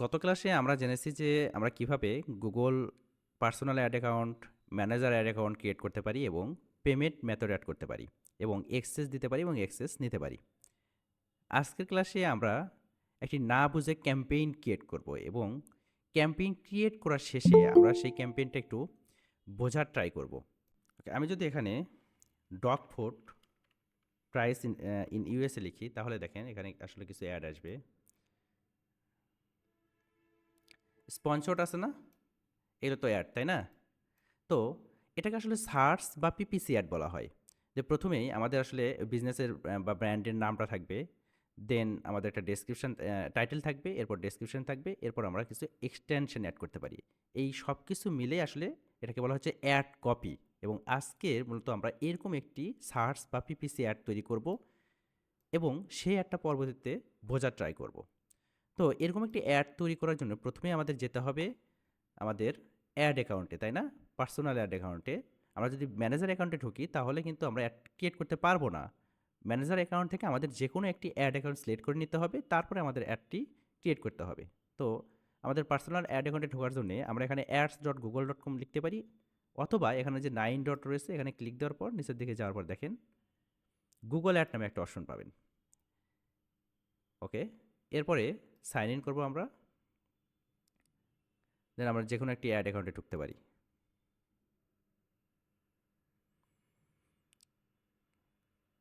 গত ক্লাসে আমরা জেনেছি যে আমরা কিভাবে Google personal ad account, manager ad account create করতে পারি এবং পেমেন্ট মেথড অ্যাড করতে পারি এবং এক্সেস দিতে পারি এবং এক্সেস নিতে পারি। আজকের ক্লাসে আমরা একটি না বুঝে ক্যাম্পেইন ক্রিয়েট করব এবং ক্যাম্পেইন ক্রিয়েট করার শেষে আমরা সেই ক্যাম্পেইনটা একটু বোঝার ট্রাই করব। ওকে, আমি যদি এখানে dog food price in USA লিখি তাহলে দেখেন এখানে আসলে কিছু অ্যাড আসবে। স্পন্সর্ড আছে না, এগুলো তো অ্যাড, তাই না? তো এটাকে আসলে সার্চ বা পিপিসি অ্যাড বলা হয়। যে প্রথমেই আমাদের আসলে বিজনেসের বা ব্র্যান্ডের নামটা থাকবে, দেন আমাদের একটা ডেসক্রিপশন টাইটেল থাকবে, এরপর ডেসক্রিপশন থাকবে, এরপর আমরা কিছু এক্সটেনশন অ্যাড করতে পারি। এই সব কিছু মিলে আসলে এটাকে বলা হচ্ছে অ্যাড কপি। এবং আজকের মূলত আমরা এরকম একটি সার্চ বা পিপিসি অ্যাড তৈরি করব এবং সেই অ্যাডটা পরবর্তীতে বোঝার ট্রাই করব। তো এরকম একটি অ্যাড তৈরি করার জন্য প্রথমেই আমাদের যেতে হবে আমাদের অ্যাড অ্যাকাউন্টে, তাই না? পার্সোনাল অ্যাড অ্যাকাউন্টে। আমরা যদি ম্যানেজার অ্যাকাউন্টে ঢুকি তাহলে কিন্তু আমরা অ্যাড ক্রিয়েট করতে পারবো না। ম্যানেজার অ্যাকাউন্ট থেকে আমাদের যে কোনো একটি অ্যাড অ্যাকাউন্ট সিলেক্ট করে নিতে হবে, তারপরে আমাদের অ্যাডটি ক্রিয়েট করতে হবে। তো আমাদের পার্সোনাল অ্যাড অ্যাকাউন্টে ঢোকার জন্যে আমরা এখানে ads.google.com লিখতে পারি, অথবা এখানে যে 9 ডট রয়েছে এখানে ক্লিক দেওয়ার পর নিচের দিকে যাওয়ার পর দেখেন গুগল অ্যাড নামে একটা অপশন পাবেন। ওকে, এরপরে সাইন ইন করবো আমরা, দেন আমরা যে কোনো একটি অ্যাড অ্যাকাউন্টে ঢুকতে পারি।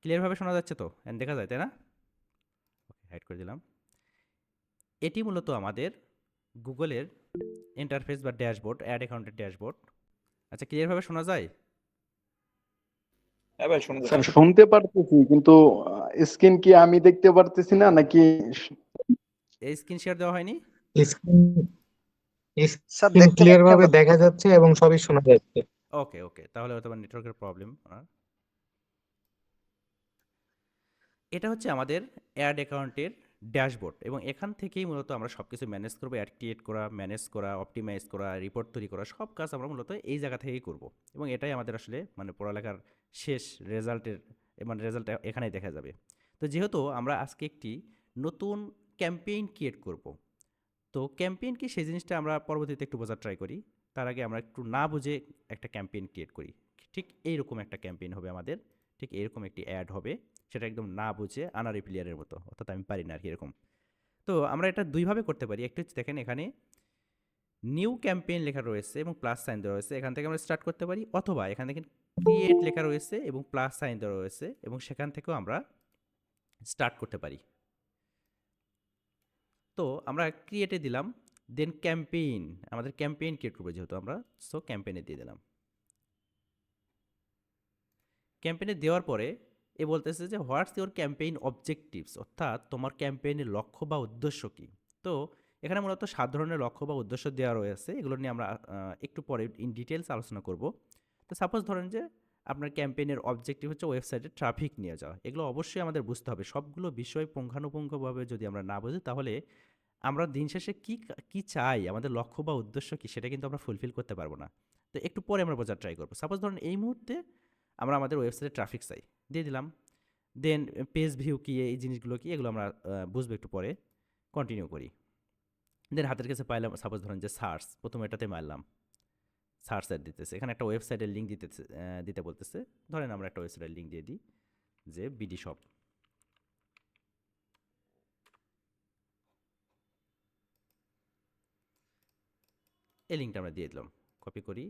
ক্লিয়ারভাবে শোনা যাচ্ছে তো, অ্যান্ড দেখা যায়, তাই না? ওকে, হাইড করে দিলাম। এটি মূলত আমাদের গুগলের ইন্টারফেস বা ড্যাশবোর্ড, অ্যাড অ্যাকাউন্টের ড্যাশবোর্ড। আচ্ছা, ক্লিয়ারভাবে শোনা যায়? হ্যাঁ ভাই, শোনা স্যার যাচ্ছে। শুনতে পারতেছি, কিন্তু স্ক্রিন কি আমি দেখতে পারতেছি না নাকি? এই স্ক্রিন শেয়ার দেওয়া হয়নি? স্ক্রিন স্যার স্ক্রিন দেখতে ক্লিয়ার পাচ্ছি ভাবে আমরা। দেখা যাচ্ছে এবং সবই শোনা যাচ্ছে। ওকে ওকে, তাহলে হয়তো নেটওয়ার্কের প্রবলেম। এটা হচ্ছে আমাদের অ্যাড অ্যাকাউন্টের ড্যাশবোর্ড এবং এখান থেকেই মূলত আমরা সব কিছু ম্যানেজ করবো। অ্যাড ক্রিয়েট করা, ম্যানেজ করা, অপটিমাইজ করা, রিপোর্ট তৈরি করা, সব কাজ আমরা মূলত এই জায়গা থেকেই করব। এবং এটাই আমাদের আসলে মানে পড়ালেখার শেষ রেজাল্টের, মানে রেজাল্ট এখানেই দেখা যাবে। তো যেহেতু আমরা আজকে একটি নতুন ক্যাম্পেইন ক্রিয়েট করব, তো ক্যাম্পেইন কি সেই জিনিসটা আমরা পরবর্তীতে একটু বোঝার ট্রাই করি। তার আগে আমরা একটু না বুঝে একটা ক্যাম্পেইন ক্রিয়েট করি। ঠিক এইরকম একটা ক্যাম্পেইন হবে আমাদের, ঠিক এরকম একটি অ্যাড হবে, সেটা একদম না বুঝে আনারি প্লেয়ারের মতো, অর্থাৎ আমি পারি না আর কি এরকম। তো আমরা এটা দুইভাবে করতে পারি। একটু হচ্ছে দেখেন এখানে নিউ ক্যাম্পেইন লেখা রয়েছে এবং প্লাস সাইন দেওয়া রয়েছে, এখান থেকে আমরা স্টার্ট করতে পারি, অথবা এখান থেকে ক্রিয়েট লেখা রয়েছে এবং প্লাস সাইন দেওয়া রয়েছে এবং সেখান থেকেও আমরা স্টার্ট করতে পারি। তো আমরা ক্রিয়েটে দিলাম, দেন ক্যাম্পেইন, আমাদের ক্যাম্পেইন ক্রিয়েট করবো যেহেতু আমরা, সো ক্যাম্পেইনে দিয়ে দিলাম। ক্যাম্পেইনে দেওয়ার পরে এ বলতেছে যে হোয়াটস ইওর ক্যাম্পেইন অবজেক্টিভস, অর্থাৎ তোমার ক্যাম্পেইনের লক্ষ্য বা উদ্দেশ্য কী। তো এখানে মূলত 7 ধরনের লক্ষ্য বা উদ্দেশ্য দেওয়া রয়েছে, এগুলো নিয়ে আমরা একটু পরে ইন ডিটেলস আলোচনা করব। তো সাপোজ ধরেন যে আপনার ক্যাম্পেইনের অবজেক্টিভ হচ্ছে ওয়েবসাইটে ট্রাফিক নিয়ে যাওয়া, এগুলো অবশ্যই আমাদের বুঝতে হবে। সবগুলো বিষয় পুঙ্খানুপুঙ্খভাবে যদি আমরা না বুঝি তাহলে আমরা দিন শেষে কি চাই, আমাদের লক্ষ্য বা উদ্দেশ্য কী, সেটা কিন্তু আমরা ফুলফিল করতে পারবো না। তো একটু পরে আমরা বোঝার ট্রাই করবো। সাপোজ ধরুন এই মুহূর্তে আমরা আমাদের ওয়েবসাইটে ট্রাফিক চাই, দিয়ে দিলাম। দেন পেজ ভিউ কী, এই জিনিসগুলো কী, এগুলো আমরা বুঝবো একটু পরে। কন্টিনিউ করি। দেন হাতের কাছে পাইলাম, সাপোজ ধরেন যে সার্চ, প্রথমে এটাতে মারলাম, সার্চ অ্যাড দিতেছে, এখানে একটা ওয়েবসাইটের লিঙ্ক দিতে বলতেছে। ধরেন আমরা একটা ওয়েবসাইটের লিঙ্ক দিয়ে দিই, যে বিডি শপ। এই লিঙ্কটা আমরা দিয়ে দিলাম, কপি করি।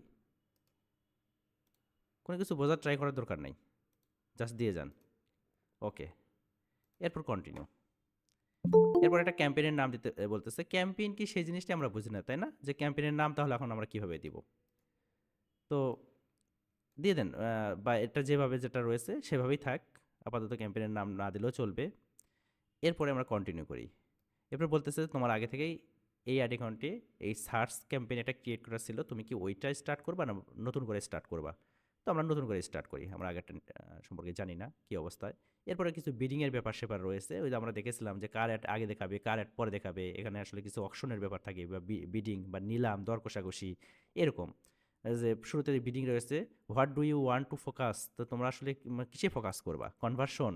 কোনো কিছু বোঝার ট্রাই করার দরকার নেই, জাস্ট দিয়ে যান। ওকে, এরপর কন্টিনিউ। এরপর একটা ক্যাম্পেইনের নাম দিতে বলতেছে। ক্যাম্পেইন কি সেই জিনিসটা আমরা বুঝি না, তাই না? যে ক্যাম্পেইনের নাম তাহলে এখন আমরা কীভাবে দিব? তো দিয়ে দেন, বা এটা যেভাবে যেটা রয়েছে সেভাবেই থাক, আপাতত ক্যাম্পেইনের নাম না দিলেও চলবে। এরপরে আমরা কন্টিনিউ করি। এরপর বলতেছে তোমার আগে থেকেই এই অ্যাড অ্যাকাউন্টে এই সার্চ ক্যাম্পেইন এটা ক্রিয়েট করা ছিল, তুমি কি ওইটা স্টার্ট করবা না নতুন করে স্টার্ট করবা? তো আমরা নতুন করে স্টার্ট করি, আমরা আগেরটা সম্পর্কে জানি না কী অবস্থায়। এরপরে কিছু বিডিংয়ের ব্যাপার স্যাপার রয়েছে, ওই যে আমরা দেখেছিলাম যে কার অ্যাড আগে দেখাবে, কার অ্যাড পরে দেখাবে। এখানে আসলে কিছু অকশনের ব্যাপার থাকে, বা বিডিং বা নিলাম, দর কষাকষি, এরকম। যে শুরুতে বিডিং রয়েছে, what do you want to focus, তো তোমরা আসলে কিসে ফোকাস করবা? কনভার্সন,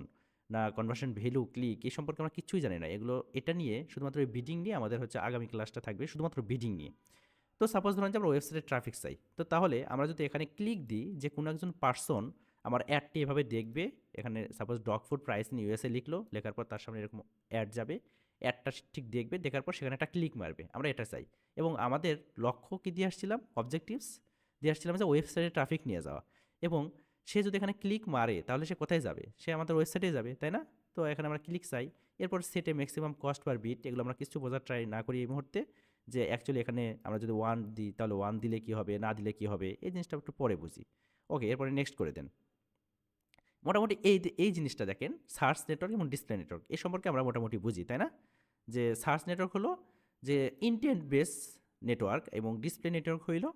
না কনভার্সন ভ্যালু, ক্লিক এই সম্পর্কে আমরা কিচ্ছুই জানি না। এগুলো এটা নিয়ে শুধুমাত্র এই বিডিং নিয়ে আমাদের হচ্ছে আগামী ক্লাসটা থাকবে শুধুমাত্র বিডিং নিয়ে। তো সাপোজ ধরুন যে আমরা ওয়েবসাইটে ট্রাফিক চাই, তো তাহলে আমরা যদি এখানে ক্লিক দিই যে কোনো একজন পার্সন আমার অ্যাডটি এভাবে দেখবে, এখানে suppose dog food price in USA লিখলো, লেখার পর তার সামনে এরকম অ্যাড যাবে, অ্যাডটা ঠিক দেখবে, দেখার পর সেখানে একটা ক্লিক মারবে, আমরা এটা চাই। এবং আমাদের লক্ষ্য কী দিয়ে আসছিলাম, অবজেক্টিভস দিয়ে আসছিলাম যে ওয়েবসাইটে ট্রাফিক নিয়ে যাওয়া। এবং সে যদি এখানে ক্লিক মারে তাহলে সে কোথায় যাবে, সে আমাদের ওয়েবসাইটে যাবে, তাই না? তো এখানে আমরা ক্লিক চাই। এরপর সেটে ম্যাক্সিমাম কস্ট পার বিট, এগুলো আমরা কিছু বোঝার ট্রাই না করি এই মুহূর্তে, যে অ্যাকচুয়ালি এখানে আমরা যদি 1 দিই তাহলে 1 দিলে কী হবে, না দিলে কী হবে, এই জিনিসটা একটু পরে বুঝি। ওকে, এরপরে নেক্সট করে দেন। মোটামুটি এই জিনিসটা দেখেন, সার্চ নেটওয়ার্ক এবং ডিসপ্লে নেটওয়ার্ক এই সম্পর্কে আমরা মোটামুটি বুঝি, তাই না? যে সার্চ নেটওয়ার্ক হলো যে ইন্টেন্ট বেস নেটওয়ার্ক এবং ডিসপ্লে নেটওয়ার্ক হইল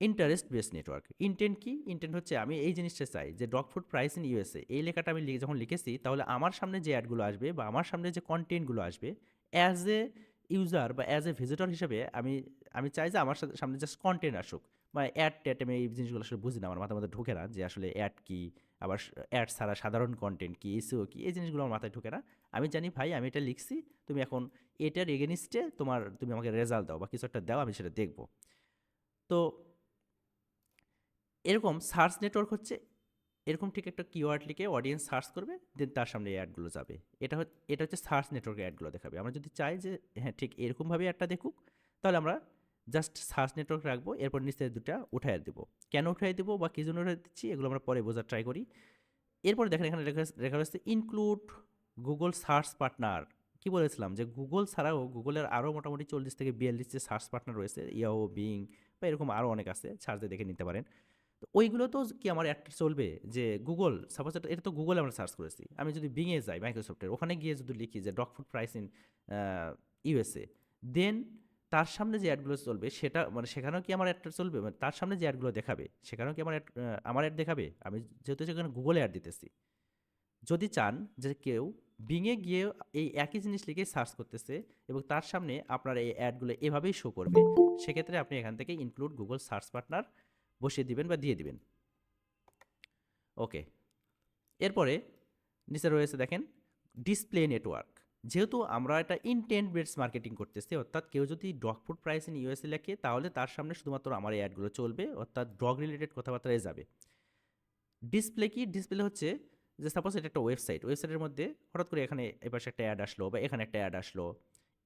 ইন্টারেস্ট বেস নেটওয়ার্ক। ইন্টেন্ট কি? ইন্টেন্ট হচ্ছে আমি এই জিনিসটা চাই যে dog food price in USA, এই লেখাটা আমি যখন লিখেছি তাহলে আমার সামনে যে অ্যাডগুলো আসবে বা আমার সামনে যে কন্টেন্টগুলো আসবে, অ্যাজ এ ইউজার বা অ্যাজ এ ভিজিটর হিসেবে আমি আমি চাই যে আমার সামনে জাস্ট কন্টেন্ট আসুক। বা অ্যাড ট্যাড আমি এই জিনিসগুলো আসলে বুঝি না, আমার মাথার মধ্যে ঢোকে না যে আসলে অ্যাড কি, আবার অ্যাড ছাড়া সাধারণ কন্টেন্ট কি, এসইও কি, এই জিনিসগুলো আমার মাথায় ঢোকে না। আমি জানি ভাই আমি এটা লিখছি, তুমি এখন এটার এগেনিস্টে তুমি আমাকে রেজাল্ট দাও বা কিছু একটা দাও, আমি সেটা দেখব। তো এরকম সার্চ নেটওয়ার্ক হচ্ছে এরকম ঠিক একটা কিওয়ার্ড লিখে অডিয়েন্স সার্চ করবে, দেন তার সামনে এই অ্যাডগুলো যাবে। এটা হচ্ছে সার্চ নেটওয়ার্কের অ্যাডগুলো দেখাবে। আমরা যদি চাই যে হ্যাঁ ঠিক এরকমভাবে অ্যাডটা দেখুক, তাহলে আমরা জাস্ট সার্চ নেটওয়ার্ক রাখবো, এরপর নিচে দুটা উঠাই দেবো। কেন উঠাই দেবো বা কী জন্য উঠাই দিচ্ছি এগুলো আমরা পরে বোঝার ট্রাই করি। এরপরে দেখেন এখানে লেখা রয়েছে ইনক্লুড গুগল সার্চ পার্টনার। কি বলেছিলাম যে গুগল ছাড়াও গুগলের আরও মোটামুটি 40 থেকে 42 যে সার্চ পার্টনার রয়েছে, ইয়াও, বিং বা এরকম আরও অনেক আছে, সার্চে দেখে নিতে পারেন। তো ওইগুলো তো কি আমার একটা চলবে যে গুগল, সাপোজ এটা তো গুগলে আমরা সার্চ করেছি, আমি যদি বিংয়ে যাই মাইক্রোসফটের, ওখানে গিয়ে যদি লিখি যে dog food price in USA, then তার সামনে যে অ্যাডগুলো চলবে সেটা মানে সেখানেও কি আমার অ্যাডটা চলবে, মানে তার সামনে যে অ্যাডগুলো দেখাবে সেখানেও কি আমার অ্যাড দেখাবে, আমি যেহেতু সেখানে গুগলে অ্যাড দিতেছি। যদি চান যে কেউ বিংয়ে গিয়ে এই একই জিনিস লিখে সার্চ করতেছে এবং তার সামনে আপনার এই অ্যাডগুলো এভাবেই শো করবে, সেক্ষেত্রে আপনি এখান থেকে ইনক্লুড গুগল সার্চ পার্টনার বসিয়ে দিবেন বা দিয়ে দিবেন। ওকে, এরপরে নিচে রয়েছে দেখেন ডিসপ্লে নেটওয়ার্ক। যেহেতু আমরা এটা ইনটেন্ট বেসড মার্কেটিং করতেছি, অর্থাৎ কেউ যদি dog food price in USA লেখে তাহলে তার সামনে শুধুমাত্র আমার এই অ্যাডগুলো চলবে, অর্থাৎ ডগ রিলেটেড কথাবার্তায় যাবে। ডিসপ্লে কি? ডিসপ্লে হচ্ছে যে সাপোজ এটা একটা ওয়েবসাইটের মধ্যে হঠাৎ করে এখানে এপাশে একটা অ্যাড আসলো বা এখানে একটা অ্যাড আসলো,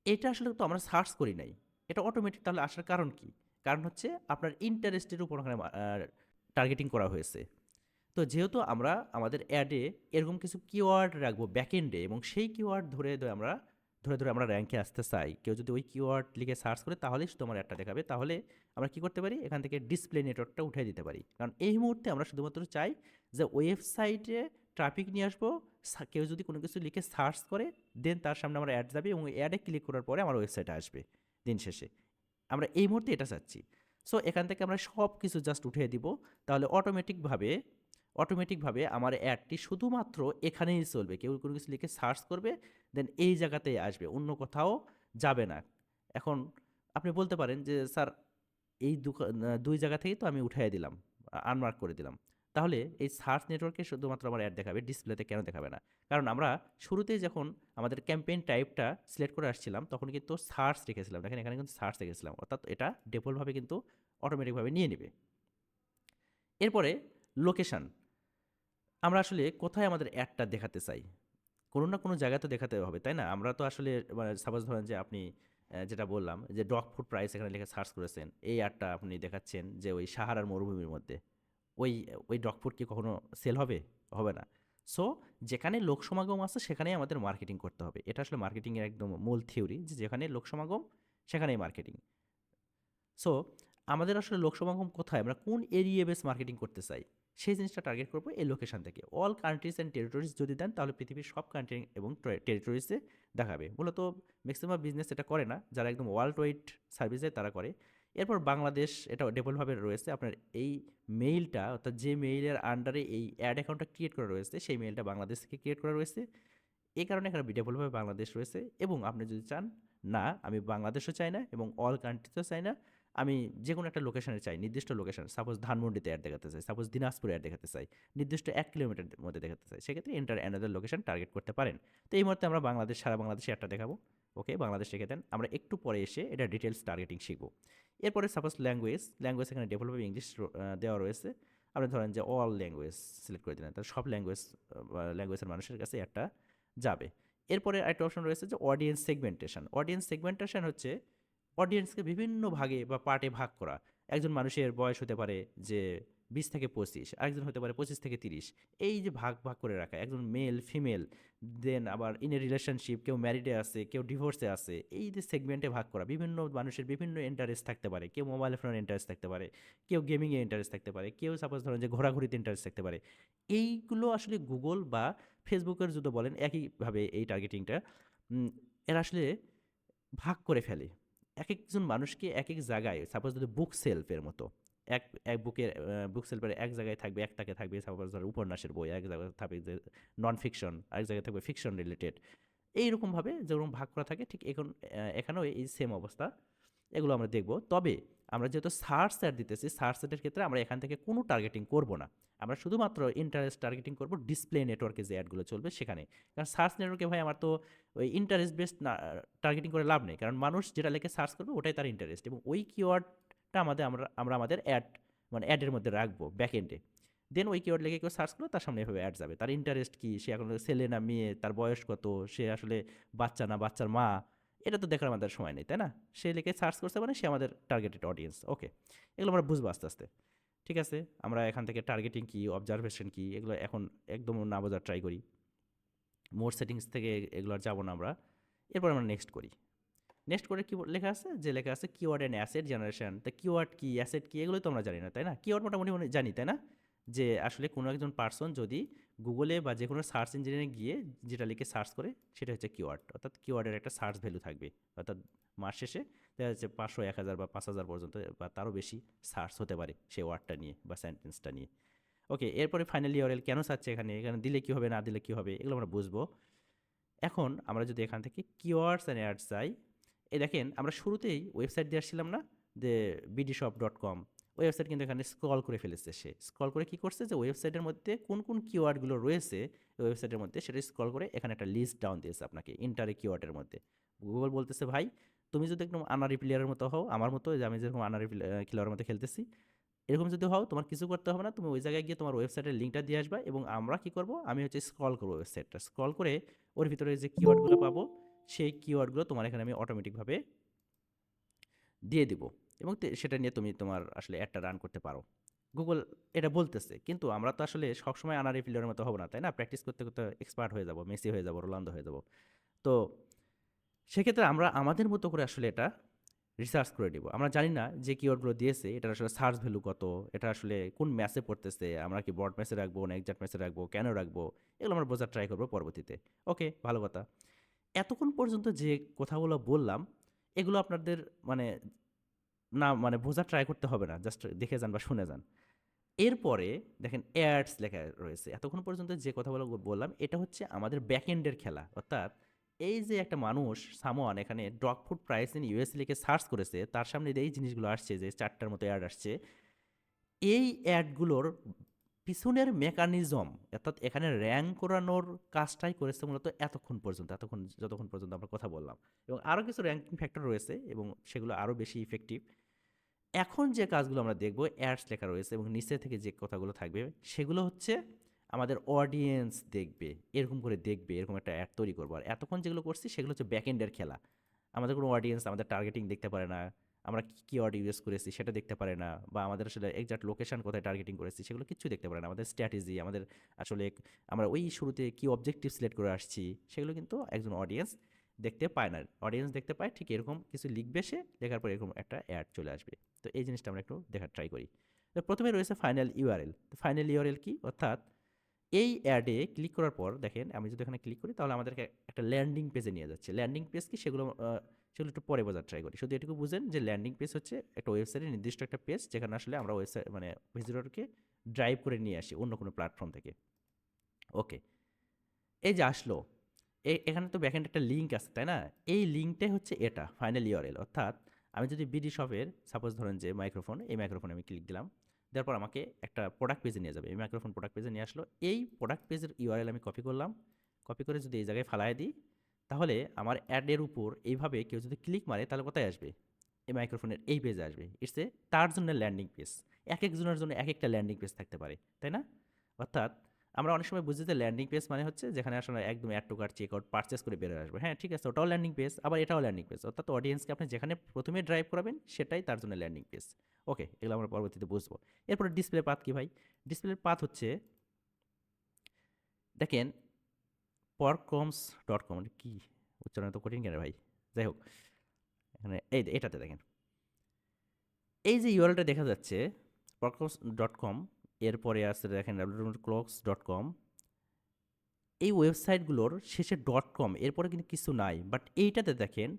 এটা আসলে তো আমরা সার্চ করি নাই, এটা অটোমেটিক তাহলে আসার কারণ কি? কারণ হচ্ছে আপনার ইন্টারেস্টের উপর ওখানে টার্গেটিং করা হয়েছে। তো যেহেতু আমরা আমাদের অ্যাডে এরকম কিছু কিওয়ার্ড রাখবো ব্যাকএন্ডে এবং সেই কিওয়ার্ড ধরে আমরা র্যাঙ্কে আসতে চাই, কেউ যদি ওই কিওয়ার্ড লিখে সার্চ করে তাহলেই শুধু আমার অ্যাডটা দেখাবে, তাহলে আমরা কি করতে পারি, এখান থেকে ডিসপ্লে নেটওয়ার্কটা উঠিয়ে দিতে পারি। কারণ এই মুহূর্তে আমরা শুধুমাত্র চাই যে ওয়েবসাইটে ট্রাফিক নিয়ে আসবো, কেউ যদি কোনো কিছু লিখে সার্চ করে দেন তার সামনে আমার অ্যাড যাবে এবং অ্যাডে ক্লিক করার পরে আমার ওয়েবসাইটে আসবে দিন শেষে। আমরা এই মুহূর্তে এটা চাচ্ছি। সো এখান থেকে আমরা সব কিছু জাস্ট উঠিয়ে দিব, তাহলে অটোমেটিকভাবে আমার অ্যাডটি শুধুমাত্র এখানেই চলবে, কেউ কোনো কিছু লিখে সার্চ করবে দেন এই জায়গাতেই আসবে, অন্য কোথাও যাবে না। এখন আপনি বলতে পারেন যে স্যার এই দুই জায়গা থেকেই তো আমি উঠাই দিলাম, আনমার্ক করে দিলাম, তাহলে এই সার্চ নেটওয়ার্কে শুধুমাত্র আমার অ্যাড দেখাবে, ডিসপ্লেতে কেন দেখাবে না? কারণ আমরা শুরুতেই যখন আমাদের ক্যাম্পেইন টাইপটা সিলেক্ট করে আসছিলাম তখন কিন্তু সার্চ রেখেছিলাম, দেখেন এখানে কিন্তু সার্চ রেখেছিলাম, অর্থাৎ এটা ডিফল্টভাবে কিন্তু অটোমেটিকভাবে নিয়ে নেবে। এরপরে লোকেশান, আমরা আসলে কোথায় আমাদের অ্যাডটা দেখাতে চাই, কোনো না কোনো জায়গায় তো দেখাতে হবে, তাই না? আমরা তো আসলে মানে সাপোজ ধরেন যে আপনি যেটা বললাম যে ডগ ফুড প্রাইস এখানে লিখে সার্চ করেছেন, এই অ্যাডটা আপনি দেখাচ্ছেন যে ওই সাহারার মরুভূমির মধ্যে, ওই ওই ডগ ফুড কি কখনো সেল হবে? হবে না। সো যেখানে লোক সমাগম আছে সেখানেই আমাদের মার্কেটিং করতে হবে, এটা আসলে মার্কেটিংয়ের একদম মূল থিওরি, যে যেখানে লোক সমাগম সেখানেই মার্কেটিং। সো আমাদের আসলে লোক সমাগম কোথায়, আমরা কোন এরিয়া বেস মার্কেটিং করতে চাই, সেই জিনিসটা টার্গেট করবো এই লোকেশন থেকে। অল কান্ট্রিজ অ্যান্ড টেরিটরিজ যদি দেন তাহলে পৃথিবীর সব কান্ট্রি এবং টেরিটরিজে দেখাবে। মূলত ম্যাক্সিমাম বিজনেস এটা করে না, যারা একদম ওয়ার্ল্ড ওয়াইড সার্ভিস দেয় তারা করে। এরপর বাংলাদেশ এটা ডেভেলপভাবে রয়েছে, আপনার এই মেইলটা অর্থাৎ যে মেইলের আন্ডারে এই অ্যাড অ্যাকাউন্টটা ক্রিয়েট করা রয়েছে সেই মেইলটা বাংলাদেশ থেকে ক্রিয়েট করা রয়েছে, এই কারণে এখানে ডেভেলপভাবে বাংলাদেশ রয়েছে। এবং আপনি যদি চান না আমি বাংলাদেশও চাই না এবং অল কান্ট্রিতেও চাই না, আমি যে কোনো একটা লোকেশনে চাই, নির্দিষ্ট লোকেশন, সাপোজ ধানমন্ডিতে অ্যাড দেখাতে চাই, সাপোজ দিনাজপুরে অ্যাড দেখাতে চাই, নির্দিষ্ট 1 কিলোমিটার মধ্যে দেখাতে চাই, সেক্ষেত্রে এন্টার অ্যানাদার লোকেশন টার্গেট করতে পারেন। তো এই মুহূর্তে আমরা সারা বাংলাদেশে অ্যাডটা দেখাবো। ওকে, বাংলাদেশ রেখে দেন, আমরা একটু পরে এসে এটা ডিটেলস টার্গেটিং শিখবো। এরপরে সাপোজ ল্যাঙ্গুয়েজ এখানে ডেভেলপ ইংলিশ দেওয়া রয়েছে। আপনি ধরেন যে অল ল্যাঙ্গুয়েজ সিলেক্ট করে দিলেন, তাহলে সব ল্যাঙ্গুয়েজের মানুষের কাছে একটা যাবে। এরপরে একটা অপশন রয়েছে যে অডিয়েন্স সেগমেন্টেশন হচ্ছে অডিয়েন্সকে বিভিন্ন ভাগে বা পার্টে ভাগ করা। একজন মানুষের বয়স হতে পারে যে 20 থেকে 25, আরেকজন হতে পারে 25 থেকে 30। এই যে ভাগ করে রাখা, একজন মেল ফিমেল, দেন আবার ইন এ রিলেশনশিপ, কেউ ম্যারিডে আছে, কেউ ডিভোর্সে আছে, এই যে সেগমেন্টে ভাগ করা, বিভিন্ন মানুষের বিভিন্ন ইন্টারেস্ট থাকতে পারে, কেউ মোবাইল ফোনের ইন্টারেস্ট থাকতে পারে, কেউ গেমিংয়ে ইন্টারেস্ট থাকতে পারে, কেউ সাপোজ ধরেন যে ঘোরাঘুরিতে ইন্টারেস্ট থাকতে পারে। এইগুলো আসলে গুগল বা ফেসবুকের যদি বলেন একইভাবে এই টার্গেটিংটা এরা আসলে ভাগ করে ফেলে। একেকজন মানুষকে একেক জায়গায়, সাপোজ যদি বুক সেলফের মতো এক এক বুক সেলফের এক জায়গায় থাকবে, একটাকে থাকবে সাপোজ ধরো উপন্যাসের বই, এক জায়গায় থাকবে যে নন ফিকশন, আরেক জায়গায় থাকবে ফিকশন রিলেটেড। এইরকমভাবে যেরকম ভাগ করা থাকে ঠিক এখানেও এই সেম অবস্থা। এগুলো আমরা দেখব। তবে আমরা যেহেতু সার্চ অ্যাড দিতেছি, সার্চ অ্যাডের ক্ষেত্রে আমরা এখান থেকে কোনো টার্গেটিং করব না। আমরা শুধুমাত্র ইন্টারেস্ট টার্গেটিং করব ডিসপ্লে নেটওয়ার্কে যে অ্যাডগুলো চলবে সেখানে। কারণ সার্চ নেটওয়ার্কে ভাই আমার তো ওই ইন্টারেস্ট বেসড না টার্গেটিং করে লাভ নেই, কারণ মানুষ যেটা লেখে সার্চ করবে ওটাই তার ইন্টারেস্ট, এবং ওই কিওয়ার্ডটা আমরা আমাদের অ্যাডের মধ্যে রাখবো ব্যাক এন্ডে। দেন ওই কিওয়ার্ড লিখে কেউ সার্চ করলো, তার সামনে এভাবে অ্যাড যাবে। তার ইন্টারেস্ট কি, সে এখন ছেলে না মেয়ে, তার বয়স কত, সে আসলে বাচ্চা না বাচ্চার মা, এটা তো দেখার আমাদের সময় নেই, তাই না? সে লিখে সার্চ করছে মানে সে আমাদের টার্গেটেড অডিয়েন্স। ওকে, এগুলো আমরা বুঝবো আস্তে আস্তে। ঠিক আছে, আমরা এখান থেকে টার্গেটিং কি, অবজারভেশন কি, এগুলো এখন একদম না বোঝার ট্রাই করি। মোর সেটিংস থেকে এগুলো আর যাবো না আমরা। এরপর আমরা নেক্সট করি। নেক্সট করে কি লেখা আছে, যে লেখা আছে কিওয়ার্ড অ্যান্ড অ্যাসেট জেনারেশন। তা কিওয়ার্ড কি, অ্যাসেট কি, এগুলোই তো আমরা জানি না, তাই না? কিওয়ার্ড মোটামুটি জানি, তাই না? যে আসলে কোনো একজন পার্সন যদি গুগলে বা যে কোনো সার্চ ইঞ্জিনে গিয়ে যেটা লিখে সার্চ করে সেটা হচ্ছে কিওয়ার্ড, অর্থাৎ কিওয়ার্ডের একটা সার্চ ভ্যালু থাকবে। অর্থাৎ মাস শেষে দেখা যাচ্ছে 500, 1000 বা 5000 পর্যন্ত বা তারও বেশি সার্চ হতে পারে সেই ওয়ার্ডটা নিয়ে বা সেন্টেন্সটা নিয়ে। ওকে, এরপরে ফাইনালি ইউআরএল কেন চাচ্ছে এখানে, এখানে দিলে কী হবে না দিলে কী হবে, এগুলো আমরা বুঝবো। এখন আমরা যদি এখান থেকে কিওয়ার্ডস অ্যান্ড অ্যাডস চাই, এই দেখেন আমরা শুরুতেই ওয়েবসাইট দিয়ে আসছিলাম না, যে bdshop.com, ওই ওয়েবসাইট কিন্তু এখানে স্ক্রল করে ফেলেছে। সে স্ক্রল করে কী করছে, যে ওয়েবসাইটের মধ্যে কোন কোন কিওয়ার্ডগুলো রয়েছে ওই ওয়েবসাইটের মধ্যে সেটা স্ক্রল করে এখানে একটা লিস্ট ডাউন দিয়েছে আপনাকে ইন্টারে কিওয়ার্ডের মধ্যে। গুগল বলতেছে ভাই তুমি যদি একদম আনারি প্লেয়ারের মতো হও, আমার মতো, যে আমি যেরকম আনারি খেলোয়াড়ের মতো খেলতেছি, এরকম যদি হও তোমার কিছু করতে হবে না, তুমি ওই জায়গায় গিয়ে তোমার ওয়েবসাইটের লিঙ্কটা দিয়ে আসবা, এবং আমরা কি করব, আমি হচ্ছে স্ক্রল করবো ওয়েবসাইটটা, স্ক্রল করে ওর ভিতরে যে কিওয়ার্ডগুলো পাবো সেই কিওয়ার্ডগুলো তোমার এখানে আমি অটোমেটিকভাবে দিয়ে দিব, এবং সেটা নিয়ে তুমি তোমার আসলে অ্যাডটা রান করতে পারো। গুগল এটা বলতেছে, কিন্তু আমরা তো আসলে সবসময় আনারি প্লেয়ারের মতো হবো না, তাই না? প্র্যাকটিস করতে করতে এক্সপার্ট হয়ে যাব, মেসি হয়ে যাব, রোনালদো হয়ে যাব। তো সেক্ষেত্রে আমরা আমাদের মতো করে আসলে এটা রিসার্চ করে নিব। আমরা জানি না যে কিওয়ার্ডগুলো দিয়েছে এটার আসলে সার্চ ভ্যালু কত, এটা আসলে কোন ম্যাচে পড়তেছে, আমরা কি ব্রড ম্যাচে রাখবো না এক্সাক্ট ম্যাচে রাখবো, কেন রাখবো, এগুলো আমরা বোঝার ট্রাই করবো পরবর্তীতে। ওকে, ভালো কথা। এতক্ষণ পর্যন্ত যে কথাগুলো বললাম এগুলো আপনাদের মানে বোঝার ট্রাই করতে হবে না, জাস্ট দেখে যান বা শুনে যান। এরপরে দেখেন অ্যাডস লেখা রয়েছে। এতক্ষণ পর্যন্ত যে কথাগুলো বললাম এটা হচ্ছে আমাদের ব্যাকএন্ডের খেলা, অর্থাৎ এই যে একটা মানুষ সামওয়ান এখানে dog food price in USA লিখে সার্চ করেছে, তার সামনে এই জিনিসগুলো আসছে, যে 4টার মতো অ্যাড আসছে। এই অ্যাডগুলোর পিছনের মেকানিজম, অর্থাৎ এখানে র্যাঙ্ক করানোর কাজটাই করেছে মূলত যতক্ষণ পর্যন্ত আমরা কথা বললাম, এবং আরও কিছু র্যাঙ্কিং ফ্যাক্টর রয়েছে এবং সেগুলো আরও বেশি ইফেক্টিভ। এখন যে কাজগুলো আমরা দেখব, অ্যাডস লেখা রয়েছে এবং নিচে থেকে যে কথাগুলো থাকবে সেগুলো হচ্ছে আমাদের অডিয়েন্স দেখবে, এরকম করে দেখবে, এরকম একটা অ্যাড তৈরি করবো। আর এতক্ষণ যেগুলো করছি সেগুলো হচ্ছে ব্যাকএন্ডের খেলা। আমাদের কোনো অডিয়েন্স আমাদের টার্গেটিং দেখতে পারে না, আমরা কী কিওয়ার্ড ইউজ করেছি সেটা দেখতে পারে না, বা আমাদের আসলে এক্সাক্ট লোকেশন কোথায় টার্গেটিং করেছি সেগুলো কিচ্ছু দেখতে পারে না। আমাদের স্ট্র্যাটেজি, আমাদের আসলে আমরা ওই শুরুতে কী অবজেক্টিভ সিলেক্ট করে আসছি সেগুলো কিন্তু একজন অডিয়েন্স দেখতে পায় না। অডিয়েন্স দেখতে পায় ঠিক এরকম কিছু লিখবে, সে লেখার পর এরকম একটা অ্যাড চলে আসবে। তো এই জিনিসটা আমরা একটু দেখার ট্রাই করি। তো প্রথমে রয়েছে ফাইনাল ইউআরএল। তো ফাইনাল ইউআরএল কি, অর্থাৎ এই অ্যাডে ক্লিক করার পর দেখেন আমি যদি এখানে ক্লিক করি তাহলে আমাদেরকে একটা ল্যান্ডিং পেজে নিয়ে যাচ্ছে। ল্যান্ডিং পেজ কি সেগুলো একটু পরে বোঝার ট্রাই করি। শুধু এটুকু বুঝেন যে ল্যান্ডিং পেজ হচ্ছে একটা ওয়েবসাইটের নির্দিষ্ট একটা পেজ, যেখানে আসলে আমরা ওয়েবসাইট ভিজিটরকে ড্রাইভ করে নিয়ে আসি অন্য কোনো প্ল্যাটফর্ম থেকে। ওকে, এই যে আসলো, এখানে তো ব্যাকএন্ড একটা লিঙ্ক আছে, তাই না? এই লিঙ্কটাই হচ্ছে এটা ফাইনাল ইউআরএল, অর্থাৎ আমি যদি বিডি শপের সাপোজ ধরেন যে মাইক্রোফোন, এই মাইক্রোফোনে আমি ক্লিক দিলাম, দেওয়ার পর আমাকে একটা প্রোডাক্ট পেজে নিয়ে যাবে। এই মাইক্রোফোন প্রোডাক্ট পেজে নিয়ে আসলো। এই প্রোডাক্ট পেজের ইউআরএল আমি কপি করলাম, কপি করে যদি এই জায়গায় ফালায় দিই, তাহলে আমার অ্যাডের উপর এইভাবে কেউ যদি ক্লিক মারে তাহলে কোথায় আসবে? এই মাইক্রোফোনের এই পেজে আসবে। ইটস এ তার জন্য ল্যান্ডিং পেজ। এক একজনের জন্য এক একটা ল্যান্ডিং পেজ থাকতে পারে, তাই না? অর্থাৎ আমরা অনেক সময় বুঝি যে ল্যান্ডিং পেজ মানে হচ্ছে যেখানে আসলে একদম add to cart, check out, purchase করে বেরোয় আসবে। হ্যাঁ, ঠিক আছে, ওটাও ল্যান্ডিং পেজ, আবার এটাও ল্যান্ডিং পেজ। অর্থাৎ অডিয়েন্সকে আপনি যেখানে প্রথমে ড্রাইভ করাবেন সেটাই তার জন্য ল্যান্ডিং পেজ। ওকে, এগুলো আমরা পরবর্তীতে বুঝবো। এরপরে ডিসপ্লে পাথ কি ভাই? ডিসপ্লে পাথ হচ্ছে, দেখেন, porcoms.com কি উচ্চারণ তো কঠিন কেন ভাই? যাই হোক, এখানে এটাতে দেখেন, এই যে ইউআরএলটা দেখা যাচ্ছে porcoms.com, এরপরে আছে দেখেন www.clocks.com, এই ওয়েবসাইটগুলোর শেষে ডট কম, এরপরে কিন্তু কিছু নাই। বাট এইটাতে দেখেন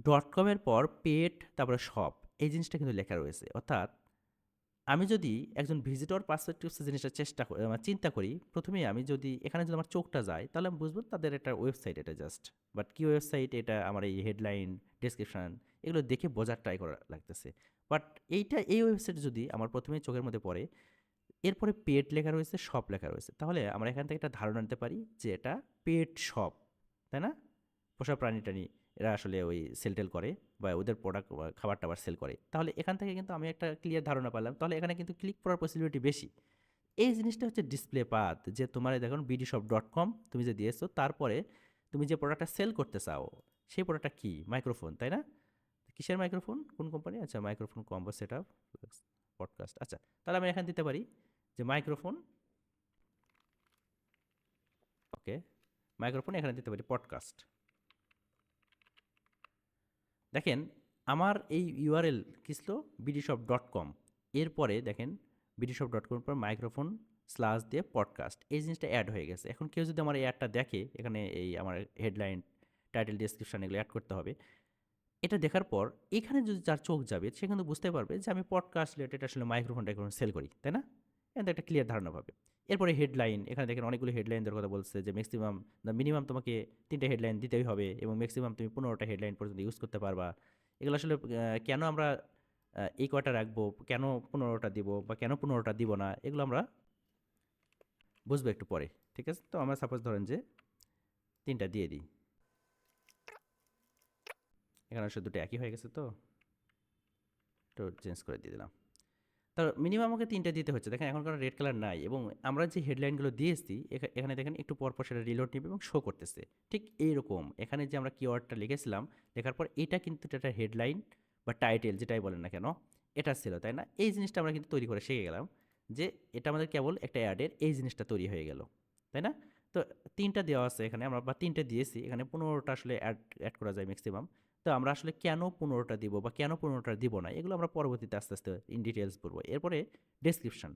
ডট কমের পর পেড, তারপরে শপ, এই জিনিসটা কিন্তু লেখা রয়েছে। অর্থাৎ আমি যদি একজন ভিজিটর পার্সপেক্টিভসে জিনিসটা চিন্তা করি, প্রথমেই আমি যদি এখানে যদি আমার চোখটা যায়, তাহলে আমি বুঝবো তাদের একটা ওয়েবসাইট এটা জাস্ট। বাট কি ওয়েবসাইট এটা? আমার এই হেডলাইন, ডেসক্রিপশন, এগুলো দেখে বোঝার ট্রাই করা লাগতেছে। বাট এই ওয়েবসাইট যদি আমার প্রথমেই চোখের মধ্যে পড়ে, এরপরে পেড লেখা রয়েছে, শপ লেখা রয়েছে, তাহলে আমরা এখান থেকে একটা ধারণা নিতে পারি যে এটা পেড শপ, তাই না? পোষা প্রাণী টানি এরা আসলে ওই সেল টেল করে বা ওদের প্রোডাক্ট খাবার টাবার সেল করে। তাহলে এখান থেকে কিন্তু আমি একটা ক্লিয়ার ধারণা পেলাম, তাহলে এখানে কিন্তু ক্লিক করার পসিবিলিটি বেশি। এই জিনিসটা হচ্ছে ডিসপ্লে পাথ, যে তোমার এই দেখুন bdshop.com তুমি যে দিয়েছো, তারপরে তুমি যে প্রোডাক্টটা সেল করতে চাও সেই প্রোডাক্টটা কি? মাইক্রোফোন, তাই না? কিসের মাইক্রোফোন? কোন কোম্পানি? আচ্ছা, microphone combo set up podcast. আচ্ছা, তাহলে আমি এখানে দিতে পারি যে মাইক্রোফোন, ওকে, মাইক্রোফোন, এখানে দিতে পারি পডকাস্ট। দেখেন আমার এই ইউআরএল কি ছিল? bdshop.com, এরপরে দেখেন bdshop.com পর মাইক্রোফোন স্ল্যাশ দিয়ে পডকাস্ট, এই জিনিসটা অ্যাড হয়ে গেছে। এখন কেউ যদি আমার এই অ্যাডটা দেখে, এখানে এই আমার হেডলাইন, টাইটেল, ডেসক্রিপশন এগুলো অ্যাড করতে হবে। এটা দেখার পর এখানে যদি যার চোখ যাবে সে কিন্তু বুঝতে পারবে যে আমি পডকাস্ট রিলেটেড আসলে মাইক্রোফোন টাইক্রোফোন সেল করি, তাই না? এখানে একটা ক্লিয়ার ধারণা পাবে। এরপরে হেডলাইন, এখানে দেখেন অনেকগুলো হেডলাইন দেওয়ার কথা বলছে, যে ম্যাক্সিমাম মিনিমাম তোমাকে 3টে হেডলাইন দিতেই হবে এবং ম্যাক্সিমাম তুমি 15টা হেডলাইন পর্যন্ত ইউজ করতে পারবা। এগুলো আসলে কেন আমরা এই কয়টা রাখবো, কেন 15টা দিব বা কেন 15টা দিব না, এগুলো আমরা বুঝবো একটু পরে। ঠিক আছে, তো আমরা সাপোজ ধরেন যে 3টা দিয়ে দিই। এখানে আসলে দুটো একই হয়ে গেছে, তো একটু চেঞ্জ করে দিয়ে দিলাম। তার মিনিমাম আমাকে 3টে দিতে হচ্ছে। দেখেন এখন কোনো রেড কালার নাই, এবং আমরা যে হেডলাইনগুলো দিয়েছি এখানে দেখেন একটু পরপর সেটা রিলোড নেবে এবং শো করতেছে। ঠিক এইরকম এখানে যে আমরা কিওয়ার্ডটা লিখেছিলাম, লেখার পর এটা কিন্তু একটা হেডলাইন বা টাইটেল যেটাই বলেন না কেন, এটা ছিল, তাই না? এই জিনিসটা আমরা কিন্তু তৈরি করে শিখে গেলাম যে এটা আমাদের কেবল একটা অ্যাডের এই জিনিসটা তৈরি হয়ে গেল, তাই না? তো 3টা দেওয়া আছে এখানে, আমরা বা 3টে দিয়েছি, এখানে 15টা আসলে অ্যাড করা যায় ম্যাক্সিমাম। তো আমরা আসলে কেন 15টা দিব বা কেন 15টা দিব না, এগুলো আমরা পরবর্তীতে আস্তে আস্তে ইন ডিটেলস পড়বো। এরপরে ডেসক্রিপশন,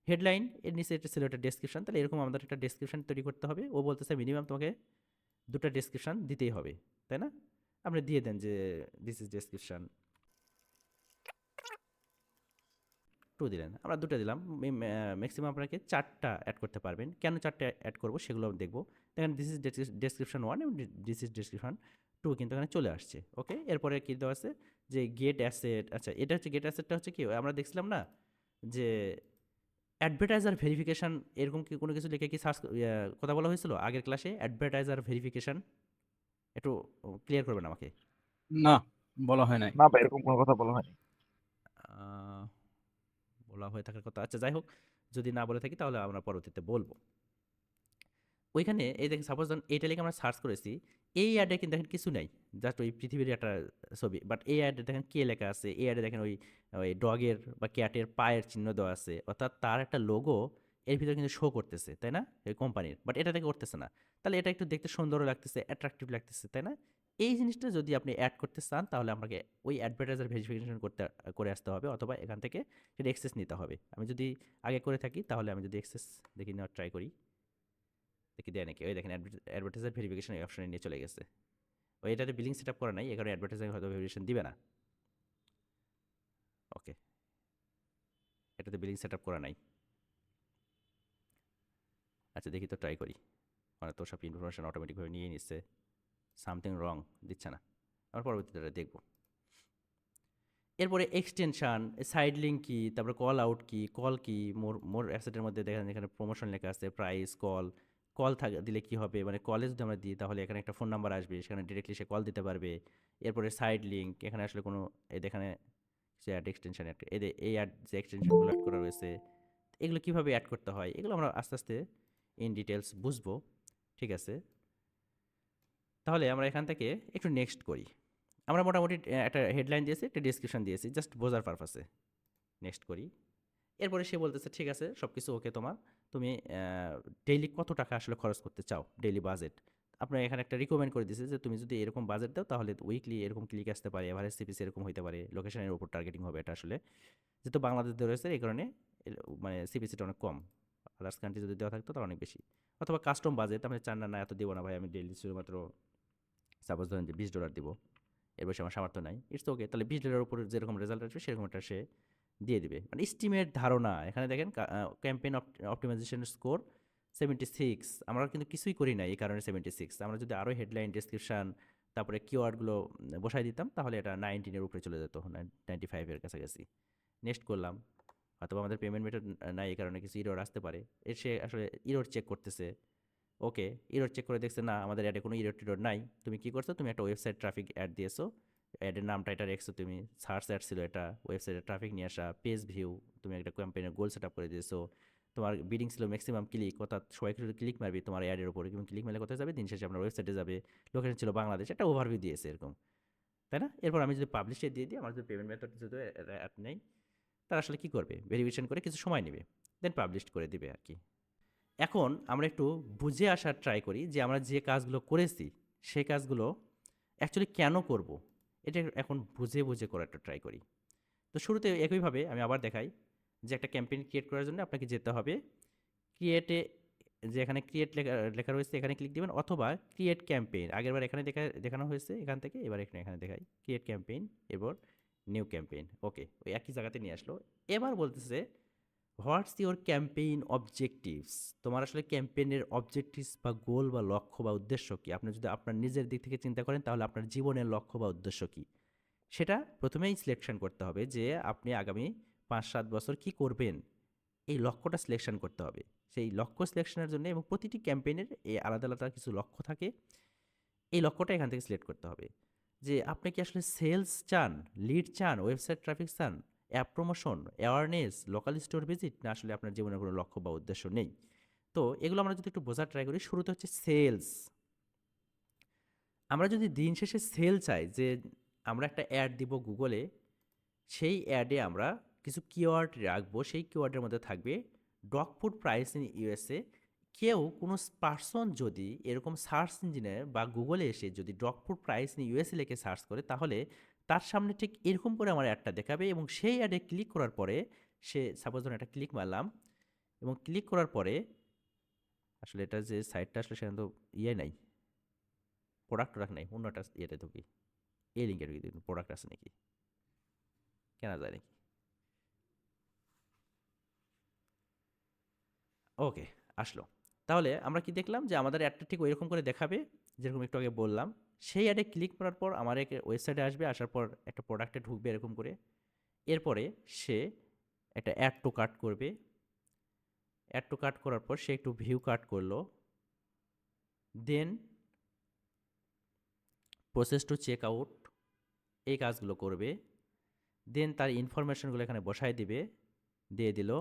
হেডলাইন এর নিচে এটা ছিল একটা ডেসক্রিপশন, তাহলে এরকম আমাদের একটা ডেসক্রিপশন তৈরি করতে হবে। ও বলতেছে মিনিমাম তোমাকে 2টা ডেসক্রিপশন দিতেই হবে, তাই না? আপনি দিয়ে দেন যে দিস ইজ ডেসক্রিপশন 2 দিলেন, আমরা 2টা দিলাম। ম্যাক্সিমাম আপনাকে 4টা অ্যাড করতে পারবেন। কেন 4টা অ্যাড করবো সেগুলো দেখবো। দেখেন দিস ইজ ডেসক্রিপশন 1 এবং দিস ইজ ডেসক্রিপশন 2 কিন্তু এখানে চলে আসছে। ওকে, এরপরে কি দেওয়া আছে যে গেট অ্যাসেট। আচ্ছা, এটা হচ্ছে গেট অ্যাসেটটা হচ্ছে কি, আমরা দেখছিলাম না যে অ্যাডভার্টাইজার ভেরিফিকেশন, এরকম কি কোনো কিছু লিখে কি সার্চ কথা বলা হয়েছিল আগের ক্লাসে? অ্যাডভার্টাইজার ভেরিফিকেশন একটু ক্লিয়ার করবেন আমাকে। না, বলা হয় নাই। না ভাই, এরকম কোনো কথা বলা হয়নি। আহ, বলা হয়ে থাকার কথা। আচ্ছা, যাই হোক, যদি না বলে থাকি তাহলে আমরা পরবর্তীতে বলবো। ওইখানে এই দেখেন সাপোজ ধরুন এইটা লিখে আমরা সার্চ করেছি, এই অ্যাডে কিন্তু দেখেন কিছু নাই, জাস্ট ওই পৃথিবীর একটা ছবি। বাট এই অ্যাডে দেখেন কে লেখা আছে, এই অ্যাডে দেখেন ওই ওই ডগের বা ক্যাটের পায়ের চিহ্ন দেওয়া আছে, অর্থাৎ তার একটা লোগো এর ভিতরে কিন্তু শো করতেছে, তাই না, এই কোম্পানির। বাট এটা থেকে করতেছে না, তাহলে এটা একটু দেখতে সুন্দরও লাগতেছে, অ্যাট্রাকটিভ লাগতেছে, তাই না? এই জিনিসটা যদি আপনি অ্যাড করতে চান, তাহলে আপনাকে ওই অ্যাডভার্টাইজার ভেরিফিকেশন করে আসতে হবে, অথবা এখান থেকে সেটা এক্সেস নিতে হবে। আমি যদি আগে করে থাকি, তাহলে আমি যদি এক্সেস দেখি নেওয়ার ট্রাই করি, দেখি দেয় নাকি। ওই দেখেন অ্যাডভার্টাইজার ভেরিফিকেশন এই অপশনে নিয়ে চলে গেছে। ওই এটাতে বিলিং সেট আপ করা নাই, এখানে অ্যাডভার্টাইজার হয়তো ভেরিফিকেশন দিবে না। ওকে, এটাতে বিলিং সেট আপ করা নাই। আচ্ছা, দেখি তো, ট্রাই করি। মানে তো সব ইনফরমেশন অটোমেটিকভাবে নিয়ে নিচ্ছে, সামথিং রং দিচ্ছে না। আমরা পরবর্তীতে এটা দেখবো। এরপরে এক্সটেনশন, সাইড লিঙ্ক কি, তারপরে কল আউট কি, কল কি, মোর মোর অ্যাসেটের মধ্যে দেখেন এখানে প্রমোশন লেখা আছে, প্রাইস, কল। কল দিলে কি হবে, মানে কলে যদি আমরা দিই তাহলে এখানে একটা ফোন নাম্বার আসবে, সেখানে ডিরেক্টলি সে কল দিতে পারবে। এরপরে সাইড লিঙ্ক, এখানে আসলে কোনো এখানে সে অ্যাড এক্সটেনশন এই অ্যাড যে এক্সটেনশনগুলো অ্যাড করা রয়েছে, এগুলো কীভাবে অ্যাড করতে হয় এগুলো আমরা আস্তে আস্তে ইন ডিটেলস বুঝবো। ঠিক আছে, তাহলে আমরা এখান থেকে একটু নেক্সট করি। আমরা মোটামুটি একটা হেডলাইন দিয়েছি, একটা ডিসক্রিপশন দিয়েছি জাস্ট বোঝার পারপাসে। নেক্সট করি। এরপরে সে বলতেছে ঠিক আছে সব কিছু ওকে তোমার, তুমি ডেইলি কত টাকা আসলে খরচ করতে চাও, ডেইলি বাজেট। আপনার এখানে একটা রিকমেন্ড করে দিয়েছে যে তুমি যদি এরকম বাজেট দাও তাহলে উইকলি এরকম ক্লিক আসতে পারে, এভারেজ সিপিসি এরকম হতে পারে, লোকেশনের উপর টার্গেটিং হবে। এটা আসলে যেহেতু বাংলাদেশ ধরে রয়েছে এই কারণে মানে সিপিসিটা অনেক কম, আদার্স কান্ট্রি যদি দেওয়া থাকতো তাহলে অনেক বেশি। অথবা কাস্টম বাজেট, আপনি চান না এত দিব না ভাই, আমি ডেইলি শুধুমাত্র সাপোজ ধরেন যে $20 দিব, এর বেশি আমার সামর্থ্য নাই, ইটস ওকে, তাহলে $20 উপরে যেরকম রেজাল্ট আসবে সেরকম একটা সে দিয়ে দিবে। মানে এস্টিমেট ধারণা। এখানে দেখেন ক্যাম্পেইন অপটিমাইজেশন স্কোর 76, আমরা কিন্তু কিছুই করি না এই কারণে 76। আমরা যদি আরও হেডলাইন, ডেসক্রিপশন, তারপরে কিওয়ার্ডগুলো বসাই দিতাম তাহলে এটা 19-এর উপরে চলে যেত, 95-এর কাছাকাছি। নেক্সট করলাম, অথবা আমাদের পেমেন্ট মেথড নাই এই কারণে কিছু ইরর আসতে পারে, সে আসলে ইরর চেক করতেছে। ওকে, ইরর চেক করে দেখছে না আমাদের অ্যাডে কোনো ইরর টিরর নাই। তুমি কি করছো, তুমি একটা ওয়েবসাইট ট্রাফিক অ্যাড দিয়েছো, অ্যাডের নামটা এটা রেখেছো, তুমি সার্চ অ্যাড ছিল, এটা ওয়েবসাইটের ট্রাফিক নিয়ে আসা, পেজ ভিউ, তুমি একটা ক্যাম্পেইনের গোল সেট আপ করে দিয়েছো, তোমার বিডিং ছিল ম্যাক্সিমাম ক্লিক, অর্থাৎ সবাই শুধু ক্লিক মারবি তোমার অ্যাডের উপরে, এবং ক্লিক মারলে কোথায় যাবে, দিন শেষে আপনার ওয়েবসাইটে যাবে, লোকেশন ছিল বাংলাদেশ, একটা ওভারভিউ দিয়েছে এরকম, তাই না? এরপর আমি যদি পাবলিশে দিয়ে দিই, আমার যদি পেমেন্ট মেথড যদি অ্যাড নেই, তারা আসলে কী করবে, ভেরিফিকেশন করে কিছু সময় নেবে, দেন পাবলিশ করে দিবে আর কি। এখন আমরা একটু বুঝে আসার ট্রাই করি যে আমরা যে কাজগুলো করেছি সেই কাজগুলো অ্যাকচুয়ালি কেন করব, এটা এখন বুঝে বুঝে করার একটা ট্রাই করি। তো শুরুতে একইভাবে আমি আবার দেখাই যে একটা ক্যাম্পেইন ক্রিয়েট করার জন্য আপনাকে যেতে হবে ক্রিয়েটে, যে এখানে ক্রিয়েট লেখা লেখা রয়েছে এখানে ক্লিক দিবেন, অথবা ক্রিয়েট ক্যাম্পেইন, আগেরবার এখানে দেখানো হয়েছে এখান থেকে, এবার এখানে দেখাই ক্রিয়েট ক্যাম্পেইন, এরপর নিউ ক্যাম্পেইন। ওকে, ওই একই জায়গাতে নিয়ে আসলো। এবার বলতেছে হোয়াটস ইউর ক্যাম্পেইন অবজেক্টিভস, তোমার আসলে ক্যাম্পেইনের অবজেক্টিভস বা গোল বা লক্ষ্য বা উদ্দেশ্য কী। আপনি যদি আপনার নিজের দিক থেকে চিন্তা করেন তাহলে আপনার জীবনের লক্ষ্য বা উদ্দেশ্য কী, সেটা প্রথমেই সিলেকশন করতে হবে যে আপনি আগামী 5-7 বছর কী করবেন, এই লক্ষ্যটা সিলেকশন করতে হবে। সেই লক্ষ্য সিলেকশনের জন্য, এবং প্রতিটি ক্যাম্পেইনের এই আলাদা আলাদা কিছু লক্ষ্য থাকে, এই লক্ষ্যটা এখান থেকে সিলেক্ট করতে হবে যে আপনি কি আসলে সেলস চান, লিড চান, ওয়েবসাইট ট্রাফিক চান, app promotion, awareness, local store visit, না আসলে আপনার জীবনের কোনো লক্ষ্য বা উদ্দেশ্য নেই। তো এগুলো আমরা যদি একটু বোঝার ট্রাই করি, শুরুতে হচ্ছে সেলস। আমরা যদি দিন শেষে সেল চাই, যে আমরা একটা অ্যাড দিব গুগলে, সেই অ্যাডে আমরা কিছু কিওয়ার্ড রাখবো, সেই কিওয়ার্ডের মধ্যে থাকবে dog food price in USA. কেউ কোনো পার্সন যদি এরকম সার্চ ইঞ্জিনে বা গুগলে এসে যদি dog food price in USA লিখে সার্চ করে, তাহলে তার সামনে ঠিক এরকম করে আমার অ্যাডটা দেখাবে, এবং সেই অ্যাডে ক্লিক করার পরে সে সাপোজ ধরুন একটা ক্লিক মারলাম, এবং ক্লিক করার পরে আসলে এটা যে সাইটটা আসলে সেখানে তো নাই, প্রোডাক্ট নাই, অন্য একটা ইয়েতে ঢুকি, এই লিঙ্কে ঢুকি, দেখুন প্রোডাক্ট আছে নাকি, কেনা যায় নাকি। ওকে, আসলো। তাহলে আমরা কি দেখলাম যে আমাদের অ্যাডটা ঠিক ওইরকম করে দেখাবে যেরকম একটু আগে বললাম। সেই অ্যাডে ক্লিক করার পর আমার এক ওয়েবসাইটে আসবে, আসার পর একটা প্রোডাক্টে ঢুকবে এরকম করে। এরপরে সে একটা অ্যাড টু কার্ট করবে, অ্যাড টু কার্ট করার পর সে একটু ভিউ কার্ট করলো, দেন প্রসেস টু চেক আউট, এই কাজগুলো করবে, দেন তার ইনফরমেশনগুলো এখানে বসায় দিবে, দিয়ে দিল।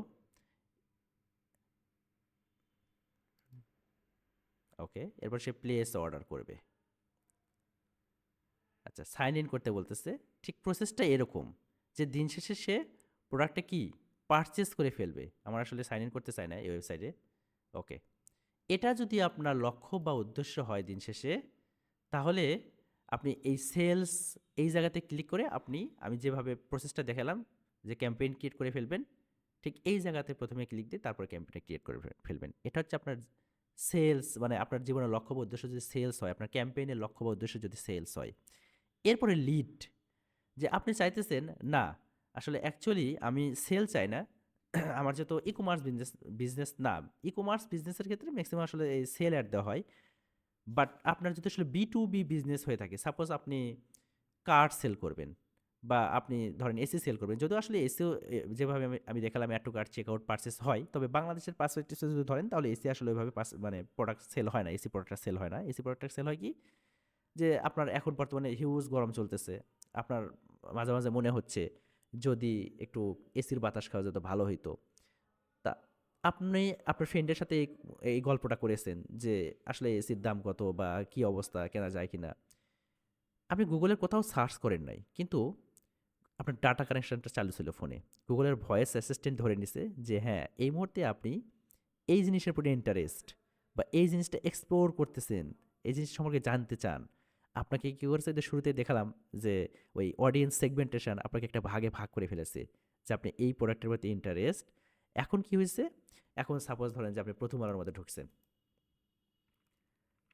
ওকে, এরপর সে প্লেস অর্ডার করবে। আচ্ছা, সাইন ইন করতে বলতেছে, ঠিক প্রসেসটা এরকম যে দিন শেষে সে প্রোডাক্টটা কি পারচেস করে ফেলবে। আমার আসলে সাইন ইন করতে চাই না এই ওয়েবসাইটে। ওকে, এটা যদি আপনার লক্ষ্য বা উদ্দেশ্য হয় দিন শেষে, তাহলে আপনি এই সেলস এই জায়গাতে ক্লিক করে আমি যেভাবে প্রসেসটা দেখালাম যে ক্যাম্পেইন ক্রিয়েট করে ফেলবেন, ঠিক এই জায়গাতে প্রথমে ক্লিক দিয়ে তারপর ক্যাম্পেইনটা ক্রিয়েট করে ফেলবেন। এটা হচ্ছে আপনার সেলস, মানে আপনার জীবনের লক্ষ্য বা উদ্দেশ্য যদি সেলস হয়, আপনার ক্যাম্পেইনের লক্ষ্য বা উদ্দেশ্য যদি সেলস হয়। এরপরে লিড, যে আপনি চাইতেছেন না আসলে অ্যাকচুয়ালি আমি সেল চাই না, আমার যেহেতু ই কমার্স বিজনেস না, ই কমার্স বিজনেসের ক্ষেত্রে ম্যাক্সিমাম আসলে এই সেল অ্যাড দেওয়া হয়। বাট আপনার যদি আসলে B2B বিজনেস হয়ে থাকে, সাপোজ আপনি কার সেল করবেন, বা আপনি ধরেন এসি সেল করবেন। যদিও আসলে এসিও যেভাবে আমি দেখালাম add to cart, checkout, purchase হয়। তবে বাংলাদেশের পার্সপেক্টিভে যদি ধরেন তাহলে এসি আসলে ওইভাবে মানে প্রোডাক্ট সেল হয় না। এসি প্রোডাক্টটা সেল হয় না। এসি প্রোডাক্টটা সেল হয় কি? যে আপনার এখন বর্তমানে হিউজ গরম চলতেছে। আপনার মাঝে, মাঝে মনে হচ্ছে যদি একটু এসির বাতাস খাওয়া যেত ভালো হইতো। তা আপনি আপনার ফ্রেন্ডের সাথে এই গল্পটা করেছেন যে আসলে এসির দাম কত বা কি অবস্থা, কেনা যায় কিনা? আপনি গুগলের কোথাও সার্চ করেন নাই। কিন্তু আপনার ডাটা কানেকশনটা চালু ছিল ফোনে। গুগলের ভয়েস অ্যাসিস্ট্যান্ট ধরে নিছে যে হ্যাঁ, এই মুহূর্তে আপনি এই জিনিসের প্রতি ইন্টারেস্ট বা এই জিনিসটা এক্সপ্লোর করতেছেন, এই জিনিস সম্পর্কে জানতে চান। আপনাকে কি করেছে যে শুরুতেই দেখালাম যে ওই অডিয়েন্স সেগমেন্টেশন আপনাকে একটা ভাগে ভাগ করে ফেলেছে। যে আপনি এই প্রোডাক্টের প্রতি ইন্টারেস্ট। এখন কি হয়েছে? এখন সাপোজ ধরেন যে আপনি প্রথম আলোর মধ্যে ঢুকছেন।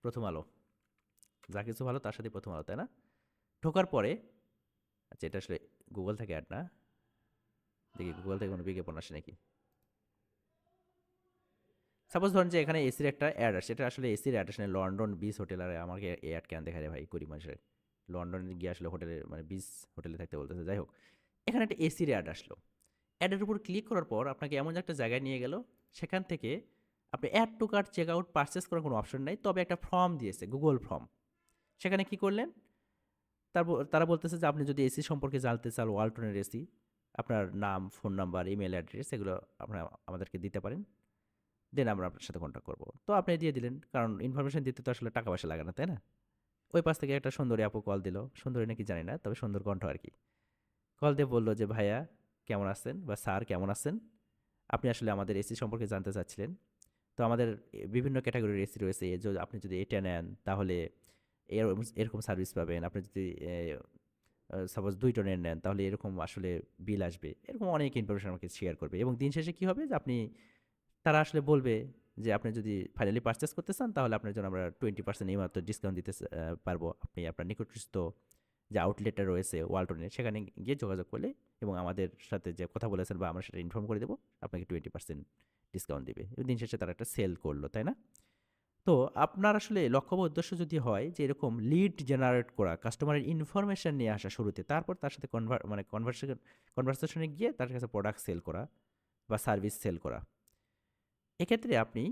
প্রথম আলো। যা কিছু ভালো তার সাথে প্রথম আলো, তাই না? ঢোকার পরে আচ্ছা এটা আসলে গুগল থেকে অ্যাড না। দেখি গুগল থেকে কোনো বিজ্ঞাপন আসে নাকি। সাপোজ ধরুন যে এখানে এসির একটা অ্যাড আসছে। এটা আসলে এসির অ্যাড আসে না, লন্ডন বিচ হোটেল। আর আমাকে এই অ্যাড কেন দেখায় রে ভাই গরিব মানুষের? লন্ডনে গিয়ে আসলে হোটেলে মানে বিচ হোটেলে থাকতে বলতেছে। যাই হোক, এখানে একটা এসির অ্যাড আসলো। অ্যাডের উপর ক্লিক করার পর আপনাকে এমন একটা জায়গায় নিয়ে গেল, সেখান থেকে আপনি add to cart, check out, purchase করার কোনো অপশন নাই। তবে একটা ফর্ম দিয়েছে, গুগল ফর্ম। সেখানে কি করলেন? তারা বলতেছে যে আপনি যদি এসি সম্পর্কে জানতে চান, ওয়ালটনের এসি, আপনার নাম, ফোন নাম্বার, ইমেল অ্যাড্রেস এগুলো আপনারা আমাদেরকে দিতে পারেন। দেন আমরা আপনার সাথে কন্ট্যাক্ট করব। তো আপনি দিয়ে দিলেন। কারণ ইনফরমেশন দিতে তো আসলে টাকা পয়সা লাগে না, তাই না? ওই পাশ থেকে একটা সুন্দরী আপু কল দিল। সুন্দরী নাকি জানি না, তবে সুন্দর কণ্ঠ আরকি। কল দিয়ে বলল যে, "ভাইয়া কেমন আছেন?" বা "স্যার কেমন আছেন? আপনি আসলে আমাদের এসি সম্পর্কে জানতে চাচ্ছিলেন। তো আমাদের বিভিন্ন ক্যাটাগরির এসি রয়েছে। আপনি যদি এটা নেন তাহলে এরকম সার্ভিস পাবেন। আপনি যদি সাপোজ ২ টনের নেন তাহলে এরকম আসলে বিল আসবে।" এরকম অনেক ইনফরমেশন আমাকে শেয়ার করবে এবং দিন শেষে কি হবে যে তারা আসলে বলবে যে আপনি যদি ফাইনালি পারচেজ করতে চান তাহলে আপনার জন্য আমরা 20% এইমাত্র ডিসকাউন্ট দিতে পারবো। আপনি আপনার নিকটস্থ যে আউটলেটটা রয়েছে ওয়ালটনের সেখানে গিয়ে যোগাযোগ করলে এবং আমাদের সাথে যে কথা বলেছেন বা আমরা সেটা ইনফর্ম করে দেবো, আপনাকে 20% ডিসকাউন্ট দিবে। দিন শেষে তারা একটা সেল করলো, তাই না? তো আপনার আসলে লক্ষ্য বা উদ্দেশ্য যদি হয় যে এরকম লিড জেনারেট করা, কাস্টমারের ইনফরমেশন নিয়ে আসা শুরুতে, তারপর তার সাথে কনভারসেশনে গিয়ে তার কাছে প্রোডাক্ট সেল করা বা সার্ভিস সেল করা। এক্ষেত্রে আপনি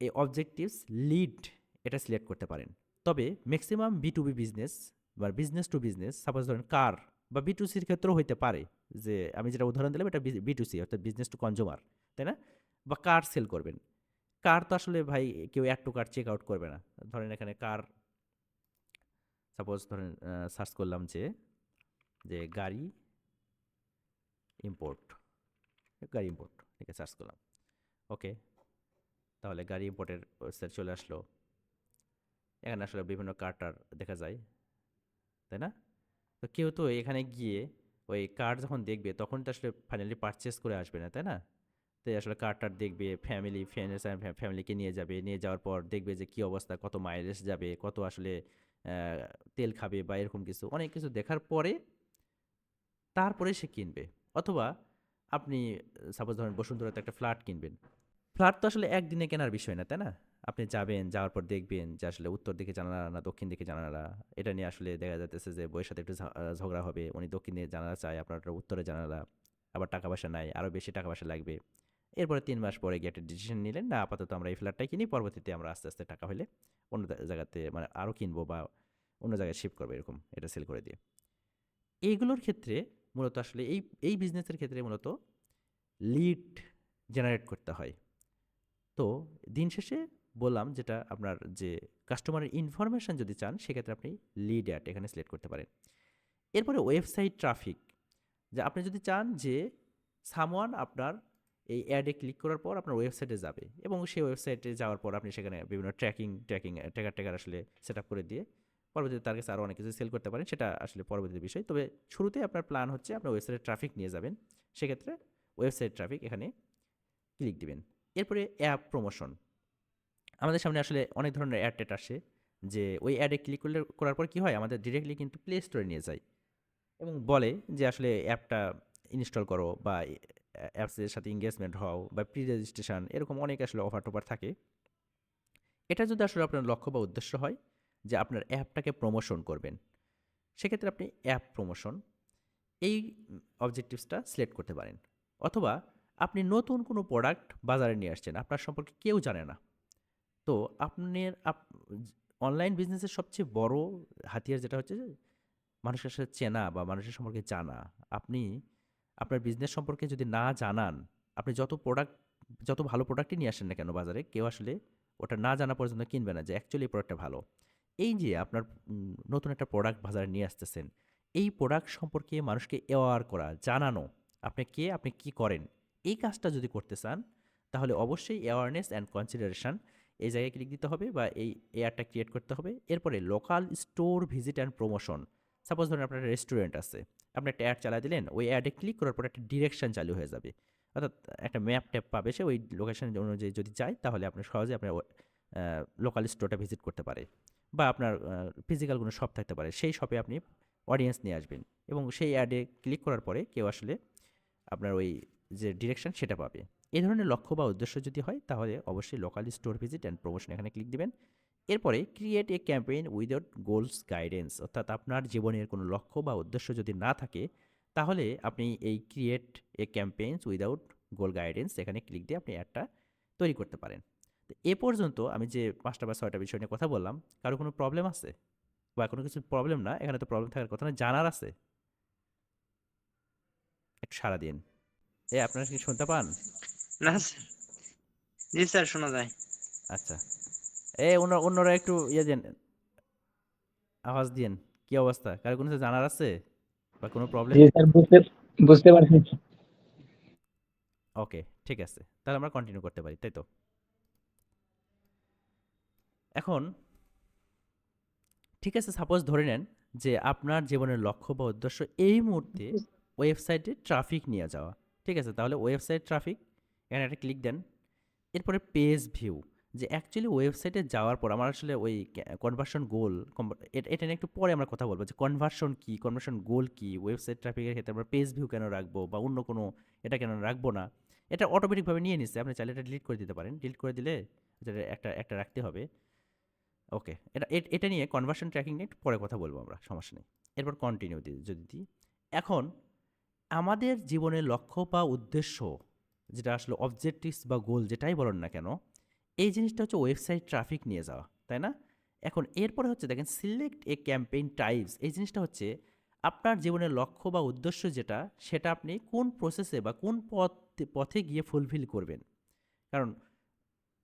এই অবজেক্টিভস লিড এটা সিলেক্ট করতে পারেন। তবে ম্যাক্সিমাম B2B বিজনেস বা বিজনেস টু বিজনেস, সাপোজ ধরেন কার বা B2Cর ক্ষেত্রেও হইতে পারে। যে আমি যেটা উদাহরণ দিলাম এটা B2C অর্থাৎ বিজনেস টু কনজিউমার, তাই না? বা কার সেল করবেন। কার তো আসলে ভাই কেউ add to cart check out করবে না। ধরেন এখানে কার, সাপোজ ধরেন সার্চ করলাম যে গাড়ি ইম্পোর্ট, গাড়ি ইম্পোর্ট লিখে সার্চ করলাম। ওকে, তাহলে গাড়ি ইম্পোর্টের ওয়েবসাইট চলে আসলো। এখানে আসলে বিভিন্ন কার্টার দেখা যায়, তাই না? তো কেউ তো এখানে গিয়ে ওই কার্ড যখন দেখবে তখন তো আসলে ফাইনালি পারচেস করে আসবে না, তাই না? তো আসলে কার্ডটার দেখবে, ফ্রেন্ডস অ্যান্ড ফ্যামিলিকে নিয়ে যাবে, নিয়ে যাওয়ার পর দেখবে যে কী অবস্থা, কত মাইলেজ যাবে, কত আসলে তেল খাবে বা এরকম কিছু অনেক কিছু দেখার পরে তারপরে সে কিনবে। অথবা আপনি সাপোজ ধরেন বসুন্ধরাতে একটা ফ্ল্যাট কিনবেন। ফ্ল্যাট তো আসলে একদিনে কেনার বিষয় না, তাই না? আপনি যাবেন, যাওয়ার পর দেখবেন যে আসলে উত্তর দিকে জানালা না দক্ষিণ দিকে জানালা। এটা নিয়ে আসলে দেখা যাইতেছে যে বউয়ের সাথে একটু ঝগড়া হবে। উনি দক্ষিণে জানালা চায়, আপনার ওটা উত্তরে জানালা। আবার টাকা পয়সা নাই, আরও বেশি টাকা পয়সা লাগবে। এরপরে ৩ মাস পরে গিয়ে একটা ডিসিশন নিলেন, না আপাতত আমরা এই ফ্ল্যাটটাই কিনি, পরবর্তীতে আমরা আস্তে, আস্তে টাকা হইলে অন্য জায়গাতে মানে আরও কিনবো বা অন্য জায়গায় শিফট করবো এরকম, এটা সেল করে দিয়ে। এইগুলোর ক্ষেত্রে মূলত আসলে এই বিজনেসের ক্ষেত্রে মূলত লিড জেনারেট করতে হয়। তো দিন শেষে বললাম যেটা আপনার যে কাস্টমারের ইনফরমেশন যদি চান সেক্ষেত্রে আপনি লিড অ্যাড এখানে সিলেক্ট করতে পারেন। এরপরে ওয়েবসাইট ট্রাফিক, যে আপনি যদি চান যে সামওয়ান আপনার এই অ্যাডে ক্লিক করার পর আপনার ওয়েবসাইটে যাবে এবং সেই ওয়েবসাইটে যাওয়ার পর আপনি সেখানে বিভিন্ন ট্র্যাকার আসলে সেট আপ করে দিয়ে পরবর্তীতে তার কাছে আরও অনেক কিছু সেল করতে পারেন, সেটা আসলে পরবর্তী বিষয়। তবে শুরুতে আপনার প্ল্যান হচ্ছে আপনার ওয়েবসাইটে ট্রাফিক নিয়ে যাবেন, সেক্ষেত্রে ওয়েবসাইট ট্রাফিক এখানে ক্লিক দিবেন। এরপরে অ্যাপ প্রমোশন, আমাদের সামনে আসলে অনেক ধরনের অ্যাড টেট আসে, যে ওই অ্যাডে ক্লিক করার পর কি হয়, আমাদের ডিরেক্টলি কিন্তু প্লে স্টোরে নিয়ে যায় এবং বলে যে আসলে অ্যাপটা ইনস্টল করো বা অ্যাপসের সাথে এঙ্গেজমেন্ট হও বা প্রি রেজিস্ট্রেশন, এরকম অনেক আসলে অফার টফার থাকে। এটা যদি আসলে আপনার লক্ষ্য বা উদ্দেশ্য হয় যে আপনার অ্যাপটাকে প্রমোশন করবেন, সেক্ষেত্রে আপনি অ্যাপ প্রমোশন এই অবজেক্টিভসটা সিলেক্ট করতে পারেন। অথবা আপনি নতুন কোনো প্রোডাক্ট বাজারে নিয়ে আসছেন, আপনার সম্পর্কে কেউ জানে না। তো আপনার অনলাইন বিজনেসের সবচেয়ে বড় হাতিয়ার যেটা হচ্ছে যে মানুষের সাথে চেনা বা মানুষের সম্পর্কে জানা। আপনি আপনার বিজনেস সম্পর্কে যদি না জানান, আপনি যত ভালো প্রোডাক্টই নিয়ে আসেন না কেন বাজারে, কেউ আসলে ওটা না জানা পর্যন্ত কিনবে না যে অ্যাকচুয়ালি এই প্রোডাক্টটা ভালো। এই যে আপনার নতুন একটা প্রোডাক্ট বাজারে নিয়ে আসতেছেন, এই প্রোডাক্ট সম্পর্কে মানুষকে অ্যাওয়ার করা, জানানো, আপনি কে, আপনি কি করেন, এই কাজটা যদি করতে চান, তাহলে অবশ্যই অ্যাওয়ারনেস অ্যান্ড কনসিডারেশন এই জায়গায় ক্লিক দিতে হবে বা এই এয়ারটা ক্রিয়েট করতে হবে। এরপরে local store visit and promotion. Suppose ধরুন আপনার একটা রেস্টুরেন্ট আছে, আপনি একটা অ্যাড চালা দিলেন, ওই অ্যাডে ক্লিক করার পর একটা ডিরেকশন চালু হয়ে যাবে, অর্থাৎ একটা ম্যাপ ট্যাপ পাবে, সে ওই লোকেশন অনুযায়ী যদি যায় তাহলে আপনি সহজে আপনার লোকাল স্টোরটা ভিজিট করতে পারে। বা আপনার ফিজিক্যাল কোনো শপ থাকতে পারে, সেই শপে আপনি অডিয়েন্স নিয়ে আসবেন এবং সেই অ্যাডে ক্লিক করার পরে কেউ আসলে আপনার ওই যে ডিরেকশন সেটা পাবে। এই ধরনের লক্ষ্য বা উদ্দেশ্য যদি হয় তাহলে অবশ্যই local store visit and promotion এখানে ক্লিক দিবেন। এরপরে create a campaign without goals guidance, অর্থাৎ আপনার জীবনের কোনো লক্ষ্য বা উদ্দেশ্য যদি না থাকে তাহলে আপনি এই create a campaigns without goal guidance এখানে ক্লিক দিয়ে আপনি অ্যাডটা তৈরি করতে পারেন। তো এ পর্যন্ত আমি যে ৫টা বা ৬টা বিষয় নিয়ে কথা বললাম, কারো কোনো প্রবলেম আছে? বা কোনো কিছু প্রবলেম না, এখানে তো প্রবলেম থাকার কথা না, জানার আছে? একটু সাড়া দিন। আপনারা কি শুনতে পান? না স্যার। জি স্যার, শোনা যায়। আচ্ছা। অন্যরা একটু ইয়ে দেন, আওয়াজ দিয়েন। কি অবস্থা? কারো কোনো কিছু জানার আছে বা কোনো প্রবলেম? জি স্যার, বুঝতে পারছি। ওকে, ঠিক আছে। তাহলে আমরা কন্টিনিউ করতে পারি, তাই তো? এখন ঠিক আছে, সাপোজ ধরে নেন যে আপনার জীবনের লক্ষ্য বা উদ্দেশ্য এই মুহূর্তে ওয়েবসাইটে ট্রাফিক নিয়ে যাওয়া। ঠিক আছে, তাহলে ওয়েবসাইট ট্রাফিক, এখানে একটা ক্লিক দেন। এরপরে পেজ ভিউ, যে অ্যাকচুয়ালি ওয়েবসাইটে যাওয়ার পর আমার আসলে ওই কনভার্সন গোল, এটা নিয়ে একটু পরে আমরা কথা বলবো যে কনভার্সন কি, কনভার্সন গোল কি, ওয়েবসাইট ট্রাফিকের ক্ষেত্রে আমরা পেজ ভিউ কেন রাখবো বা অন্য কোনো এটা কেন রাখবো না। এটা অটোমেটিকভাবে নিয়ে নিচ্ছে, আপনি চাইলে এটা ডিলিট করে দিতে পারেন। ডিলিট করে দিলে যেটা একটা রাখতে হবে। ওকে, এটা নিয়ে কনভার্সন ট্র্যাকিং নিয়ে একটু পরে কথা বলবো আমরা, সমস্যা নেই। এরপর কন্টিনিউ যদি দিই, এখন আমাদের জীবনের লক্ষ্য বা উদ্দেশ্য, যেটা আসলে অবজেক্টিভস বা গোল যেটাই বলেন না কেন, এই জিনিসটা হচ্ছে ওয়েবসাইট ট্রাফিক নিয়ে যাওয়া, তাই না? এখন এরপরে হচ্ছে দেখেন সিলেক্ট এ ক্যাম্পেইন টাইপস, এই জিনিসটা হচ্ছে আপনার জীবনের লক্ষ্য বা উদ্দেশ্য যেটা, সেটা আপনি কোন প্রসেসে বা কোন পথে গিয়ে ফুলফিল করবেন। কারণ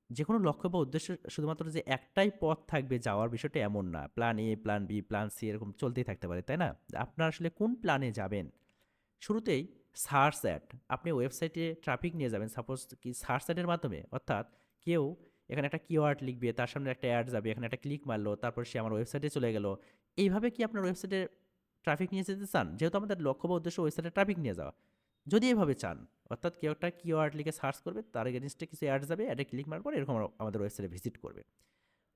যে কোনো লক্ষ্য বা উদ্দেশ্য শুধুমাত্র যে একটাই পথ থাকবে যাওয়ার, বিষয়টা এমন না। Plan A, plan B, plan C এরকম চলতেই থাকতে পারে, তাই না? আপনার আসলে কোন প্ল্যানে যাবেন। শুরুতেই সার্চ অ্যাড, আপনি ওয়েবসাইটে ট্রাফিক নিয়ে যাবেন সাপোজ কি সার্চ অ্যাডের মাধ্যমে, অর্থাৎ কেউ এখানে একটা কিওয়ার্ড লিখবে, তার সামনে একটা অ্যাড যাবে, এখানে একটা ক্লিক মারলো, তারপর সে আমার ওয়েবসাইটে চলে গেল। এইভাবে কি আপনার ওয়েবসাইটে ট্রাফিক নিয়ে যেতে চান? যেহেতু আমাদের লক্ষ্য বা উদ্দেশ্য ওয়েবসাইটে ট্রাফিক নিয়ে যাওয়া, যদি এভাবে চান, অর্থাৎ কেউ একটা কিওয়ার্ড লিখে সার্চ করবে, তার এগেনস্টে কিছু অ্যাড যাবে, অ্যাডে ক্লিক মারার পর এরকম আমাদের ওয়েবসাইটে ভিজিট করবে,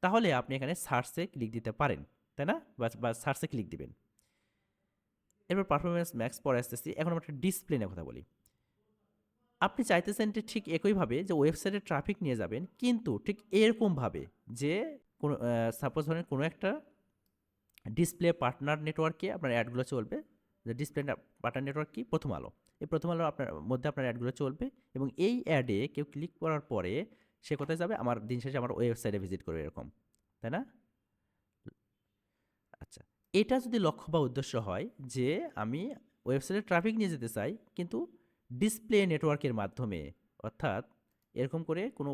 তাহলে আপনি এখানে সার্চে ক্লিক দিতে পারেন, তাই না? বা সার্চে ক্লিক দিবেন। এরপর পারফরমেন্স ম্যাক্স পরে আসতেছি। এখন আমরা একটা ডিসপ্লে নিয়ে কথা বলি। আপনি চাইতেছেন যে ঠিক একইভাবে যে ওয়েবসাইটে ট্রাফিক নিয়ে যাবেন, কিন্তু ঠিক এরকমভাবে যে কোনো সাপোজ ধরেন কোনো একটা ডিসপ্লে পার্টনার নেটওয়ার্কে আপনার অ্যাডগুলো চলবে। যে ডিসপ্লে পার্টনার নেটওয়ার্ক কি? প্রথম আলো। এই প্রথম আলো আপনার মধ্যে আপনার অ্যাডগুলো চলবে এবং এই অ্যাডে কেউ ক্লিক করার পরে সে কোথায় যাবে? আমার দিন শেষে আমার ওয়েবসাইটে ভিজিট করবে, এরকম, তাই না? আচ্ছা, এটা যদি লক্ষ্য বা উদ্দেশ্য হয় যে আমি ওয়েবসাইটে ট্রাফিক নিয়ে যেতে চাই কিন্তু ডিসপ্লে নেটওয়ার্কের মাধ্যমে, অর্থাৎ এরকম করে কোনো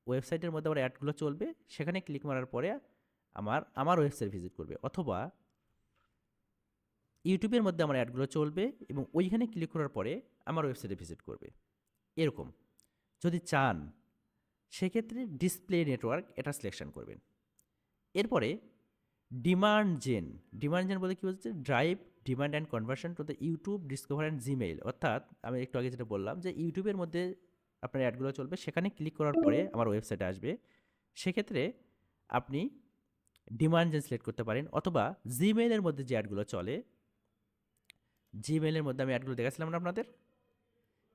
ওয়েবসাইটের মধ্যে আমার অ্যাডগুলো চলবে, সেখানে ক্লিক মারার পরে আমার ওয়েবসাইট ভিজিট করবে, অথবা ইউটিউবের মধ্যে আমার অ্যাডগুলো চলবে এবং ওইখানে ক্লিক করার পরে আমার ওয়েবসাইটে ভিজিট করবে, এরকম যদি চান সেক্ষেত্রে ডিসপ্লে নেটওয়ার্ক এটা সিলেকশন করবেন। এরপরে ডিমান্ড জেন বলতে কী হচ্ছে? Drive demand and conversion to the YouTube, discover and Gmail, অর্থাৎ আমি একটু আগে যেটা বললাম যে ইউটিউবের মধ্যে আপনার অ্যাডগুলো চলবে, সেখানে ক্লিক করার পরে আমার ওয়েবসাইটে আসবে, সেক্ষেত্রে আপনি ডিমান্ড জেন সিলেক্ট করতে পারেন। অথবা জিমেইলের মধ্যে যে অ্যাডগুলো চলে, জিমেইলের মধ্যে আমি অ্যাডগুলো দেখাচ্ছিলাম না আপনাদের,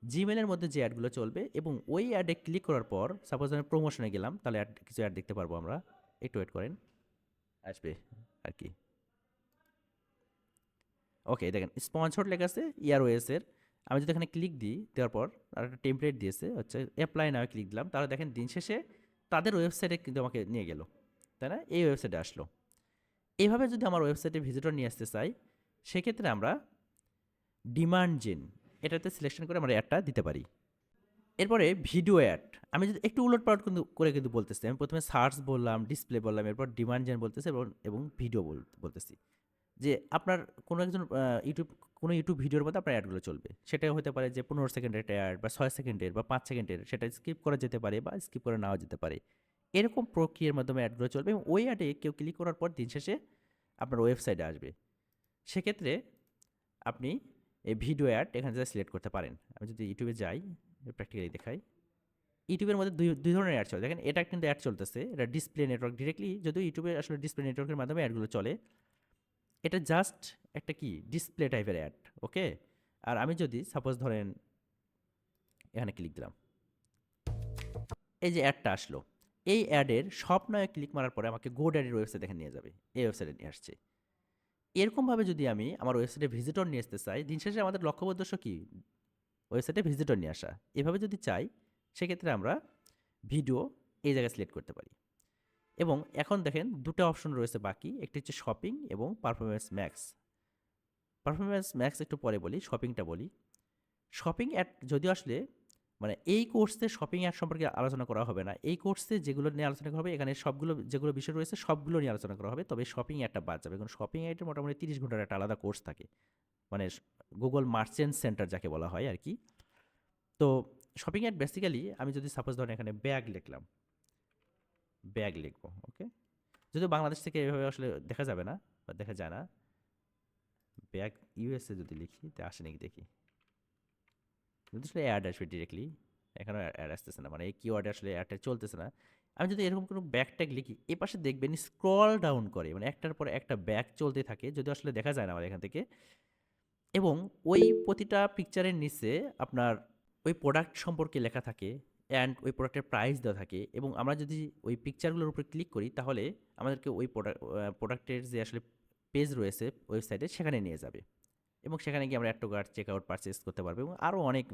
জিমেইলের মধ্যে যে অ্যাডগুলো চলবে এবং ওই অ্যাডে ক্লিক করার পর সাপোজ আমি প্রমোশনে গেলাম, তাহলে কিছু অ্যাড দেখতে পারবো আমরা। একটু ওয়েট করেন, আসবে আর কি। ওকে, দেখেন স্পন্সর লেখা আছে এয়ারওয়েজের। আমি যদি এখানে ক্লিক দিই, দেওয়ার পর আর একটা টেমপ্লেট দিয়েছে হচ্ছে অ্যাপ্লাই নাও ক্লিক দিলাম, তাহলে দেখেন দিন শেষে তাদের ওয়েবসাইটে কিন্তু আমাকে নিয়ে গেল, তাই না? এই ওয়েবসাইটে আসলো। এইভাবে যদি আমার ওয়েবসাইটে ভিজিটর নিয়ে আসতে চাই, সেক্ষেত্রে আমরা ডিমান্ড জেন এটাতে সিলেকশন করে আমরা অ্যাডটা দিতে পারি। এরপরে ভিডিও অ্যাড, আমি যদি একটু উলটপালট কিন্তু করে কিন্তু বলতেছি, আমি প্রথমে সার্চ বললাম, ডিসপ্লে বললাম, এরপর ডিমান্ড জেন বলতেছি এবং ভিডিও বলতেছি যে আপনার কোনো একজন কোনো ইউটিউব ভিডিওর মধ্যে আপনার অ্যাডগুলো চলবে। সেটা হতে পারে যে 15 সেকেন্ডের একটা অ্যাড বা 6 সেকেন্ডের বা 5 সেকেন্ডের, সেটা স্কিপ করা যেতে পারে বা স্কিপ করে নেওয়া যেতে পারে। এরকম প্রক্রিয়ার মাধ্যমে অ্যাডগুলো চলবে এবং ওই অ্যাডে কেউ ক্লিক করার পর দিন শেষে আপনার ওয়েবসাইটে আসবে। সেক্ষেত্রে আপনি এই ভিডিও অ্যাড এখানে থেকে সিলেক্ট করতে পারেন। আমি যদি ইউটিউবে যাই, প্র্যাকটিক্যালি দেখাই, ইউটিউবের মধ্যে দুই ধরনের অ্যাড চলে। দেখেন এটা কিন্তু অ্যাড চলতেছে, এটা ডিসপ্লে নেটওয়ার্ক ডিরেক্টলি, যদিও ইউটিউবে আসলে ডিসপ্লে নেটওয়ার্কের মাধ্যমে অ্যাডগুলো চলে। এটা জাস্ট একটা কি ডিসপ্লে টাইপের অ্যাড, ওকে। আর আমি যদি সাপোজ ধরেন এখানে ক্লিক দিলাম, এই যে অ্যাডটা আসলো, এই অ্যাডের সব নয় ক্লিক মারার পরে আমাকে গো ড্যাডির ওয়েবসাইট দেখে নিয়ে যাবে, এই ওয়েবসাইটে নিয়ে আসছে। এরকমভাবে যদি আমি আমার ওয়েবসাইটে ভিজিটর নিয়ে আসতে চাই, দিন শেষে আমাদের লক্ষ্য উদ্দেশ্য কি, ওয়েবসাইটে ভিজিটর নিয়ে আসা। এভাবে যদি চাই, সেক্ষেত্রে আমরা ভিডিও এই জায়গায় সিলেক্ট করতে পারি। এবং এখন দেখেন দুটো অপশন রয়েছে বাকি, একটি হচ্ছে শপিং এবং পারফরমেন্স ম্যাক্স। পারফরমেন্স ম্যাক্স একটু পরে বলি, শপিংটা বলি। শপিং অ্যাড যদিও আসলে মানে এই কোর্সে শপিং অ্যাড সম্পর্কে আলোচনা করা হবে না। এই কোর্সে যেগুলো নিয়ে আলোচনা করা হবে, এখানে সবগুলো যেগুলো বিষয় রয়েছে সবগুলো নিয়ে আলোচনা করা হবে, তবে শপিং অ্যাডটা বাদ যাবে। কারণ শপিং অ্যাডের মোটামুটি 30 ঘন্টার একটা আলাদা কোর্স থাকে, মানে গুগল মার্চেন্ট সেন্টার যাকে বলা হয় আর কি। তো শপিং অ্যাড বেসিক্যালি আমি যদি সাপোজ ধরেন এখানে ব্যাগ লিখলাম, ব্যাগ লিখবো, ওকে। যদিও বাংলাদেশ থেকে এভাবে আসলে দেখা যাবে না বা দেখা যায় না। ব্যাগ ইউএসএ যদি লিখি তা আসে নাকি দেখি, যদি আসলে অ্যাড আসবে ডিরেক্টলি, এখানেও অ্যাড আসতেছে না, মানে এই কিওয়ার্ডে আসলে অ্যাডটা চলতেছে না। আমি যদি এরকম কোনো ব্যাগ ট্যাগ লিখি, এ পাশে দেখবেন স্ক্রল ডাউন করে, মানে একটার পরে একটা ব্যাগ চলতে থাকে, যদি আসলে দেখা যায় না আমার এখান থেকে। এবং ওই প্রতিটা পিকচারের নিচে আপনার ওই প্রোডাক্ট সম্পর্কে লেখা থাকে অ্যান্ড ওই প্রোডাক্টের প্রাইস দেওয়া থাকে। এবং আমরা যদি ওই পিকচারগুলোর উপর ক্লিক করি, তাহলে আমাদেরকে ওই প্রোডাক্টের যে আসলে পেজ রয়েছে ওয়েবসাইটে, সেখানে নিয়ে যাবে। এবং সেখানে গিয়ে আমরা add to cart, check out, purchase করতে পারবো। এবং আরও অনেক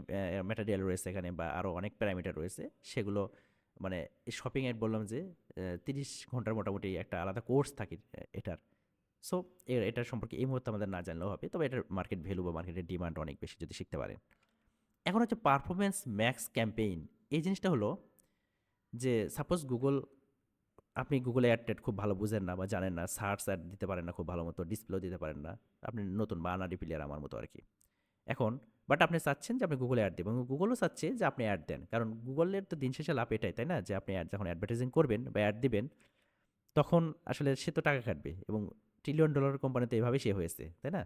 ম্যাটেরিয়াল রয়েছে এখানে, বা আরও অনেক প্যারামিটার রয়েছে, সেগুলো মানে শপিং অ্যাড বললাম যে 30 ঘন্টার মোটামুটি একটা আলাদা কোর্স থাকে এটার। সো এটার সম্পর্কে এই মুহূর্তে আমাদের না জানলেও হবে, তবে এটার মার্কেট ভ্যালু বা মার্কেটের ডিমান্ড অনেক বেশি যদি শিখতে পারেন। এখন হচ্ছে পারফরমেন্স ম্যাক্স ক্যাম্পেইন। এই জিনিসটা হলো যে সাপোজ আপনি গুগলে অ্যাড ট্যাড খুব ভালো বুঝেন না বা জানেন না, সার্চ অ্যাড দিতে পারেন না খুব ভালো মতো, ডিসপ্লেও দিতে পারেন না, আপনি নতুন বা আনাড়ি প্লেয়ার আমার মতো আর কি। এখন বাট আপনি চাচ্ছেন যে আপনি গুগলে অ্যাড দেবেন, এবং গুগলও চাচ্ছে যে আপনি অ্যাড দেন, কারণ গুগলের তো দিন শেষে লাভ এটাই, তাই না? যে আপনি যখন অ্যাডভার্টাইজিং করবেন বা অ্যাড দিবেন, তখন আসলে সে তো টাকা কাটবে, এবং ট্রিলিয়ন ডলার কোম্পানিতে এভাবেই সে হয়েছে, তাই না?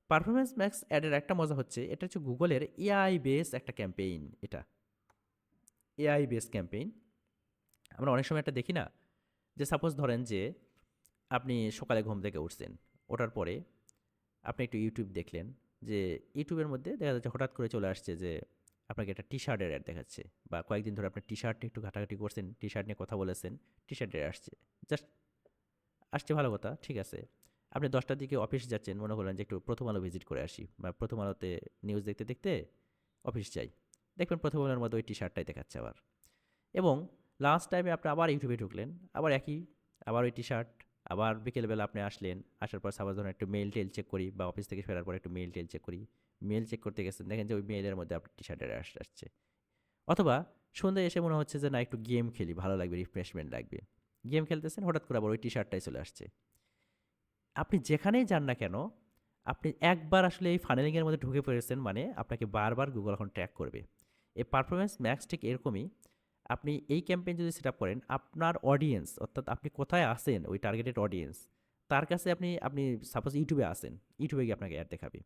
পারফরমেন্স ম্যাক্স অ্যাডের একটা মজা হচ্ছে, এটা হচ্ছে গুগলের এআই বেস একটা ক্যাম্পেইন। এটা এআই বেস ক্যাম্পেইন। আমরা অনেক সময় একটা দেখি না, যে সাপোজ ধরেন যে আপনি সকালে ঘুম থেকে উঠছেন, ওঠার পরে আপনি একটু ইউটিউব দেখলেন, যে ইউটিউবের মধ্যে দেখা যাচ্ছে হঠাৎ করে চলে আসছে যে আপনাকে একটা টি শার্টের অ্যাড দেখাচ্ছে, বা কয়েকদিন ধরে আপনি টি শার্টটা একটু ঘাটাঘাটি করছেন, টি শার্ট নিয়ে কথা বলেছেন, টি শার্টের আসছে, জাস্ট আসছে, ভালো কথা, ঠিক আছে। আপনি 10টার দিকে অফিস যাচ্ছেন, মনে করলেন যে একটু প্রথম আলো ভিজিট করে আসি, বা প্রথম আলোতে নিউজ দেখতে দেখতে অফিস যাই, দেখবেন প্রথম আলোর মধ্যে ওই টি শার্টটাই দেখাচ্ছে আবার। এবং লাস্ট টাইমে আপনি আবার ইউটিউবে ঢুকলেন, আবার একই, আবার ওই টি শার্ট। আবার বিকেলবেলা আপনি আসলেন, আসার পর সাপোজ ধরুন একটু মেল টেল চেক করি, বা অফিস থেকে ফেরার পর একটু মেল টেল চেক করি, মেল চেক করতে গেছেন, দেখেন যে ওই মেইলের মধ্যে আপনার টি শার্টের আসছে। অথবা সন্ধ্যায় এসে মনে হচ্ছে যে না, একটু গেম খেলি, ভালো লাগবে, রিফ্রেশমেন্ট লাগবে, গেম খেলতেছেন, হঠাৎ করে আবার ওই টি শার্টটাই চলে আসছে। আপনি যেখানেই যান না কেন, আপনি একবার আসলে এই ফানেলিংয়ের মধ্যে ঢুকে পড়েছেন, মানে আপনাকে বারবার গুগল এখন ট্র্যাক করবে। এই পারফরমেন্স ম্যাক্স ঠিক এরকমই। আপনি এই ক্যাম্পেইন যদি সেট আপ করেন, আপনার অডিয়েন্স, অর্থাৎ আপনি কোথায় আসেন, ওই টার্গেটেড অডিয়েন্স, তার কাছে আপনি আপনি সাপোজ ইউটিউবে আসেন, ইউটিউবে গিয়ে আপনাকে অ্যাড দেখাবে।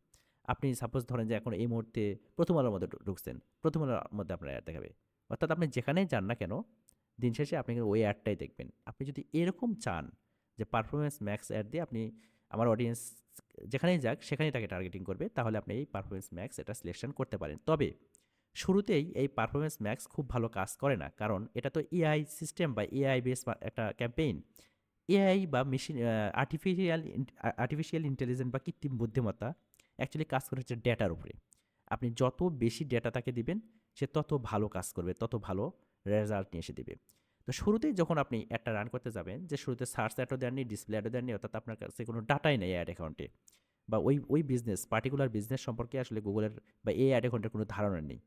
আপনি সাপোজ ধরেন যে এখন এই মুহূর্তে প্রথম আলোর মধ্যে ঢুকছেন, প্রথম আলোর মধ্যে আপনার অ্যাড দেখাবে। অর্থাৎ আপনি যেখানেই যান না কেন, দিন শেষে আপনি কিন্তু ওই অ্যাডটাই দেখবেন। আপনি যদি এরকম চান যে পারফরমেন্স ম্যাক্স অ্যাড দিয়ে আপনি আমার অডিয়েন্স যেখানেই যাক সেখানেই তাকে টার্গেটিং করবে, তাহলে আপনি এই পারফরমেন্স ম্যাক্স এটা সিলেকশন করতে পারেন। তবে শুরুতেই এই পারফরমেন্স ম্যাক্স খুব ভালো কাজ করে না, কারণ এটা তো এআই সিস্টেম বা এআই বেস একটা ক্যাম্পেইন। এআই বা মেশিন আর্টিফিশিয়াল ইন্টেলিজেন্স বা কৃত্রিম বুদ্ধিমত্তা অ্যাকচুয়ালি কাজ করে হচ্ছে ডেটার উপরে। আপনি যত বেশি ডেটা তাকে দিবেন, সে তত ভালো কাজ করবে, তত ভালো রেজাল্ট নিয়ে এসে দিবে। তো শুরুতেই যখন আপনি অ্যাডটা রান করতে যাবেন, যে শুরুতে সার্চ অ্যাডও দেননি, ডিসপ্লে অ্যাডও দেননি, অর্থাৎ আপনার কাছে কোনো ডাটাই নেই অ্যাড অ্যাকাউন্টে, বা ওই বিজনেস পার্টিকুলার বিজনেস সম্পর্কে আসলে গুগলের বা এই অ্যাড অ্যাকাউন্টের কোনো ধারণা নেই।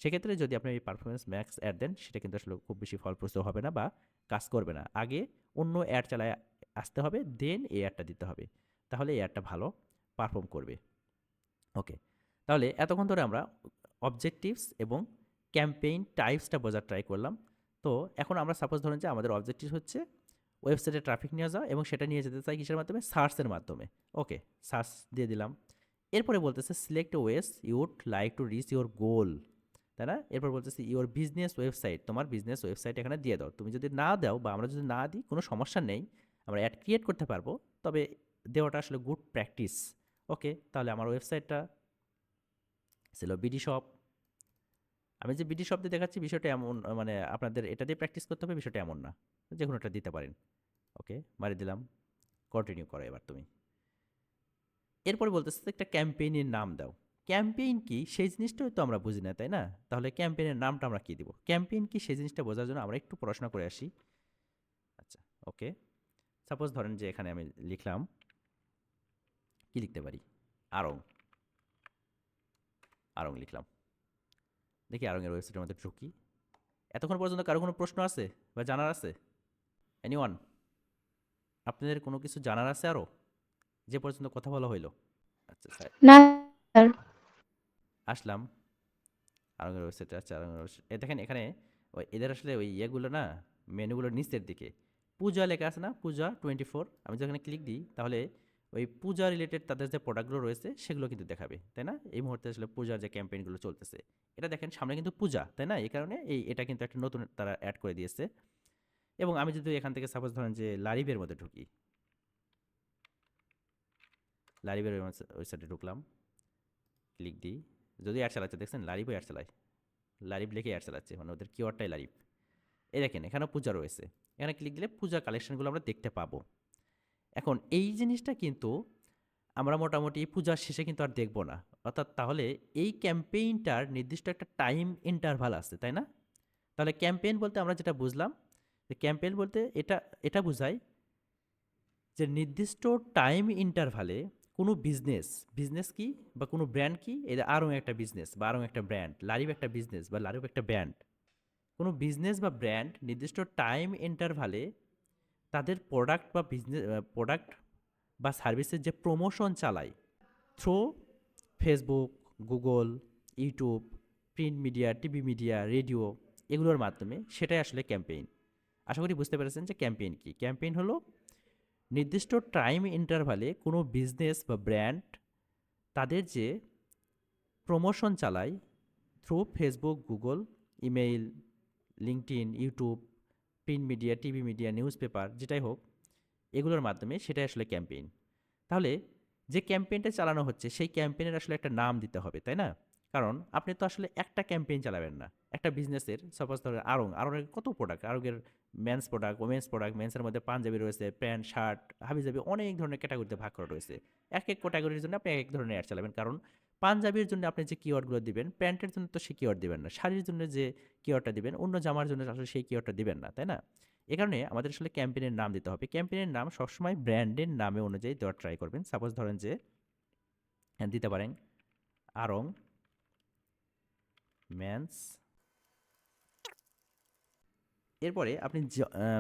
সেক্ষেত্রে যদি আপনি এই পারফরমেন্স ম্যাক্স অ্যাড দেন, সেটা কিন্তু আসলে খুব বেশি ফলপ্রসূ হবে না বা কাজ করবে না। আগে অন্য অ্যাড চালায় আসতে হবে, দেন এই অ্যাডটা দিতে হবে, তাহলে এই অ্যাডটা ভালো পারফর্ম করবে। ওকে, তাহলে এতক্ষণ ধরে আমরা অবজেক্টিভস এবং ক্যাম্পেইন টাইপসটা বোঝার ট্রাই করলাম। তো এখন আমরা সাপোজ ধরুন যে আমাদের অবজেক্টিভ হচ্ছে ওয়েবসাইটে ট্রাফিক নিয়ে যাওয়া, এবং সেটা নিয়ে যেতে চাই কিসের মাধ্যমে? সার্চের মাধ্যমে। ওকে, সার্চ দিয়ে দিলাম। এরপরে বলতেছে select ways you'd like to reach your goal, তাই না? এরপর বলতেছে ইউর বিজনেস ওয়েবসাইট, তোমার বিজনেস ওয়েবসাইট এখানে দিয়ে দাও। তুমি যদি না দাও বা আমরা যদি না দিই, কোনো সমস্যা নেই, আমরা অ্যাড ক্রিয়েট করতে পারবো, তবে দেওয়াটা আসলে গুড প্র্যাকটিস। ওকে, তাহলে আমার ওয়েবসাইটটা ছিল বিডি শপ। আমি যে বিডি শপ দিয়ে দেখাচ্ছি, বিষয়টা এমন মানে আপনাদের এটা দিয়ে প্র্যাকটিস করতে হবে, বিষয়টা এমন না, যে কোনো একটা দিতে পারেন। ওকে, মারি দিলাম, কন্টিনিউ করো এবার তুমি। এরপরে বলতেছে একটা ক্যাম্পেইনের নাম দাও। ক্যাম্পেইন কি সেই জিনিসটাই তো আমরা বুঝি না, তাই না? তাহলে ক্যাম্পেইনের নামটা আমরা কি দিব? ক্যাম্পেইন কি সেই জিনিসটা বোঝার জন্য আমরা একটু পড়াশোনা করে আসি। আচ্ছা, ওকে, সাপোজ ধরেন যে এখানে আমি লিখলাম, কি লিখতে পারি? আড়ং। আড়ং লিখলাম। দেখি আড়ংয়ের ওয়েবসাইটের মধ্যে ঢুকি। এতক্ষণ পর্যন্ত কারো কোনো প্রশ্ন আছে বা জানার আছে? এনিওয়ান? আপনাদের কোনো কিছু জানার আছে আরও, যে পর্যন্ত কথা বলা হইলো? আচ্ছা স্যার, না স্যার। আসলাম আরঙের ওয়েবসাইটে। আচ্ছা, আরঙের ওয়েবসাইট দেখেন, এখানে ওই এদের আসলে ওই ইয়েগুলো না, মেনুগুলোর নিচের দিকে পূজা লেখা আছে না, পূজা 24। আমি যখন ক্লিক দিই, তাহলে ওই পূজা রিলেটেড তাদের যে প্রোডাক্টগুলো রয়েছে সেগুলো কিন্তু দেখাবে, তাই না? এই মুহূর্তে আসলে পূজার যে ক্যাম্পেইনগুলো চলতেছে, এটা দেখেন সামনে কিন্তু পূজা, তাই না? এই কারণে এটা কিন্তু একটা নতুন তারা অ্যাড করে দিয়েছে। এবং আমি যদি এখান থেকে সাপোজ ধরেন যে লারিবের মধ্যে ঢুকি, লারিবের ওয়েবসাইটে ঢুকলাম, ক্লিক দিই, যদি অ্যাড চালাচ্ছে দেখছেন, লারিবও অ্যাড চালায়, লারিব লিখে অ্যাড চালাচ্ছে, মানে ওদের কিওয়ার্ডটাই লারিব। এই দেখেন এখানেও পূজা রয়েছে, এখানে ক্লিক দিলে পূজা কালেকশনগুলো আমরা দেখতে পাবো। এখন এই জিনিসটা কিন্তু আমরা মোটামুটি পূজার শেষে কিন্তু আর দেখবো না, অর্থাৎ তাহলে এই ক্যাম্পেইনটার নির্দিষ্ট একটা টাইম ইন্টারভাল আছে, তাই না? তাহলে ক্যাম্পেইন বলতে আমরা যেটা বুঝলাম, যে ক্যাম্পেইন বলতে এটা এটা বোঝায় যে নির্দিষ্ট টাইম ইন্টারভালে কোনো বিজনেস, বিজনেস কি বা কোনো ব্র্যান্ড কি, এটা আরও একটা বিজনেস বা আরও একটা ব্র্যান্ড, লারিব একটা বিজনেস বা লারিব একটা ব্র্যান্ড, কোনো বিজনেস বা ব্র্যান্ড নির্দিষ্ট টাইম ইন্টারভালে তাদের প্রোডাক্ট বা বিজনেস প্রোডাক্ট বা সার্ভিসের যে প্রমোশন চালায় through Facebook, Google, YouTube, print media, TV media, radio, এগুলোর মাধ্যমে, সেটাই আসলে ক্যাম্পেইন। আশা করি বুঝতে পেরেছেন যে ক্যাম্পেইন কি। ক্যাম্পেইন হলো নির্দিষ্ট টাইম ইন্টারভালে কোনো বিজনেস বা ব্র্যান্ড তাদের যে প্রমোশন চালায় through Facebook, Google, email, LinkedIn, YouTube, print media, TV media, news paper, যেটাই হোক, এগুলোর মাধ্যমে, সেটাই আসলে ক্যাম্পেইন। তাহলে যে ক্যাম্পেইনটা চালানো হচ্ছে, সেই ক্যাম্পেইনের আসলে একটা নাম দিতে হবে, তাই না? কারণ আপনি তো আসলে একটা ক্যাম্পেইন চালাবেন না। একটা বিজনেসের সাপোজ ধরেন আড়ংয়ের কত প্রোডাক্ট, আড়ংয়ের মেন্স প্রোডাক্ট, ওমেন্স প্রোডাক্ট, মেন্সের মধ্যে পাঞ্জাবি রয়েছে, প্যান্ট, শার্ট, হাবিজাবি, অনেক ধরনের ক্যাটাগরিতে ভাগ করা রয়েছে। এক এক ক্যাটাগরির জন্য আপনি এক এক ধরনের অ্যাড চালাবেন। কারণ পাঞ্জাবির জন্য আপনি যে কিওয়ার্ডগুলো দিবেন, প্যান্টের জন্য তো সেই কিওয়ার্ড দিবেন না, শাড়ির জন্য যে কিওয়ার্ডটা দিবেন, অন্য জামার জন্য আসলে সেই কিওয়ার্ডটা দিবেন না, তাই না? এ কারণে আমাদের আসলে ক্যাম্পেইনের নাম দিতে হবে। ক্যাম্পেইনের নাম সবসময় ব্র্যান্ডের নামে অনুযায়ী দেওয়ার ট্রাই করবেন। সাপোজ ধরেন যে দিতে পারেন আড়ং মেন্স। এরপরে আপনি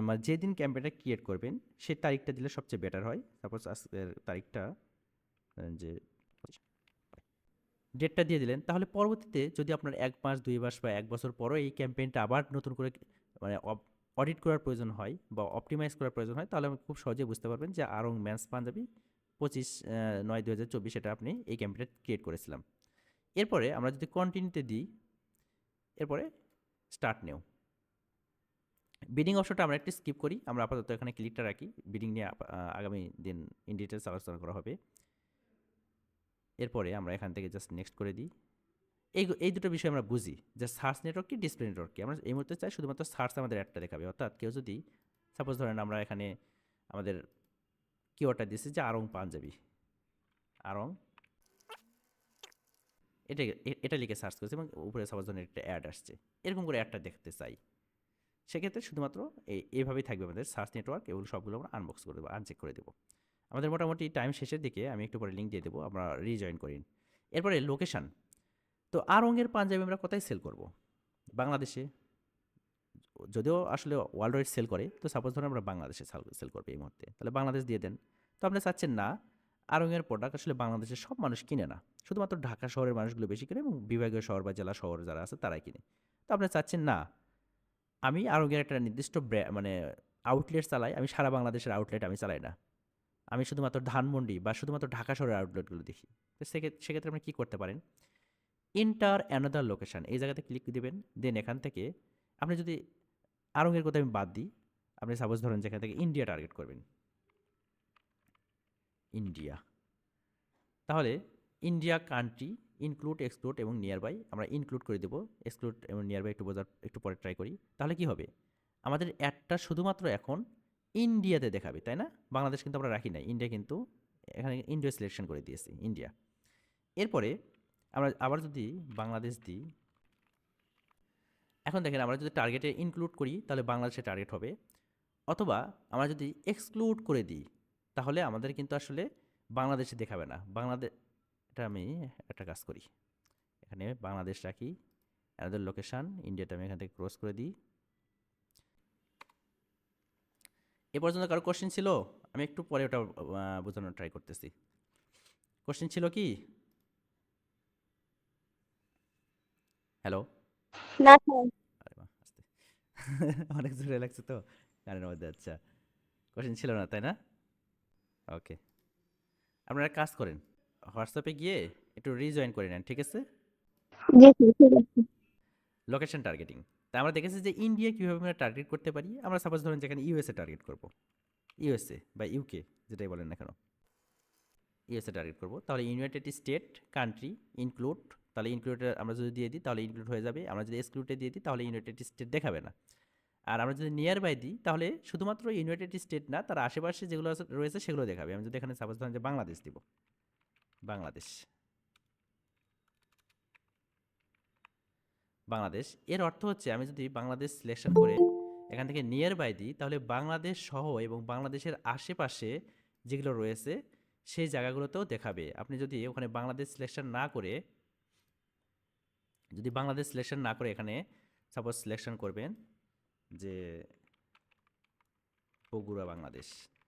মানে যেদিন ক্যাম্পেইনটা ক্রিয়েট করবেন, সেই তারিখটা দিলে সবচেয়ে বেটার হয়। সাপোজ আজকের তারিখটা যে ডেটটা দিয়ে দিলেন, তাহলে পরবর্তীতে যদি আপনার ১ মাস, ২ মাস বা ১ বছর পরও এই ক্যাম্পেইনটা আবার নতুন করে মানে অডিট করার প্রয়োজন হয় বা অপটিমাইজ করার প্রয়োজন হয়, তাহলে আপনি খুব সহজেই বুঝতে পারবেন যে আড়ং মেন্স পাঞ্জাবি 25/৯/২০২৪ সেটা আপনি এই ক্যাম্পেইনটা ক্রিয়েট করেছিলাম। এরপরে আমরা যদি কন্টিনিউতে দিই, এরপরে স্টার্ট নিউ, বিডিং অপশনটা আমরা একটু স্কিপ করি, আমরা আপাতত এখানে ক্লিকটা রাখি। বিডিং নিয়ে আগামী দিন ইন ডিটেলস আলোচনা করা হবে। এরপরে আমরা এখান থেকে জাস্ট নেক্সট করে দিই। এই দুটো বিষয় আমরা বুঝি যে সার্চ নেটওয়ার্ক কি, ডিসপ্লে নেটওয়ার্ক কি। আমরা এই মুহূর্তে চাই শুধুমাত্র সার্চ আমাদের অ্যাডটা দেখাবে, অর্থাৎ কেউ যদি সাপোজ ধরেন আমরা এখানে আমাদের কিওয়ার্ডটা দিয়েছি যে আড়ং পাঞ্জাবি, আড়ং, এটা লিখে সার্চ করেছি এবং উপরে সাপোজ ধরুন একটা অ্যাড আসছে, এরকম করে অ্যাডটা দেখতে চাই, সেক্ষেত্রে শুধুমাত্র এইভাবেই থাকবে আমাদের সার্চ নেটওয়ার্ক, এগুলো সবগুলো আমরা আনবক্স করে দেবো, আনচেক করে দেবো। আমাদের মোটামুটি টাইম শেষের দিকে, আমি একটু পরে লিঙ্ক দিয়ে দেবো, আমরা রিজয়েন করি। এরপরে লোকেশান। তো আড়ংয়ের পাঞ্জাবি আমরা কোথায় সেল করব? বাংলাদেশে, যদিও আসলে ওয়ার্ল্ড ওয়াইড সেল করে, তো সাপোজ ধরুন আমরা বাংলাদেশে সেল করবো এই মুহূর্তে, তাহলে বাংলাদেশ দিয়ে দেন। তো আপনি চাচ্ছেন না আড়ংয়ের প্রোডাক্ট আসলে বাংলাদেশের সব মানুষ কিনে না, শুধুমাত্র ঢাকা শহরের মানুষগুলো বেশি কিনে এবং বিভাগীয় শহর বা জেলা শহর যারা আছে তারাই কিনে। তো আপনি চাচ্ছেন না আমি আড়ংয়ের একটা নির্দিষ্ট মানে আউটলেট চালাই, আমি সারা বাংলাদেশের আউটলেট আমি চালাই না, আমি শুধুমাত্র ধানমন্ডি বা শুধুমাত্র ঢাকা শহরের আউটলেটগুলো দেখি। তো সেক্ষেত্রে আপনি কী করতে পারেন, এন্টার অ্যানাদার লোকেশান, এই জায়গাতে ক্লিক দিবেন। দেন এখান থেকে আপনি যদি আড়ংয়ের কথা আমি বাদ দিই, আপনি সাপোজ ধরেন যেখান থেকে ইন্ডিয়া টার্গেট করবেন, ইন্ডিয়া, তাহলে ইন্ডিয়া কান্ট্রি ইনক্লুড, এক্সক্লুড এবং নিয়ার বাই আমরা ইনক্লুড করে দেবো, এক্সক্লুড এবং নিয়ার বাই একটু পরে ট্রাই করি। তাহলে কি হবে, আমাদের অ্যাডটা শুধুমাত্র এখন ইন্ডিয়াতে দেখাবে, তাই না? বাংলাদেশ কিন্তু আমরা রাখি নাই, ইন্ডিয়া কিন্তু এখানে ইন্ডিয়া সিলেকশন করে দিয়েছি, ইন্ডিয়া। এরপরে আমরা আবার যদি বাংলাদেশ দিই, এখন দেখেন আমরা যদি টার্গেটে ইনক্লুড করি তাহলে বাংলাদেশে টার্গেট হবে, অথবা আমরা যদি এক্সক্লুড করে দিই তাহলে আমাদের কিন্তু আসলে বাংলাদেশে দেখাবে না। এটা আমি একটা কাজ করি, এখানে বাংলাদেশ রাখি, আমাদের লোকেশান ইন্ডিয়াটা আমি এখান থেকে ক্রস করে দিই। এ পর্যন্ত কারো কোশ্চেন ছিল? আমি একটু পরে ওটা বোঝানোর ট্রাই করতেছি। কোশ্চেন ছিল কি? হ্যালো, না স্যার। আরে বাহ, আস্তে অনেক জোরে লাগছে তো গানের মধ্যে। আচ্ছা, কোশ্চেন ছিল না তাই না? ওকে, আপনারা এক কাজ করেন, হোয়াটসঅ্যাপে গিয়ে একটু রিজয়েন করে নেন, ঠিক আছে? জি স্যার, ঠিক আছে। লোকেশন টার্গেটিং, তা আমরা দেখেছি যে ইন্ডিয়া কীভাবে আমরা টার্গেট করতে পারি। আমরা সাপোজ ধরেন যেখানে ইউএসএ টার্গেট করব, ইউএসএ বা ইউকে যেটাই বলেন না কেন, ইউএসএ টার্গেট করব, তাহলে ইউনাইটেড স্টেট কান্ট্রি ইনক্লুড, তাহলে ইনক্লুডে আমরা যদি দিয়ে দিই তাহলে ইনক্লুড হয়ে যাবে। আমরা যদি এক্সক্লুডে দিয়ে দিই তাহলে ইউনাইটেড স্টেট দেখাবে না। আর আমরা যদি নিয়ার বাই দিই তাহলে শুধুমাত্র ইউনাইটেড স্টেট না, তার আশেপাশে যেগুলো রয়েছে সেগুলো দেখাবে। আমি যদি এখানে সাপোজ ধরেন যে বাংলাদেশ দিব, বাংলাদেশ, বাংলাদেশ, এর অর্থ হচ্ছে আমি যদি বাংলাদেশ সিলেকশন করে এখান থেকে নিয়ার বাই দিই তাহলে বাংলাদেশ সহ এবং বাংলাদেশের আশেপাশে যেগুলো রয়েছে সেই জায়গাগুলোতেও দেখাবে। আপনি যদি ওখানে বাংলাদেশ সিলেকশন না করে, এখানে সাপোজ সিলেকশন করবেন যে বগুড়া বাংলাদেশ,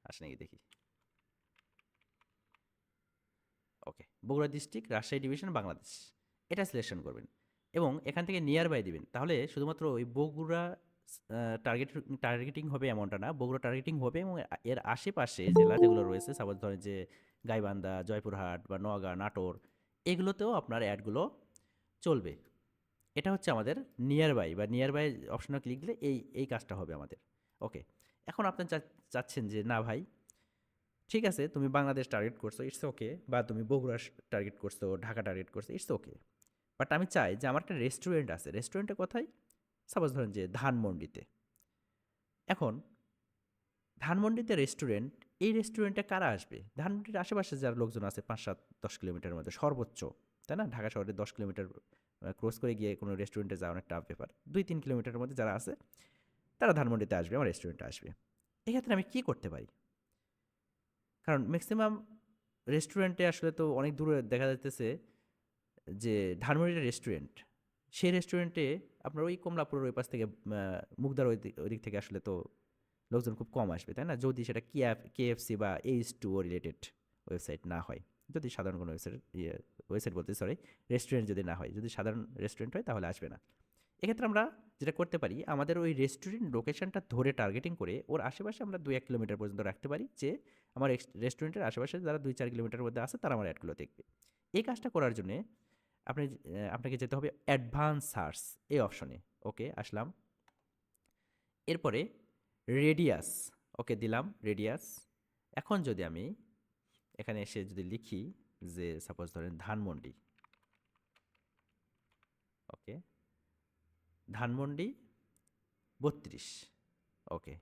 আসে নাকি দেখি, ওকে, বগুড়া ডিস্ট্রিক্ট রাজশাহী ডিভিশন বাংলাদেশ, এটা সিলেকশন করবেন এবং এখান থেকে নিয়ার বাই দিবেন। তাহলে শুধুমাত্র ওই বগুড়া টার্গেটিং হবে এমনটা না, বগুড়া টার্গেটিং হবে এবং এর আশেপাশে জেলা যেগুলো রয়েছে, সাপোজ ধরেন যে গাইবান্ধা, জয়পুরহাট বা নওগাঁ, নাটোর, এগুলোতেও আপনার অ্যাডগুলো চলবে। এটা হচ্ছে আমাদের নিয়ার বাই বা নিয়ার বাই অপশনে ক্লিক দিলে এই কাজটা হবে আমাদের। ওকে, এখন আপনি চাচ্ছেন যে না ভাই, ঠিক আছে তুমি বাংলাদেশ টার্গেট করছো, ইটস ওকে, বা তুমি বগুড়া টার্গেট করছো, ঢাকা টার্গেট করছো, ইটস ওকে, বাট আমি চাই যে আমার একটা রেস্টুরেন্ট আছে, রেস্টুরেন্টে কোথায়? সাপোজ ধরেন যে ধানমন্ডিতে। এখন ধানমন্ডিতে রেস্টুরেন্ট, এই রেস্টুরেন্টে কারা আসবে? ধানমন্ডির আশেপাশে যারা লোকজন আছে 5-7-10 কিলোমিটারের মধ্যে সর্বোচ্চ, তাই না? ঢাকা শহরে 10 কিলোমিটার ক্রস করে গিয়ে কোনো রেস্টুরেন্টে যাওয়া অনেক টাফ ব্যাপার। 2-3 কিলোমিটারের মধ্যে যারা আছে তারা ধানমন্ডিতে আসবে, আমার রেস্টুরেন্টে আসবে। এক্ষেত্রে আমি কী করতে পারি? কারণ ম্যাক্সিমাম রেস্টুরেন্টে আসলে তো অনেক দূরে দেখা যাইতেছে যে ধানমন্ডির রেস্টুরেন্ট, সেই রেস্টুরেন্টে আপনার ওই কমলাপুরের ওই পাশ থেকে মুগদার ওই দিক থেকে আসলে তো লোকজন খুব কম আসবে, তাই না? যদি সেটা কেএফসি বা H2O রিলেটেড ওয়েবসাইট না হয়, যদি সাধারণ কোনো ওয়েবসাইট বলতে সরি, রেস্টুরেন্ট যদি না হয়, যদি সাধারণ রেস্টুরেন্ট হয় তাহলে আসবে না। এক্ষেত্রে আমরা যেটা করতে পারি, আমাদের ওই রেস্টুরেন্ট লোকেশনটা ধরে টার্গেটিং করে ওর আশেপাশে আমরা 2-1 কিলোমিটার পর্যন্ত রাখতে পারি, যে আমার রেস্টুরেন্টের আশেপাশে যারা 2-4 কিলোমিটারের মধ্যে আছে তারা আমার অ্যাডগুলো দেখবে। এই কাজটা করার জন্যে আপনাকে যেতে হবে অ্যাডভান্স সার্চ এই অপশনে। ওকে, আসলাম। এরপরে রেডিয়াস, ওকে দিলাম রেডিয়াস। এখন যদি আমি এখানে এসে যদি লিখি যে সাপোজ ধরেন ধানমন্ডি, ওকে, ধানমন্ডি 32, ওকে,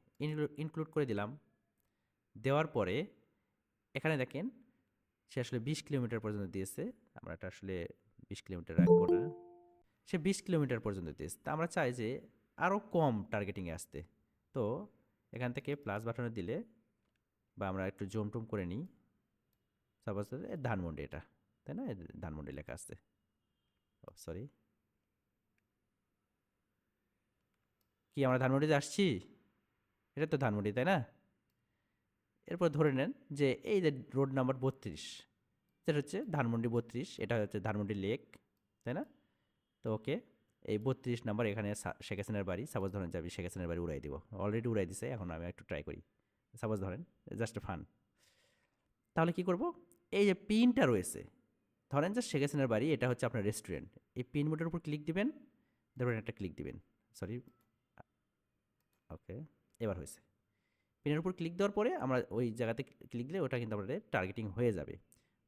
ইনক্লুড করে দিলাম। দেওয়ার পরে এখানে দেখেন সে আসলে 20 কিলোমিটার পর্যন্ত দিয়েছে। আমরা এটা আসলে 20 কিলোমিটার রাখবো না। সে 20 কিলোমিটার পর্যন্ত দিয়েছে। তা আমরা চাই যে আরও কম টার্গেটিংয়ে আসতে। তো এখান থেকে প্লাস বাটনে দিলে বা আমরা একটু জুম টুম করে নিই। সাপোজ ধানমন্ডি এটা, তাই না? ধানমন্ডি লেখা আছে। সরি, কি আমরা ধানমন্ডিতে আসছি? এটা তো ধানমন্ডি, তাই না? এরপর ধরে নেন যে এই যে রোড নাম্বার 32, যেটা হচ্ছে ধানমন্ডি 32, এটা হচ্ছে ধানমন্ডি লেক, তাই না? তো ওকে, এই 32 নাম্বার এখানে শেখ হাসিনার বাড়ি। সাপোজ ধরেন যে আমি শেখ হাসিনার বাড়ি উড়াই দিব, অলরেডি উড়াই দিছে, এখন আমি একটু ট্রাই করি। সাপোজ ধরেন জাস্ট ফান। তাহলে কি করব? এই যে পিনটা রয়েছে, ধরেন যে শেখ হাসিনার বাড়ি, এটা হচ্ছে আপনার রেস্টুরেন্ট। এই পিন মোডের উপর ক্লিক দিবেন, ধরুন একটা ক্লিক দিবেন, সরি, ওকে, এবার হয়েছে। পিনের উপর ক্লিক দেওয়ার পরে আমরা ওই জায়গাতে ক্লিক দিলে ওটা কিন্তু আমাদের টার্গেটিং হয়ে যাবে।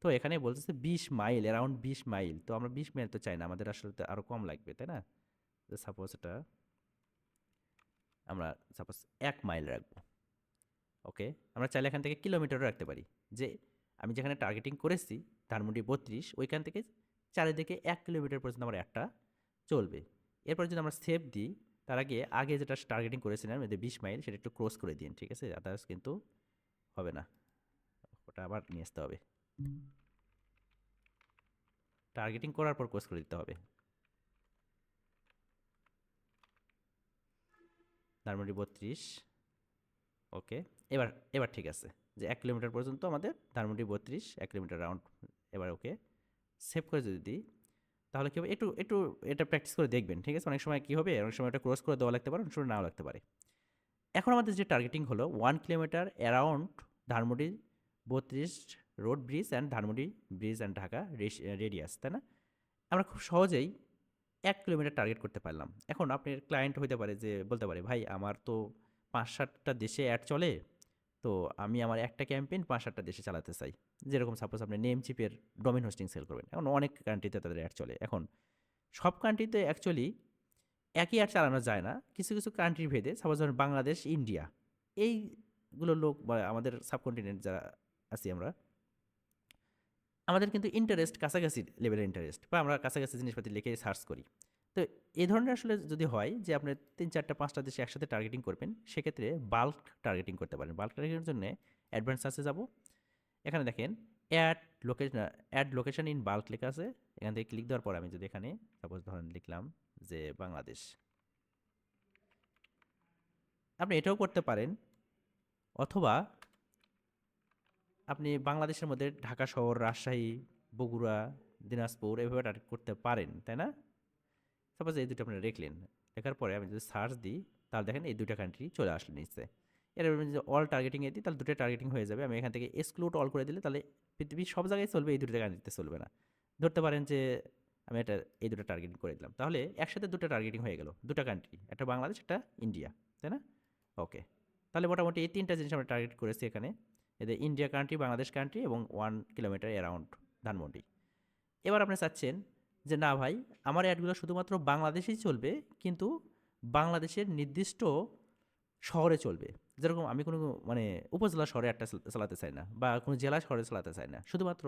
তো এখানে বলতেছে 20 মাইল, অ্যারাউন্ড 20 মাইল। তো আমরা 20 মাইল তো চাই না, আমাদের আসলে তো আরও কম লাগবে, তাই না? তো সাপোজ এটা আমরা সাপোজ 1 মাইল রাখবো। ওকে, আমরা চাইলে এখান থেকে কিলোমিটারও রাখতে পারি, যে আমি যেখানে টার্গেটিং করেছি ধানমন্ডি 32, ওইখান থেকে চারিদিকে 1 কিলোমিটার পর্যন্ত আমার একটা চলবে। এরপর যদি আমরা সেভ দিই, তার আগে যেটা টার্গেটিং করেছিলাম এতে 20 মাইল, সেটা একটু ক্রস করে দিন, ঠিক আছে? আদার্স কিন্তু হবে না, ওটা আবার নিয়ে আসতে হবে। টার্গেটিং করার পর ক্রস করে দিতে হবে। ধানমন্ডি 32, ওকে, এবার এবার ঠিক আছে, যে 1 কিলোমিটার পর্যন্ত আমাদের ধানমন্ডি 32, 1 কিলোমিটার রাউন্ড। এবার ওকে সেভ করে যদি দিই, তাহলে কি হবে? একটু একটু এটা প্র্যাকটিস করে দেখবেন, ঠিক আছে? অনেক সময় কী হবে, অনেক সময় এটা ক্রস করে দেওয়া লাগতে পারে, অনেক সময় নাও লাগতে পারে। এখন আমাদের যে টার্গেটিং হলো 1 kilometre around Dhanmondi 32 road bridge and Dhanmondi bridge and Dhaka radius, তাই না? আমরা খুব সহজেই 1 কিলোমিটার টার্গেট করতে পারলাম। এখন আপনার ক্লায়েন্ট হইতে পারে যে বলতে পারে, ভাই আমার তো 5-7টা দেশে অ্যাড চলে, তো আমি আমার একটা ক্যাম্পেইন 5-7টা দেশে চালাতে চাই। যেরকম সাপোজ আপনি নেম চিপের ডোমেন হোস্টিং সেল করবেন, এখন অনেক কান্ট্রিতে তাদের অ্যাড চলে। এখন সব কান্ট্রিতে অ্যাকচুয়ালি একই অ্যাড চালানো যায় না, কিছু কিছু কান্ট্রি ভেদে। সাপোজ ধরেন বাংলাদেশ, ইন্ডিয়া, এইগুলো লোক বা আমাদের সাবকন্টিনেন্ট যারা আছি আমরা, আমাদের কিন্তু ইন্টারেস্ট কাছাকাছি লেভেলের ইন্টারেস্ট, বা আমরা কাছাকাছি জিনিসপাতি লিখে সার্চ করি। তো এই ধরনের আসলে যদি হয় যে আপনি 3-4-5টা দেশে একসাথে টার্গেটিং করবেন, সেক্ষেত্রে বাল্ক টার্গেটিং করতে পারেন। বাল্ক টার্গেটিংয়ের জন্য অ্যাডভান্স সার্চে যাব, এখানে দেখেন অ্যাড লোকেশন ইন বাল্ক লেখা আছে। এখান থেকে ক্লিক দেওয়ার পর আমি যদি এখানে সাপোজ ধরেন লিখলাম যে বাংলাদেশ, আপনি এটাও করতে পারেন, অথবা আপনি বাংলাদেশের মধ্যে ঢাকা শহর, রাজশাহী, বগুড়া, দিনাজপুর এভাবে টার্গেট করতে পারেন, তাই না? সাপোজ এই দুটো আপনি লিখলেন, লেখার পরে আমি যদি সার্চ দিই, তাহলে দেখেন এই দুটো কান্ট্রি চলে আসলে নিচে। এর যদি অল টার্গেটিংয়ে দিই, তাহলে দুটো টার্গেটিং হয়ে যাবে। আমি এখান থেকে এক্সক্লুড অল করে দিলে তাহলে পৃথিবীর সব জায়গায় চলবে, এই দুটো কান্ট্রিতে চলবে না। ধরতে পারেন যে আমি এটা এই দুটো টার্গেটিং করে দিলাম, তাহলে একসাথে দুটো টার্গেটিং হয়ে গেল, দুটো কান্ট্রি, একটা বাংলাদেশ, একটা ইন্ডিয়া, তাই না? ওকে, তাহলে মোটামুটি এই 3টা জিনিস আমরা টার্গেট করেছি এখানে, এদের ইন্ডিয়া কান্ট্রি, বাংলাদেশ কান্ট্রি এবং 1 কিলোমিটার অ্যারাউন্ড ধানমন্ডি। এবার আপনি চাচ্ছেন যে না ভাই, আমার অ্যাডগুলো শুধুমাত্র বাংলাদেশেই চলবে, কিন্তু বাংলাদেশের নির্দিষ্ট শহরে চলবে। যেরকম আমি কোনো মানে উপজেলা শহরে একটা চালাতে চাই না, বা কোনো জেলা শহরে চালাতে চাই না, শুধুমাত্র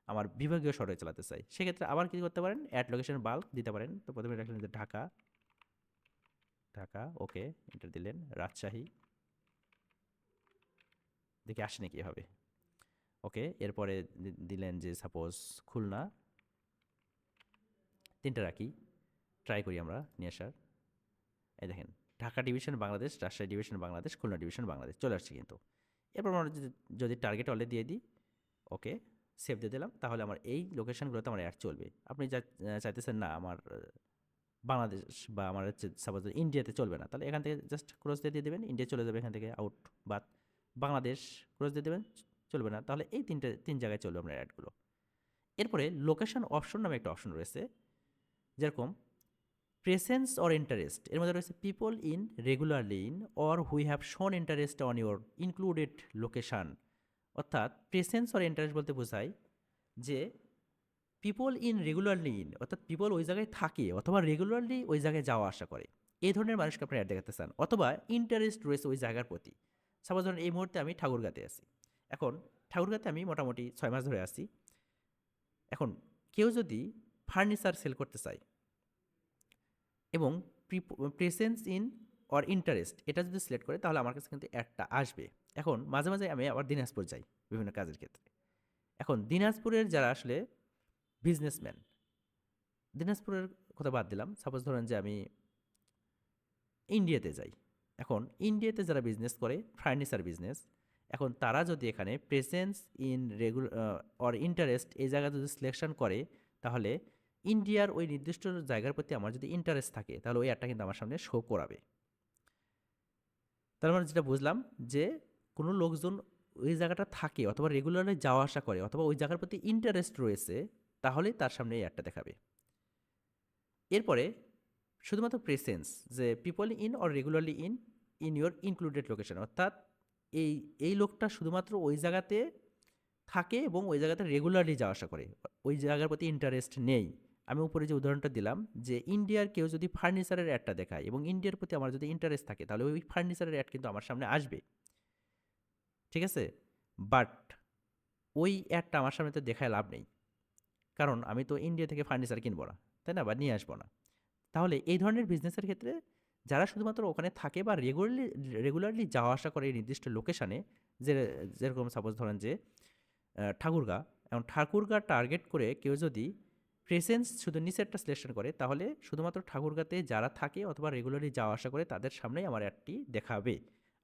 আমার বিভাগীয় শহরে চালাতে চাই। সেক্ষেত্রে আবার কী করতে পারেন? অ্যাড লোকেশন বাল্ক দিতে পারেন। তো প্রথমে রাখলেন যে ঢাকা, ওকে, এন্টার দিলেন। রাজশাহী, দেখি আসে নাকি হবে। ওকে, এরপরে দিলেন যে সাপোজ খুলনা, 3টা রাখি, ট্রাই করি আমরা নিয়ে আসার। এই দেখেন, Dhaka division Bangladesh, Rajshahi division Bangladesh, Khulna division Bangladesh চলে আসছে কিন্তু। এরপর আমরা যদি টার্গেট অলরেডি দিয়ে দিই, ওকে, সেভ দিয়ে দিলাম, তাহলে আমার এই লোকেশনগুলোতে আমার অ্যাড চলবে। আপনি যা চাইতেছেন না আমার বাংলাদেশ বা আমার হচ্ছে সাপোজ ইন্ডিয়াতে চলবে না, তাহলে এখান থেকে জাস্ট ক্রস দিয়ে দেবেন, ইন্ডিয়া চলে যাবে এখান থেকে আউট। বাদ বাংলাদেশ ক্রস দিয়ে দেবেন, চলবে না, তাহলে এই 3 জায়গায় চলবে আপনার অ্যাডগুলো। এরপরে লোকেশন অপশন নামে একটা অপশন রয়েছে, যেরকম প্রেসেন্স অর ইন্টারেস্ট, এর মধ্যে রয়েছে people in regularly in or who have shown interest on your included location. অর্থাৎ প্রেসেন্স অর ইন্টারেস্ট বলতে বোঝায় যে পিপল ইন রেগুলারলি ইন, অর্থাৎ পিপল ওই জায়গায় থাকে অথবা রেগুলারলি ওই জায়গায় যাওয়া আসা করে, এই ধরনের মানুষকে আপনি অ্যাড দেখাতে চান, অথবা ইন্টারেস্ট রয়েছে ওই জায়গার প্রতি। সাপোজ ধরুন এই মুহূর্তে আমি ঠাকুরগাঁতে আছি। এখন ঠাকুরগাঁতে আমি মোটামুটি 6 মাস ধরে আছি। এখন কেউ যদি ফার্নিচার সেল করতে চায় এবং প্রেসেন্স ইন অর ইন্টারেস্ট এটা যদি সিলেক্ট করে, তাহলে আমার কাছে কিন্তু অ্যাডটা আসবে। এখন মাঝে মাঝে আমি আবার দিনাজপুর যাই বিভিন্ন কাজের ক্ষেত্রে। এখন দিনাজপুরের যারা আসলে বিজনেসম্যান, দিনাজপুরের কথা বাদ দিলাম, সাপোজ ধরেন যে আমি ইন্ডিয়াতে যাই। এখন ইন্ডিয়াতে যারা বিজনেস করে ফার্নিচার বিজনেস, এখন তারা যদি এখানে প্রেসেন্স ইন অর ইন্টারেস্ট এই জায়গা যদি সিলেকশন করে, তাহলে ইন্ডিয়ার ওই নির্দিষ্ট জায়গার প্রতি আমার যদি ইন্টারেস্ট থাকে, তাহলে ওই অ্যাডটা কিন্তু আমার সামনে শো করাবে। তার মানে যেটা বুঝলাম যে কোনো লোকজন ওই জায়গাটা থাকে অথবা রেগুলারলি যাওয়া আসা করে অথবা ওই জায়গার প্রতি ইন্টারেস্ট রয়েছে, তাহলেই তার সামনে এই অ্যাডটা দেখাবে। এরপরে শুধুমাত্র প্রেসেন্স, যে people in or regularly in your included location, অর্থাৎ এই লোকটা শুধুমাত্র ওই জায়গাতে থাকে এবং ওই জায়গাতে রেগুলারলি যাওয়া আসা করে, ওই জায়গার প্রতি ইন্টারেস্ট নেই। আমি উপরে যে উদাহরণটা দিলাম যে ইন্ডিয়ার কেউ যদি ফার্নিচারের অ্যাডটা দেখায় এবং ইন্ডিয়ার প্রতি আমার যদি ইন্টারেস্ট থাকে, তাহলে ওই ফার্নিচারের অ্যাড কিন্তু আমার সামনে আসবে, ঠিক আছে? বাট ওই অ্যাডটা আমার সামনে তো দেখায় লাভ নেই, কারণ আমি তো ইন্ডিয়া থেকে ফার্নিচার কিনবো না, তাই না, বা নিয়ে আসবো না। তাহলে এই ধরনের বিজনেসের ক্ষেত্রে যারা শুধুমাত্র ওখানে থাকে বা রেগুলারলি যাওয়া আসা করে এই নির্দিষ্ট লোকেশানে, যে যেরকম সাপোজ ধরেন যে ঠাকুরগাঁ, এখন ঠাকুরগাঁ টার্গেট করে কেউ যদি প্রেসেন্স শুধু নিচেরটা সিলেকশন করে, তাহলে শুধুমাত্র ঠাকুরগাঁতে যারা থাকে অথবা রেগুলারলি যাওয়া আসা করে তাদের সামনেই আমার অ্যাডটি দেখাবে।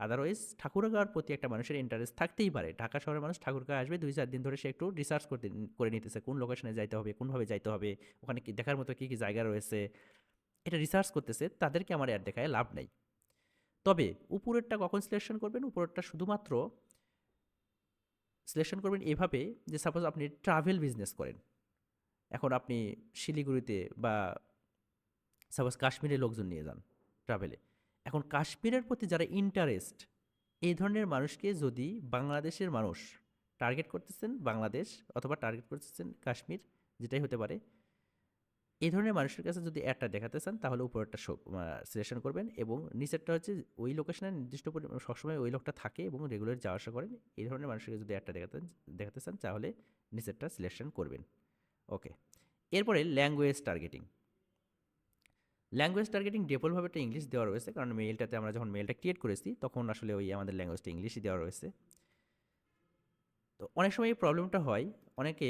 আদারওয়াইজ ঠাকুরগাঁর প্রতি একটা মানুষের ইন্টারেস্ট থাকতেই পারে। ঢাকা শহরের মানুষ ঠাকুরগাঁ আসবে 2-4 দিন ধরে, সে একটু রিসার্চ করে নিতেছে কোন লোকেশনে যাইতে হবে, কোনভাবে যাইতে হবে, ওখানে কি দেখার মতো কী কী জায়গা রয়েছে, এটা রিসার্চ করতেছে। তাদেরকে আমার অ্যাড দেখায় লাভ নাই। তবে উপরেরটা কখন সিলেকশন করবেন? উপরেরটা শুধুমাত্র সিলেকশন করবেন এভাবে যে সাপোজ আপনি ট্রাভেল বিজনেস করেন। এখন আপনি শিলিগুড়িতে বা সাপোজ কাশ্মীরে লোকজন নিয়ে যান ট্রাভেলে। এখন কাশ্মীরের প্রতি যারা ইন্টারেস্ট, এই ধরনের মানুষকে যদি বাংলাদেশের মানুষ টার্গেট করতেছেন, বাংলাদেশ অথবা টার্গেট করতেছেন কাশ্মীর, যেটাই হতে পারে, এই ধরনের মানুষের কাছে যদি অ্যাডটা দেখাতে চান, তাহলে উপরেরটা সিলেকশন করবেন এবং নিচেরটা হচ্ছে ওই লোকেশনের নির্দিষ্ট সবসময় ওই লোকটা থাকে এবং রেগুলার যাওয়া আসা করেন, এই ধরনের মানুষকে যদি অ্যাডটা দেখাতে চান, তাহলে নিচেরটা সিলেকশন করবেন। ওকে, এরপরে ল্যাঙ্গুয়েজ টার্গেটিং। ল্যাঙ্গুয়েজ টার্গেটিং ডিফল্টভাবে একটা ইংলিশ দেওয়া রয়েছে, কারণ মেইলটাতে আমরা যখন মেইলটা ক্রিয়েট করেছি তখন আসলে ওই আমাদের ল্যাঙ্গুয়েজটা ইংলিশই দেওয়া রয়েছে। তো অনেক সময় এই প্রবলেমটা হয়, অনেকে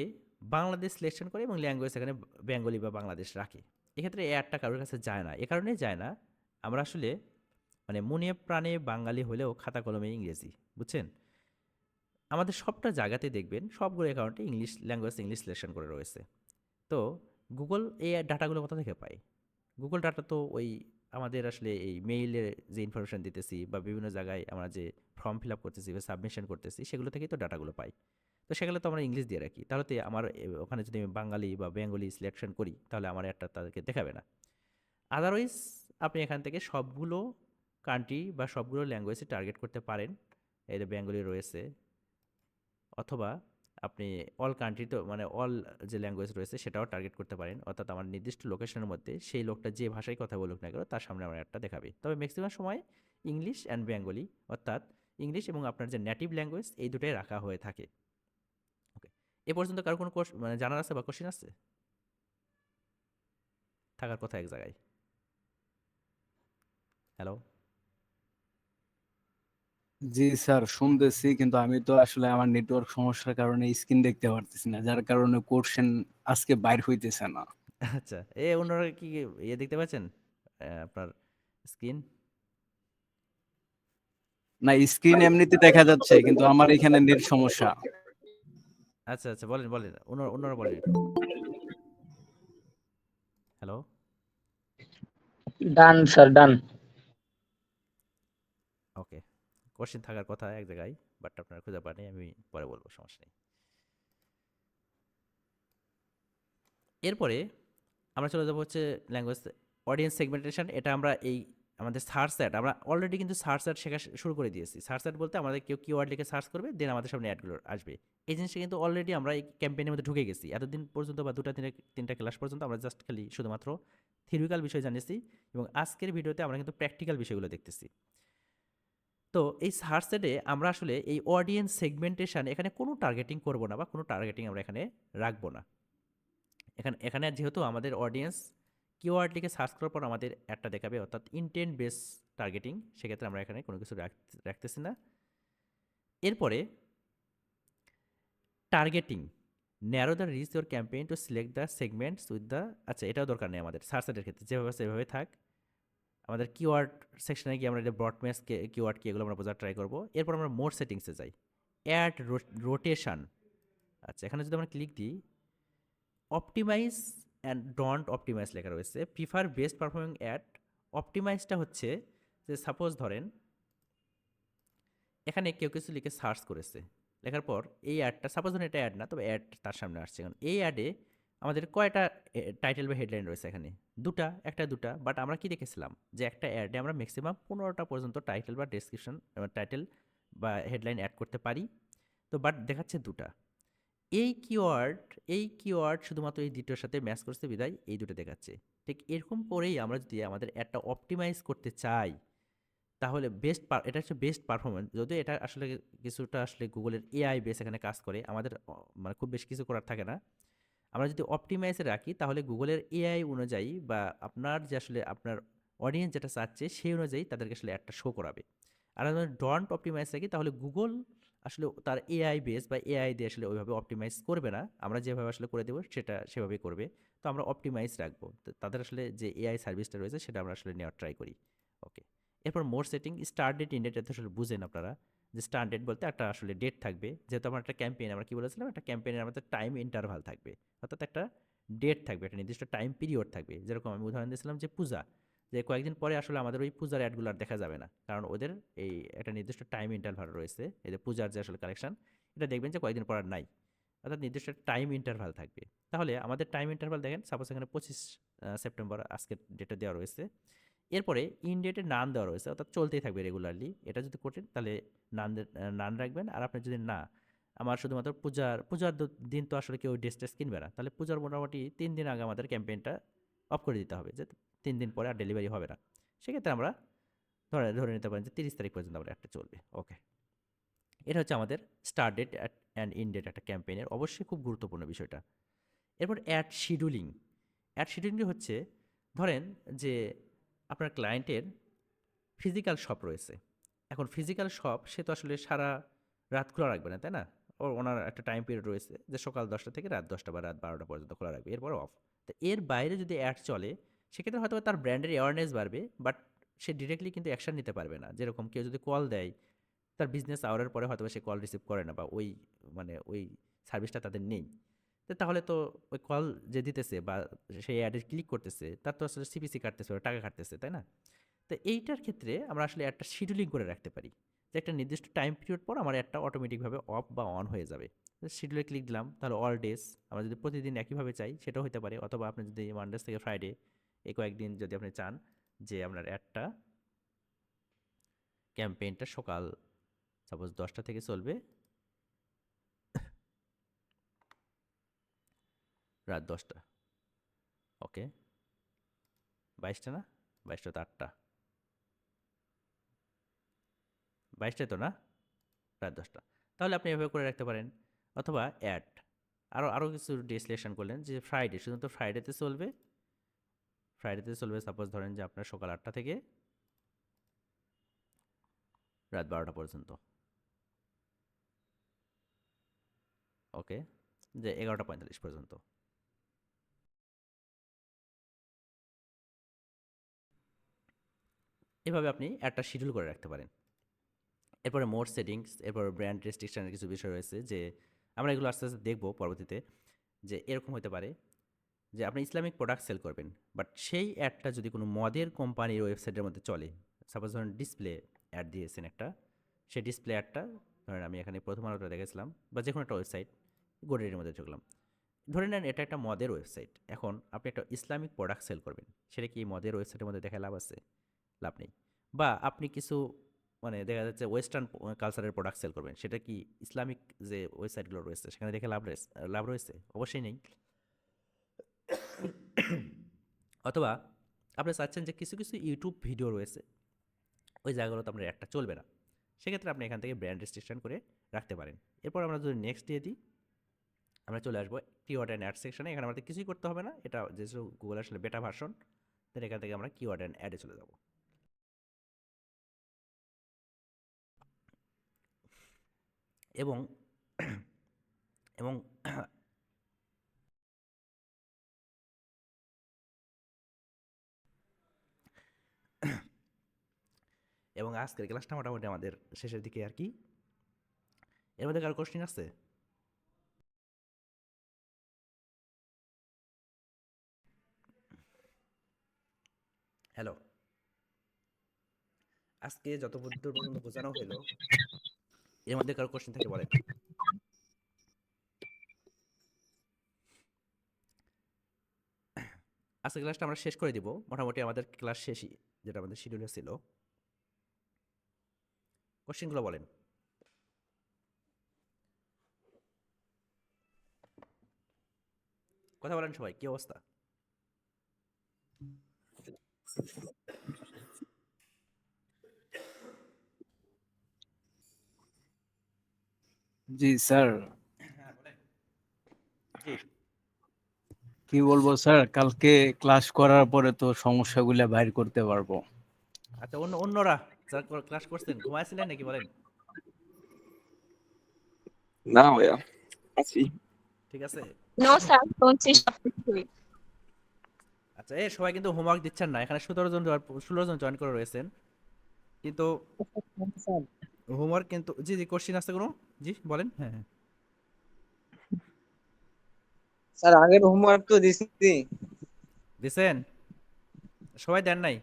বাংলাদেশ সিলেকশন করে এবং ল্যাঙ্গুয়েজ এখানে বেঙ্গলি বা বাংলাদেশ রাখে। এক্ষেত্রে এই অ্যাডটা কারোর কাছে যায় না। এ কারণেই যায় না, আমরা আসলে মানে মনে প্রাণে বাঙালি হলেও খাতা কলমে ইংরেজি, বুঝছেন? আমাদের সবটা জায়গাতে দেখবেন সবগুলো অ্যাকাউন্টে ল্যাঙ্গুয়েজ ইংলিশ সিলেকশন করে রয়েছে। তো গুগল এই ডাটাগুলো কোথা থেকে পায়? গুগল ডাটা তো ওই আমাদের আসলে এই মেইলের যে ইনফরমেশন দিতেছি বা বিভিন্ন জায়গায় আমরা যে ফর্ম ফিল আপ করতেছি বা সাবমিশন করতেছি, সেগুলো থেকেই তো ডাটাগুলো পাই। তো সেগুলো তো আমরা ইংলিশ দিয়ে রাখি, তাহলে তো আমার ওখানে যদি আমি বাঙালি বা বেঙ্গলি সিলেকশন করি, তাহলে আমার একটা তাদেরকে দেখাবে না। আদারওয়াইজ আপনি এখান থেকে সবগুলো কান্ট্রি বা সবগুলো ল্যাঙ্গুয়েজে টার্গেট করতে পারেন। এই যে বেঙ্গলি রয়েছে, অথবা আপনি অল কান্ট্রি, তো মানে অল যে ল্যাঙ্গুয়েজ রয়েছে সেটাও টার্গেট করতে পারেন, অর্থাৎ আমার নির্দিষ্ট লোকেশনের মধ্যে সেই লোকটা যে ভাষায় কথা বলুক না কেন, তার সামনে আমার একটা দেখাবে। তবে ম্যাক্সিমাম সময় ইংলিশ অ্যান্ড বেঙ্গলি, অর্থাৎ ইংলিশ এবং আপনার যে নেটিভ ল্যাঙ্গুয়েজ, এই দুটোই রাখা হয়ে থাকে। ওকে, এ পর্যন্ত কারো কোনো মানে জানার আছে বা কোশ্চেন আছে? থাকার কথা এক জায়গায়। হ্যালো? জি স্যার, শুনতেছি, কিন্তু আমি তো আসলে আমার নেটওয়ার্ক সমস্যার কারণে স্ক্রিন দেখতে পারতেছি না, যার কারণে কোশ্চেন আজকে বাইর হইতেছে না। আচ্ছা, অন্যরা কি দেখতে পাচ্ছেন আপনার স্ক্রিন? না, স্ক্রিন এমনিতে দেখা যাচ্ছে, কিন্তু আমার এখানে নেট সমস্যা। আচ্ছা আচ্ছা, বলেন বলেন, অন্যরা বলেন একটু। হ্যালো? ডান স্যার, ডান। ওকে, কোশ্চেন থাকার কথা এক জায়গায়, বাট আপনার খুঁজে পাননি, আমি পরে বলবো, সমস্যা নেই। এরপরে আমরা চলে যাবো হচ্ছে ল্যাঙ্গুয়েজ অডিয়েন্স সেগমেন্টেশন। এটা আমরা এই আমাদের সার্চ অ্যাড, আমরা অলরেডি কিন্তু সার্চ অ্যাড শেখা শুরু করে দিয়েছি। সার্চ অ্যাড বলতে আমাদের কেউ কিওয়ার্ড লিখে সার্চ করবে, দেন আমাদের সামনে অ্যাডগুলো আসবে। এই জিনিসটা কিন্তু অলরেডি আমরা এই ক্যাম্পেইনের মধ্যে ঢুকে গেছি। এতদিন পর্যন্ত বা 2-3টা ক্লাস পর্যন্ত আমরা জাস্ট খালি শুধুমাত্র থিওরিক্যাল বিষয় জানিয়েছি এবং আজকের ভিডিওতে আমরা কিন্তু প্র্যাকটিক্যাল বিষয়গুলো দেখতেছি। তো এই সার্চ এডে আমরা আসলে এই অডিয়েন্স সেগমেন্টেশন এখানে কোনো টার্গেটিং করব না বা কোনো টার্গেটিং আমরা এখানে রাখবো না। এখানে যেহেতু আমাদের অডিয়েন্স কিওয়ার্ড লিখে সার্চ করার পর আমাদের একটা দেখাবে, অর্থাৎ ইনটেন্ট বেস টার্গেটিং, সেক্ষেত্রে আমরা এখানে কোনো কিছু রাখতেছি না। এরপরে targeting, narrow the rich your campaign to select the segments with the, আচ্ছা এটাও দরকার নেই আমাদের সার্চ এডের ক্ষেত্রে, যেভাবে সেভাবে থাক। আমাদের কিওয়ার্ড সেকশনে গিয়ে আমরা এটা ব্রডম্যাস কিওয়ার্ড কি এগুলো আমরা বোঝার ট্রাই করবো। এরপর আমরা মোর সেটিংসে যাই, অ্যাড রোটেশন। আচ্ছা এখানে যদি আমরা ক্লিক দিই, অপটিমাইজ অ্যান্ড ডন্ট অপটিমাইজ লেখা রয়েছে, প্রিফার বেস্ট পারফর্মিং অ্যাড। অপটিমাইজটা হচ্ছে যে সাপোজ ধরেন এখানে কেউ কিছু লিখে সার্চ করেছে, লেখার পর এই অ্যাডটা, সাপোজ ধরেন এটা অ্যাড না, তবে অ্যাড তার সামনে আসছে, কারণ এই অ্যাডে আমাদের কয়টা টাইটেল বা হেডলাইন রয়েছে এখানে, দুটা, বাট আমরা কি দেখেছিলাম যে একটা অ্যাডে আমরা ম্যাক্সিমাম 15টা পর্যন্ত টাইটেল বা ডেসক্রিপশন, টাইটেল বা হেডলাইন অ্যাড করতে পারি। তো বাট দেখাচ্ছে দুটা। এই কিওয়ার্ড শুধুমাত্র এই দুটোর সাথে ম্যাচ করছে বিদায় এই দুটো দেখাচ্ছে। ঠিক এরকম করেই আমরা যদি আমাদের অ্যাডটা অপটিমাইজ করতে চাই, তাহলে এটা হচ্ছে বেস্ট পারফরমেন্স। যদিও এটা আসলে কিছুটা আসলে গুগলের এআই বেস এখানে কাজ করে, আমাদের মানে খুব বেশি কিছু করার থাকে না। আমরা যদি অপটিমাইজে রাখি তাহলে গুগলের এআই অনুযায়ী বা আপনার যে আসলে আপনার অডিয়েন্স যেটা চাচ্ছে সেই অনুযায়ী তাদেরকে আসলে একটা শো করাবে। আর আমরা ডন্ট অপটিমাইজ রাখি তাহলে গুগল আসলে তার এআই বেস বা এআই দিয়ে আসলে ওইভাবে অপটিমাইজ করবে না, আমরা যেভাবে আসলে করে দেবো সেটা সেভাবেই করবে। তো আমরা অপটিমাইজ রাখবো, তো তাদের আসলে যে এআই সার্ভিসটা রয়েছে সেটা আমরা আসলে নেওয়ার ট্রাই করি। ওকে, এরপর more setting, start date in date, এত আসলে বুঝেন আপনারা যে স্টার্ট ডেট বলতে একটা আসলে ডেট থাকবে, যেহেতু আমার একটা ক্যাম্পেইন, আমরা কি বলেছিলাম একটা ক্যাম্পেইনের আমাদের টাইম ইন্টারভাল থাকবে, অর্থাৎ একটা ডেট থাকবে, একটা নির্দিষ্ট টাইম পিরিয়ড থাকবে। যেরকম আমি উদাহরণ দিয়েছিলাম যে পূজা, যে কয়েকদিন পরে আসলে আমাদের ওই পূজার অ্যাডগুলো আর দেখা যাবে না, কারণ ওদের এই একটা নির্দিষ্ট টাইম ইন্টারভাল রয়েছে। এদের পূজার যে আসলে কালেকশন, এটা দেখবেন যে কয়েকদিন পর আর নাই, অর্থাৎ নির্দিষ্ট টাইম ইন্টারভাল থাকবে। তাহলে আমাদের টাইম ইন্টারভাল দেখেন, সাপোজ এখানে 25 সেপ্টেম্বর আজকের ডেটে দেওয়া রয়েছে। এরপরে ইন ডেটে নান দেওয়া রয়েছে, অর্থাৎ চলতেই থাকবে রেগুলারলি। এটা যদি করেন তাহলে নান রাখবেন। আর আপনি যদি না, আমার শুধুমাত্র পূজার দিন তো আসলে কেউ ড্রেস ট্রেস কিনবে না, তাহলে পূজার মোটামুটি 3 দিন আগে আমাদের ক্যাম্পেইনটা অফ করে দিতে হবে, যে 3 দিন পরে আর ডেলিভারি হবে না। সেক্ষেত্রে আমরা ধরে নিতে পারেন যে 30 তারিখ পর্যন্ত আমরা একটা চলবে। ওকে, এটা হচ্ছে আমাদের start date and end date একটা ক্যাম্পেইনের, অবশ্যই খুব গুরুত্বপূর্ণ বিষয়টা। এরপর অ্যাড শিডিউলিং হচ্ছে, ধরেন যে আপনার ক্লায়েন্টের ফিজিক্যাল শপ রয়েছে। এখন ফিজিক্যাল শপ সে তো আসলে সারা রাত খোলা রাখবে না, তাই না? ওনার একটা টাইম পিরিয়ড রয়েছে যে সকাল 10টা থেকে রাত 10টা বা রাত 12টা পর্যন্ত খোলা রাখবে, এরপর অফ। তো এর বাইরে যদি অ্যাড চলে, সেক্ষেত্রে হয়তো তার ব্র্যান্ডের অ্যাওয়ারনেস বাড়বে, বাট সে ডিরেক্টলি কিন্তু অ্যাকশন নিতে পারবে না। যেরকম কেউ যদি কল দেয়, তার বিজনেস আওয়ারের পরে হয়তো সে কল রিসিভ করে না, বা ওই সার্ভিসটা তাদের নেই। তো তাহলে তো ওই কল যে দিতেছে বা সেই অ্যাডে ক্লিক করতেছে, তার তো আসলে সিপিসি কাটতেছে, ওরা টাকা কাটতেছে, তাই না? তো এইটার ক্ষেত্রে আমরা আসলে একটা শিডিউলিং করে রাখতে পারি, যে একটা নির্দিষ্ট টাইম পিরিয়ড পর আমার একটা অটোমেটিকভাবে অফ বা অন হয়ে যাবে। শিডিউলে ক্লিক দিলাম, তাহলে অল ডেজ, আমরা যদি প্রতিদিন একইভাবে চাই সেটাও হতে পারে, অথবা আপনি যদি মানডে থেকে ফ্রাইডে এই কয়েকদিন যদি আপনি চান যে আপনার একটা ক্যাম্পেইনটা সকাল সাপোজ 10টা থেকে চলবে রাত 10টা। ওকে, 22টা না, 22টা তো 8টা, 22টায় তো না, রাত 10টা। তাহলে আপনি এভাবে করে রাখতে পারেন। অথবা আরও কিছু ডে সিলেকশন করলেন যে ফ্রাইডে, শুধুমাত্র ফ্রাইডেতে চলবে সাপোজ ধরেন যে আপনার সকাল 8টা থেকে রাত 12টা পর্যন্ত। ওকে, যে 11টা 45 পর্যন্ত। এভাবে আপনি একটা শিডিউল করে রাখতে পারেন। এরপরে মোড সেটিংস, এরপর ব্র্যান্ড রেস্ট্রিকশনের কিছু বিষয় রয়েছে, যে আমরা এগুলো আস্তে আস্তে দেখবো পরবর্তীতে। যে এরকম হতে পারে যে আপনি ইসলামিক প্রোডাক্ট সেল করবেন, বাট সেই অ্যাডটা যদি কোনো মদের কোম্পানির ওয়েবসাইটের মধ্যে চলে, সাপোজ ধরেন ডিসপ্লে অ্যাড দিয়েছেন একটা, সেই ডিসপ্লে অ্যাডটা ধরেন আমি এখানে প্রথম আলোটা দেখেছিলাম, বা যে কোনো একটা ওয়েবসাইট গোডের মধ্যে ঢুকলাম, ধরে নেন এটা একটা মদের ওয়েবসাইট। এখন আপনি একটা ইসলামিক প্রোডাক্ট সেল করবেন, সেটা কি এই মদের ওয়েবসাইটের মধ্যে দেখায় লাভ আছে? লাভ নেই। বা আপনি কিছু দেখা যাচ্ছে ওয়েস্টার্ন কালচারের প্রোডাক্ট সেল করবেন, সেটা কি ইসলামিক যে ওয়েবসাইটগুলো রয়েছে সেখানে দেখে লাভ রয়েছে? অবশ্যই নেই। অথবা আপনি চাচ্ছেন যে কিছু কিছু ইউটিউব ভিডিও রয়েছে, ওই জায়গাগুলোতে আপনার একটা চলবে না, সেক্ষেত্রে আপনি এখান থেকে ব্র্যান্ড রেজিস্ট্রেশন করে রাখতে পারেন। এরপর আমরা যদি নেক্সট দিয়ে দিই, আমরা চলে আসবো কিওয়ার্ড অ্যান্ড অ্যাড সেকশনে। এখানে আমাদের কিছুই করতে হবে না, এটা যেহেতু গুগল আসলে বেটা ভার্সন, দেন এখান থেকে আমরা কিওয়ার্ড অ্যান্ড অ্যাডে চলে যাব। এবং এবং এবং আজকের ক্লাসটা মোটামুটি আমাদের শেষের দিকে আর কি। এর মধ্যে কারো কোশ্চেন আছে? হ্যালো, আজকে যত দূর পর্যন্ত বোঝানো হলো, এর মধ্যে কারো কোশ্চেন থাকলে বলেন। আজকে ক্লাসটা আমরা শেষ করে দিব, মোটামুটি আমাদের ক্লাস শেষই, যেটা আমাদের শিডিউলে ছিল। কোশ্চেনগুলো বলেন। কথা বলেন সবাই, কি অবস্থা? জি স্যার, হ্যাঁ বলেন। জি, কি বলবো স্যার, কালকে ক্লাস করার পরে তো সমস্যাগুলো বাইর করতে পারবো। আচ্ছা, অন্যরা যারা ক্লাস করছেন ঘুমাইছিলেন নাকি বলেন? না ভাইয়া, আছি। ঠিক আছে। নো স্যার, শুনছি সবকিছুই। আচ্ছা, এই সবাই কিন্তু হোমওয়ার্ক দিচ্ছেন না, এখানে 16 জন জয়েন করে রয়েছেন, কিন্তু হোমওয়ার্ক কিন্তু জি জি কোশ্চেন আছে কোনো? জি বলেন। হ্যাঁ হ্যাঁ, স্যার আগের হোমওয়ার্ক তো দিছি। দিছেন? সবাই দেন নাই?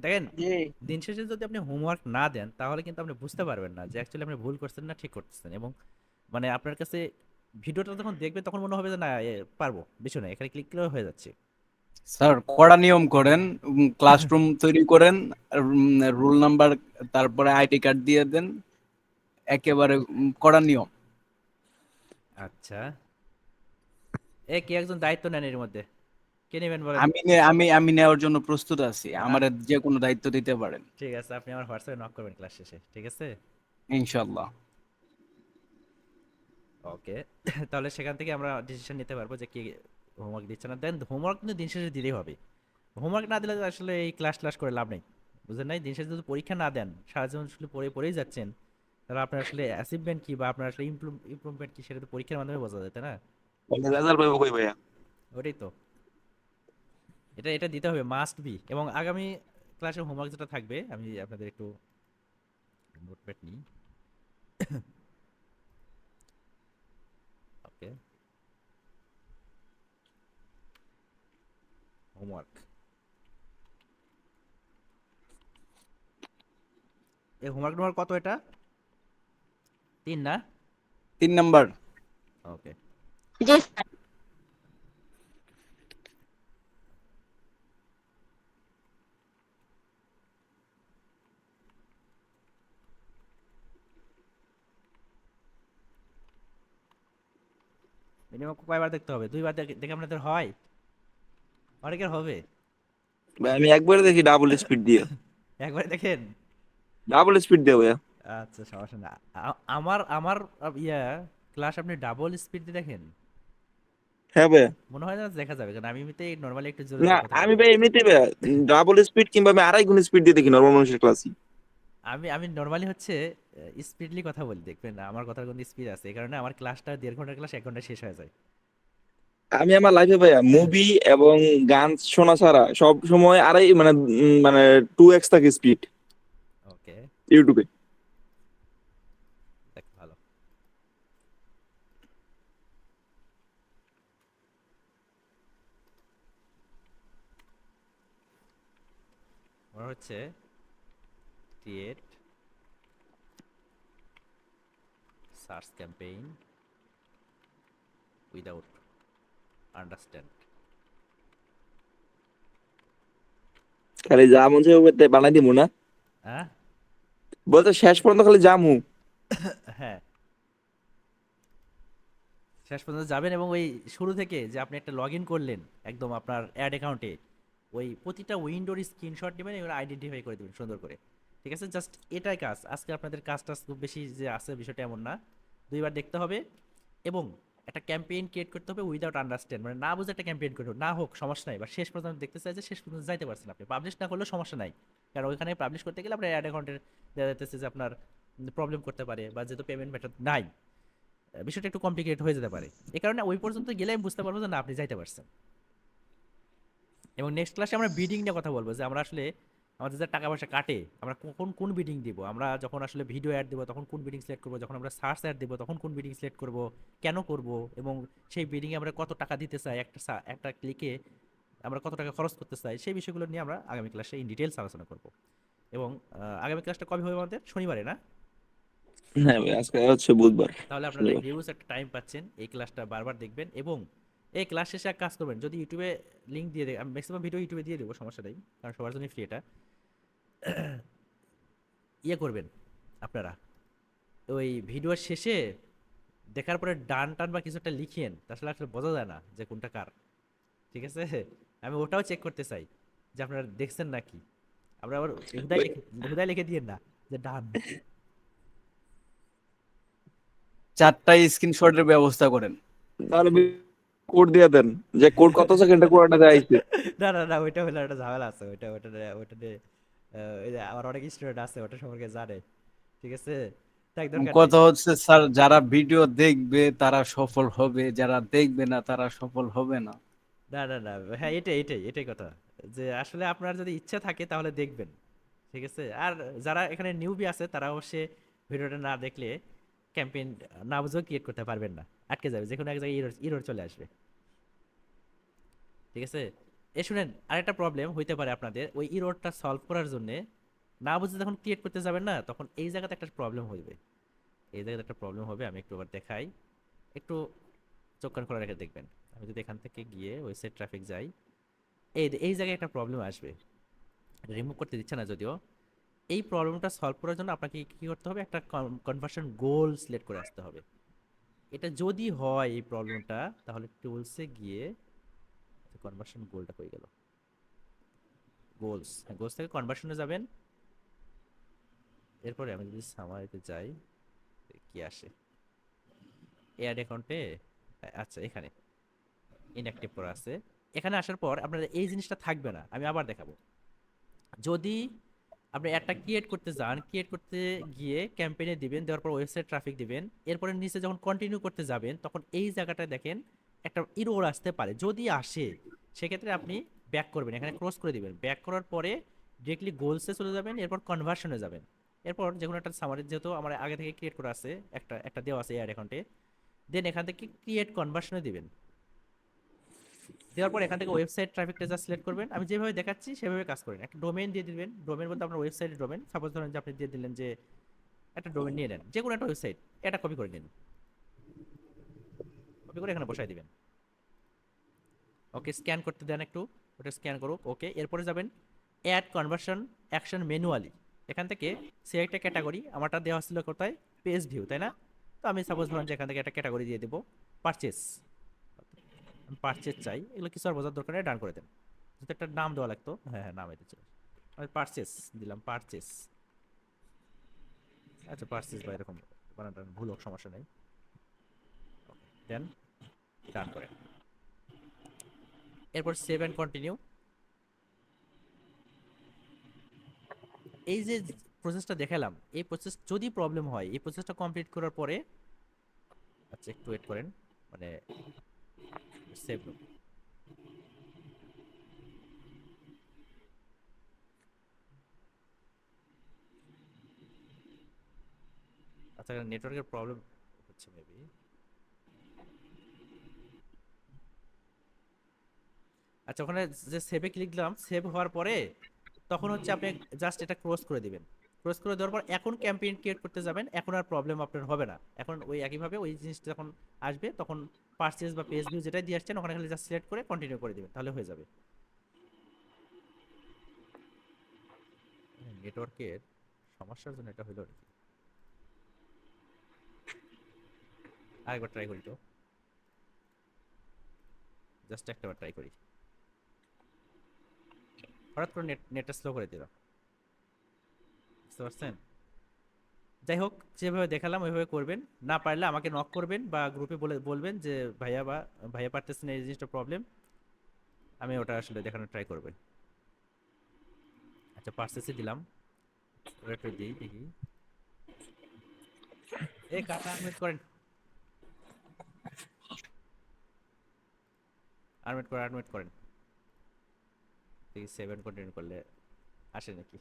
দেখেন, জি দিন শেষে যদি আপনি হোমওয়ার্ক না দেন তাহলে কিন্তু আপনি বুঝতে পারবেন না যে অ্যাকচুয়ালি আপনি ভুল করছেন না ঠিক করতেছেন, এবং মানে আপনার কাছে ভিডিওটা যখন দেখবেন তখন মনে হবে যে না পারবো, বিষয় না, এখানে ক্লিক করলেও হয়ে যাচ্ছে। স্যার কড়া নিয়ম করেন, ক্লাসরুম তৈরি করেন, রোল নাম্বার তারপরে আইডি কার্ড দিয়ে দেন, একেবারে কড়া নিয়ম। আচ্ছা, এ কি একজন দায়িত্ব নেন এর মধ্যে? কে নেবেন বলেন? আমি নেওয়ার জন্য প্রস্তুত আছি, আ- আমার যে কোনো দায়িত্ব দিতে পারেন ঠিক আছে, আপনি আমার হোয়াটসঅ্যাপে নক করবেন ক্লাস শেষে, ঠিক আছে? ইনশাল্লাহ। ওকে। তাহলে সেখান থেকে আমরা ডিসিশন নিতে পারবো যে কি হোমওয়ার্ক দিচ্ছে না। দেন হোমওয়ার্ক কিন্তু দিন শেষে দিলেই হবে। হোমওয়ার্ক না দিলে তো আসলে এই ক্লাস করে লাভ নেই, বুঝলেন? নাই, দিন শেষে যদি পরীক্ষা না দেন, সারা জীবন আসলে পড়েই যাচ্ছেন, তাহলে আপনার আসলে অ্যাচিভমেন্ট কি বা আপনার আসলে ইমপ্রুভমেন্ট কি সেটা তো পরীক্ষার মাধ্যমে বোঝা যায়, তাই না? রেজাল্ট পাইবো কই ভাইয়া? ওটাই তো, এটা এটা দিতে হবে, মাস্ট বি। এবং আগামী ক্লাসে হোমওয়ার্ক যেটা থাকবে, আমি আপনাদের একটু নোটপ্যাড নিই। ওকে, হোমওয়ার্ক, এই হোমওয়ার্ক নম্বর কত এটা? 3 না? 3 নাম্বার। ওকে, জি স্যার। মিনিমাম কয়বার দেখতে হবে? 2বার দেখে আপনাদের হয়? অনেকের হবে। ভাই আমি একবারে দেখি ডাবল স্পিড দিয়ে, একবারে দেখেন? ডাবল স্পিড দিয়ে ভাইয়া। আচ্ছা, সমস্যা না। আমার আমার ইয়া ক্লাস আপনি ডাবল স্পিড দিয়ে দেখেন? হ্যাঁ ভাইয়া। মনে হয় না দেখা যাবে, কারণ আমি এমনিতেই নর্মালি একটু জোরে না জোরে কথা আমি বলি। ভাই এমনিতে ভাইয়া ডাবল স্পিড কিংবা আমি 2.5 গুণ স্পিড দিয়ে দেখি নর্মাল মানুষের ক্লাসই। আমি আমি নর্মালি হচ্ছে স্পিডলি কথা বলি, দেখবেন আমার কথার কিন্তু স্পিড আছে, এই কারণে আমার ক্লাসটা 1.5 ঘন্টার ক্লাস 1 ঘন্টায় শেষ হয়ে যায়। আমি আমার লাইফে ভাইয়া মুভি এবং গান শোনা ছাড়া সব সময় আড়াই মানে মানে 2x থাকে স্পিড ওকে, ইউটিউবে। দেখ ভালো। মনে হচ্ছে create search campaign without understand. খালি যা মন চাই ওইটাই বানাই দিমু না, হ্যাঁ বলতে শেষ পর্যন্ত খালি জামু। হ্যাঁ, শেষ পর্যন্ত যাবেন, এবং ওই শুরু থেকে যে আপনি একটা লগ ইন করলেন একদম আপনার অ্যাড অ্যাকাউন্টে, ওই প্রতিটা উইন্ডোর স্ক্রিনশট নেবেন এবং আইডেন্টিফাই করে দেবেন সুন্দর করে। ঠিক আছে, জাস্ট এটাই কাজ আজকে আপনাদের কাজটা খুব বেশি যে আছে বিষয়টা এমন না, দুইবার দেখতে হবে এবং একটা ক্যাম্পেইন ক্রিয়েট করতে হবে উইদাউট আন্ডারস্ট্যান্ড, মানে না বুঝে একটা ক্যাম্পেইন করতে হবে, না হোক সমস্যা নাই, বা শেষ পর্যন্ত দেখতে চাই যে শেষ পর্যন্ত যাইতে পারছেন, আপনি পাবলিশ না করলেও সমস্যা নাই, কারণ ওইখানে পাবলিশ করতে গেলে আপনার অ্যাড অ্যাকাউন্টের দেখা যাচ্ছে যে আপনার প্রবলেম করতে পারে, বা যেহেতু পেমেন্ট মেথড নাই বিষয়টা একটু কমপ্লিকেট হয়ে যেতে পারে। এই কারণে ওই পর্যন্ত গেলে আমি বুঝতে পারবো যে না আপনি যাইতে পারছেন। এবং নেক্সট ক্লাসে আমরা বিডিং নিয়ে কথা বলবো, যে আমরা আসলে আমাদের যে টাকা পয়সা কাটে আমরা কখন কোন বিডিং দিব, আমরা যখন আসলে ভিডিও অ্যাড দেবো তখন কোন বিডিং সিলেক্ট করবো, যখন আমরা সার্চ অ্যাড দেবো তখন কোন বিডিং সিলেক্ট করব, কেন করব, এবং সেই বিডিংয়ে আমরা কত টাকা দিতে চাই, একটা ক্লিকে আমরা কত টাকা খরচ করতে চাই, সেই বিষয়গুলো নিয়ে আমরা আগামী ক্লাসে ইন ডিটেলস আলোচনা করব। এবং আগামী ক্লাসটা কবে হবে আমাদের? শনিবারে না? হ্যাঁ ভাই, আজকে হচ্ছে বুধবার। তাহলে আপনারা শনিবার। হিউজ একটা টাইম পাচ্ছেন, এই ক্লাসটা বারবার দেখবেন এবং এই ক্লাস শেষে এক কাজ করবেন, যদি ইউটিউবে লিঙ্ক দিয়ে দেয়, আমি ম্যাক্সিমাম ভিডিও ইউটিউবে দিয়ে দেবো, সমস্যা নেই, কারণ সবার জন্য ফ্রি এটা। ইয়ে করবেন আপনারা, ওই ভিডিওর শেষে দেখার পরে ডান টান বা কিছু একটা লিখিয়েন, আসলে আসলে বোঝা যায় না যে কোনটা কার। ঠিক আছে, আমি ওটাও চেক করতে চাই যে আপনারা দেখছেন নাকি, আমরা আবার হুদায় লিখে দিয়েন না যে ডান। 4টা স্ক্রিনশটের ব্যবস্থা করেন। তাহলে কোড দিয়ে দেন যে কোড কত সেকেন্ডে কোডটা যাইছে। না না না, ওইটা হলে একটা ঝামেলা আছে, ওইটা নিয়ে ওই যে আমার অনেক স্টুডেন্ট আছে ওটা সম্পর্কে জানে। ঠিক আছে, তাই দরকার নেই। কথা হচ্ছে স্যার, যারা ভিডিও দেখবে তারা সফল হবে, যারা দেখবে না তারা সফল হবে না। না না না, হ্যাঁ এটাই কথা, যে আসলে আপনার যদি ইচ্ছা থাকে তাহলে দেখবেন। ঠিক আছে, আর যারা এখানে নিউবি আছে তারা অবশ্যই ভিডিওটা না দেখলে ক্যাম্পেইন না বুঝেও ক্রিয়েট করতে পারবেন না, আটকে যাবে, যে কোনো এক জায়গায় ইরর চলে আসবে। ঠিক আছে, শুনেন, আরেকটা প্রবলেম হইতে পারে আপনাদের, ওই ইররটা সলভ করার জন্য না বুঝে যখন ক্রিয়েট করতে যাবেন না, তখন এই জায়গাতে একটা প্রবলেম হইবে, এই জায়গাতে একটা প্রবলেম হবে, আমি একটু আবার দেখাই, একটু চোখ কান খোলা রেখে দেখবেন। আমি যদি এখান থেকে গিয়ে ওয়েবসাইট ট্রাফিক যাই, এই জায়গায় একটা প্রবলেম আসবে, রিমুভ করতে দিচ্ছে না যদিও। এই প্রবলেমটা সলভ করার জন্য আপনাকে কি করতে হবে, একটা কনভার্সন গোল সিলেক্ট করে আসতে হবে। এটা যদি হয় এই প্রবলেমটা, তাহলে টুলসে গিয়ে কনভার্সন গোলটা হয়ে গেল, গোলস থেকে কনভার্সনে যাবেন। এরপরে আমি যদি সামারিতে যাই, কি আসে অ্যাড অ্যাকাউন্টে, আচ্ছা এখানে ইনঅ্যাক্টিভ করা আছে। এখানে আসার পর আপনার এই জিনিসটা থাকবে না, আমি আবার দেখাবো। যদি আপনি একটা ক্রিয়েট করতে যান, ক্রিয়েট করতে গিয়ে ক্যাম্পেইনে দিবেন, দেওয়ার পর ওয়েবসাইট ট্রাফিক দিবেন, এরপরে নিচে যখন কন্টিনিউ করতে যাবেন তখন এই জায়গাটায় দেখেন একটা ইরর আসতে পারে, যদি আসে সেক্ষেত্রে আপনি ব্যাক করবেন, এখানে ক্রস করে দিবেন, ব্যাক করার পরে ডিরেক্টলি গোলসে চলে যাবেন, এরপর কনভার্সনে যাবেন, এরপর যে কোনো একটা সামারি, যেহেতু আমার আগে থেকে ক্রিয়েট করা আছে, একটা দেওয়া আছে অ্যাড অ্যাকাউন্টে, দেন এখান থেকে ক্রিয়েট কনভার্সনে দিবেন, দেওয়ার পর এখান থেকে ওয়েবসাইট ট্রাফিকটা যা সিলেক্ট করবেন, আমি যেভাবে দেখাচ্ছি সেভাবে কাজ করেন, একটা ডোমেইন দিয়ে দিবেন, ডোমেইন বলতে আপনার ওয়েবসাইটের ডোমেইন, সাপোজ ধরেন যে আপনি দিয়ে দিলেন যে একটা ডোমেইন নিয়ে নেন, যে কোনো একটা ওয়েবসাইট, এটা কপি করে নিন, কপি করে এখানে বসাই দিবেন। ওকে, স্ক্যান করতে দেন একটু, ওটা স্ক্যান করুক। ওকে, এরপরে যাবেন অ্যাড কনভার্সন অ্যাকশন ম্যানুয়ালি, এখান থেকে সিলেক্ট ক্যাটাগরি, আমারটা দেওয়া ছিল কোথায়, পেজ ভিউ, তাই না? তো আমি সাপোজ ধরেন যে এখান থেকে একটা ক্যাটাগরি দিয়ে দেবো পারচেস, পারচেজ চাই, এগুলো কিছু আর বোঝার দরকার নেই, ডান করে দেন। যদি একটা নাম দেওয়া লাগতো, হ্যাঁ নাম দিচ্ছে, আমি পারচেস দিলাম, পারচেস, আচ্ছা পারচেস বা এরকম বানানটা ভুল হোক সমস্যা নেই, দেন ডান করে, এরপর সেভ অ্যান্ড কন্টিনিউ। এই যে প্রসেসটা দেখালাম, এই প্রসেস যদি প্রবলেম হয়, এই প্রসেসটা কমপ্লিট করার পরে, আচ্ছা একটু ওয়েট করেন, মানে সেভ, আচ্ছা নেটওয়ার্কের প্রবলেম হচ্ছে মেবি। আচ্ছা ওখানে যে সেভে ক্লিক দিলাম, সেভ হওয়ার পরে তখন হচ্ছে আপনি জাস্ট এটা ক্লোজ করে দিবেন, ক্লোজ করে দেওয়ার পর এখন ক্যাম্পেইন ক্রিয়েট করতে যাবেন, এখন আর প্রবলেম আপনার হবে না, এখন ওই একইভাবে ওই জিনিসটা যখন আসবে তখন পারচেজ বা পেজ ভিউ যেটাই দিয়ে আসছেন ওখানে খালি জাস্ট সিলেক্ট করে কন্টিনিউ করে দিবেন, তাহলে হয়ে যাবে। নেটওয়ার্কের সমস্যার জন্য এটা হইল নাকি, আরেকবার ট্রাই করি তো, জাস্ট একটাবার ট্রাই করি, হঠাৎ করে নেটটা স্লো করে দিলাম, বুঝতে পারছেন? যাই হোক, যেভাবে দেখালাম ওইভাবে করবেন। না পারলে আমাকে নক করবেন বা গ্রুপে বলবেন যে ভাইয়া পারতেছেন, এই জিনিসটা প্রবলেম, আমি ওটা আসলে দেখানোর ট্রাই করবেন। আচ্ছা, পার্সেসে দিলাম, ওটা একটু দিই দেখি। কাকা আনমিউট করেন, আনমিউট করেন দেখি 7 কন্টিনিউ করলে আসে নাকি।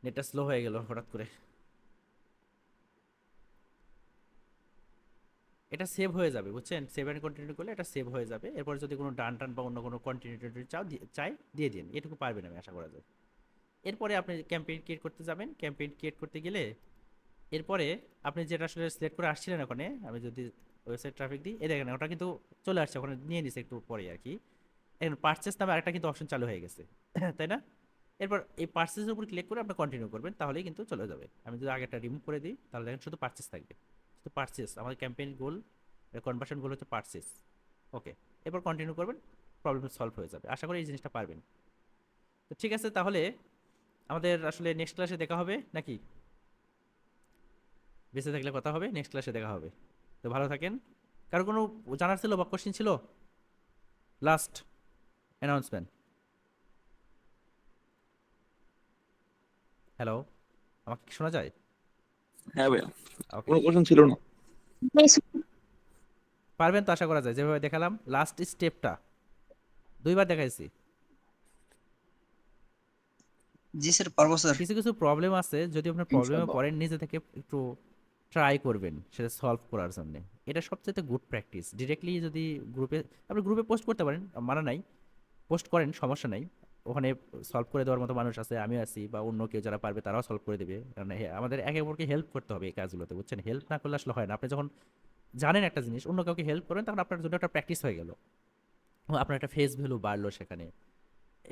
নেটটা স্লো হয়ে গেল হঠাৎ করে। এটা সেভ হয়ে যাবে, বুঝছেন? 7 কন্টিনিউ করলে এটা সেভ হয়ে যাবে। এরপর যদি কোনো ডান টান বা অন্য কোনো কন্টিনিউটি চাই দিয়ে দিন, এটুকু পারবেন আমি আশা করা যায়। এরপরে আপনি ক্যাম্পেইন ক্রিয়েট করতে যাবেন। ক্যাম্পেইন ক্রিয়েট করতে গেলে এরপরে আপনি যেটা আসলে সিলেক্ট করে আসছিলেন, ওখানে আমি যদি ওয়েবসাইট ট্রাফিক দিই, এই দেখেন ওটা কিন্তু চলে আসছে, ওখানে নিয়ে নিছে একটু পরে আর কি। এখন পারচেস নামে আরেকটা কিন্তু অপশন চালু হয়ে গেছে তাই না? এরপর এই পারচেসের উপর ক্লিক করে আপনি কন্টিনিউ করবেন, তাহলেই কিন্তু চলে যাবে। আমি যদি আগেটা রিমুভ করে দিই, তাহলে দেখেন শুধু পারচেস থাকবে, শুধু পারচেস। আমাদের ক্যাম্পেইন গোল, কনভার্সন গোল হচ্ছে পারচেস। ওকে, এরপর কন্টিনিউ করবেন, প্রবলেম সলভ হয়ে যাবে। আশা করি এই জিনিসটা পারবেন। তো ঠিক আছে, তাহলে আমাদের আসলে নেক্সট ক্লাসে দেখা হবে নাকি? বেঁচে থাকলে কথা হবে, নেক্সট ক্লাসে দেখা হবে। তো ভালো থাকেন। কারো কোনো জানার ছিল বা কোশ্চেন ছিল? Last announcement. হ্যালো, আমাকে কি শোনা যায়? হ্যাঁ ভাইয়া, ওকে, কোনো কোশ্চেন ছিল না। পারবেন তো আশা করা যায়। যেভাবে দেখালাম লাস্ট স্টেপটা 2বার দেখাইছি। জি স্যার, পারবো স্যার। কিছু কিছু প্রবলেম আছে, যদি আপনার প্রবলেমে ইনশাআল্লাহ। পড়েন নিজে থেকে একটু ট্রাই করবেন সেটা সলভ করার জন্য। এটা সবচেয়ে গুড প্র্যাকটিস। ডিরেক্টলি যদি গ্রুপে, আপনি গ্রুপে পোস্ট করতে পারেন, মানা নাই, পোস্ট করেন, সমস্যা নাই। ওখানে সলভ করে দেওয়ার মতো মানুষ আছে, আমিও আছি, বা অন্য কেউ যারা পারবে তারাও সলভ করে দেবে। কারণ আমাদের একে অপরকে হেল্প করতে হবে এই কাজগুলোতে, বুঝছেন? হেল্প না করলে আসলে হয় না। আপনি যখন জানেন একটা জিনিস, অন্য কাউকে হেল্প করেন, তখন আপনার জন্য একটা প্র্যাকটিস হয়ে গেল, আপনার একটা ফেস ভ্যালু বাড়লো সেখানে।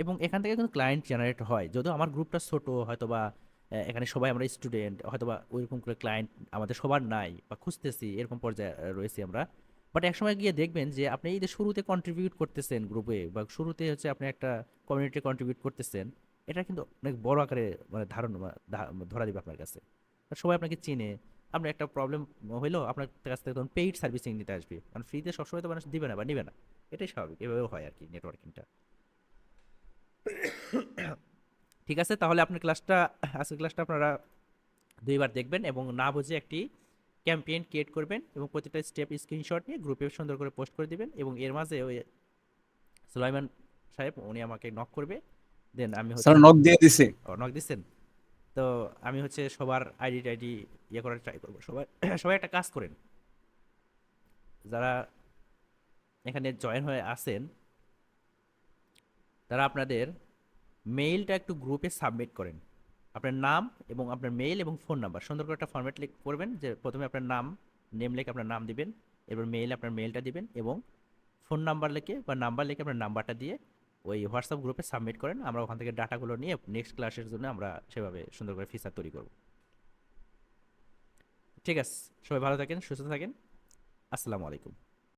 এবং এখান থেকে কিন্তু ক্লায়েন্ট জেনারেট হয়। যদিও আমার গ্রুপটা ছোট, হয়তো বা এখানে সবাই আমরা স্টুডেন্ট, হয়তো বা ওইরকম করে ক্লায়েন্ট আমাদের সবার নাই, বা খুঁজতেছি, এরকম পর্যায়ে রয়েছি আমরা। বাট একসময় গিয়ে দেখবেন যে আপনি এই যে শুরুতে কন্ট্রিবিউট করতেছেন গ্রুপে, বা শুরুতে হচ্ছে আপনি একটা কমিউনিটি কন্ট্রিবিউট করতেছেন, এটা কিন্তু অনেক বড় আকারে মানে ধরা দিবে আপনার কাছে। আর সবাই আপনাকে চিনে। আপনার একটা প্রবলেম হইলো, আপনার কাছ থেকে তখন পেইড সার্ভিসিং নিতে আসবে, কারণ ফ্রিতে সবসময় তো মানুষ দিবে না বা নিবে না। এটাই স্বাভাবিক, এভাবেও হয় আর কি নেটওয়ার্কিংটা। ঠিক আছে, তাহলে আপনার ক্লাসটা, আজকের ক্লাসটা আপনারা 2বার দেখবেন এবং না বুঝে একটি ক্যাম্পেইন ক্রিয়েট করবেন, এবং প্রতিটা স্টেপ স্ক্রিনশট নিয়ে গ্রুপে সুন্দর করে পোস্ট করে দিবেন। এবং এর মাঝে ওই সুলাইমান সাহেব উনি আমাকে নক করবে, দেন আমি স্যার হচ্ছে নক দিয়ে দিছে। নক দিচ্ছেন। তো আমি হচ্ছে সবার আইডি টাইডি ইয়ে করার ট্রাই করবো। সবাই সবাই একটা কাজ করেন, যারা এখানে জয়েন হয়ে আছেন, তারা আপনাদের মেইলটা একটু গ্রুপে সাবমিট করেন। আপনার নাম এবং আপনার মেইল এবং ফোন নাম্বার সুন্দর করে একটা ফরম্যাট করবেন, যে প্রথমে আপনার নাম, নেম লিখে আপনার নাম দিবেন, এবার মেইল আপনার মেইলটা দিবেন, এবং ফোন নাম্বার লিখে বা নাম্বার লিখে আপনার নাম্বারটা দিয়ে ওই হোয়াটসঅ্যাপ গ্রুপে সাবমিট করেন। আমরা ওখান থেকে ডাটাগুলো নিয়ে নেক্সট ক্লাসের জন্য আমরা সেভাবে সুন্দর করে ফিচার তৈরি করব। ঠিক আছে, সবাই ভালো থাকেন, সুস্থ থাকেন। আসসালামু আলাইকুম।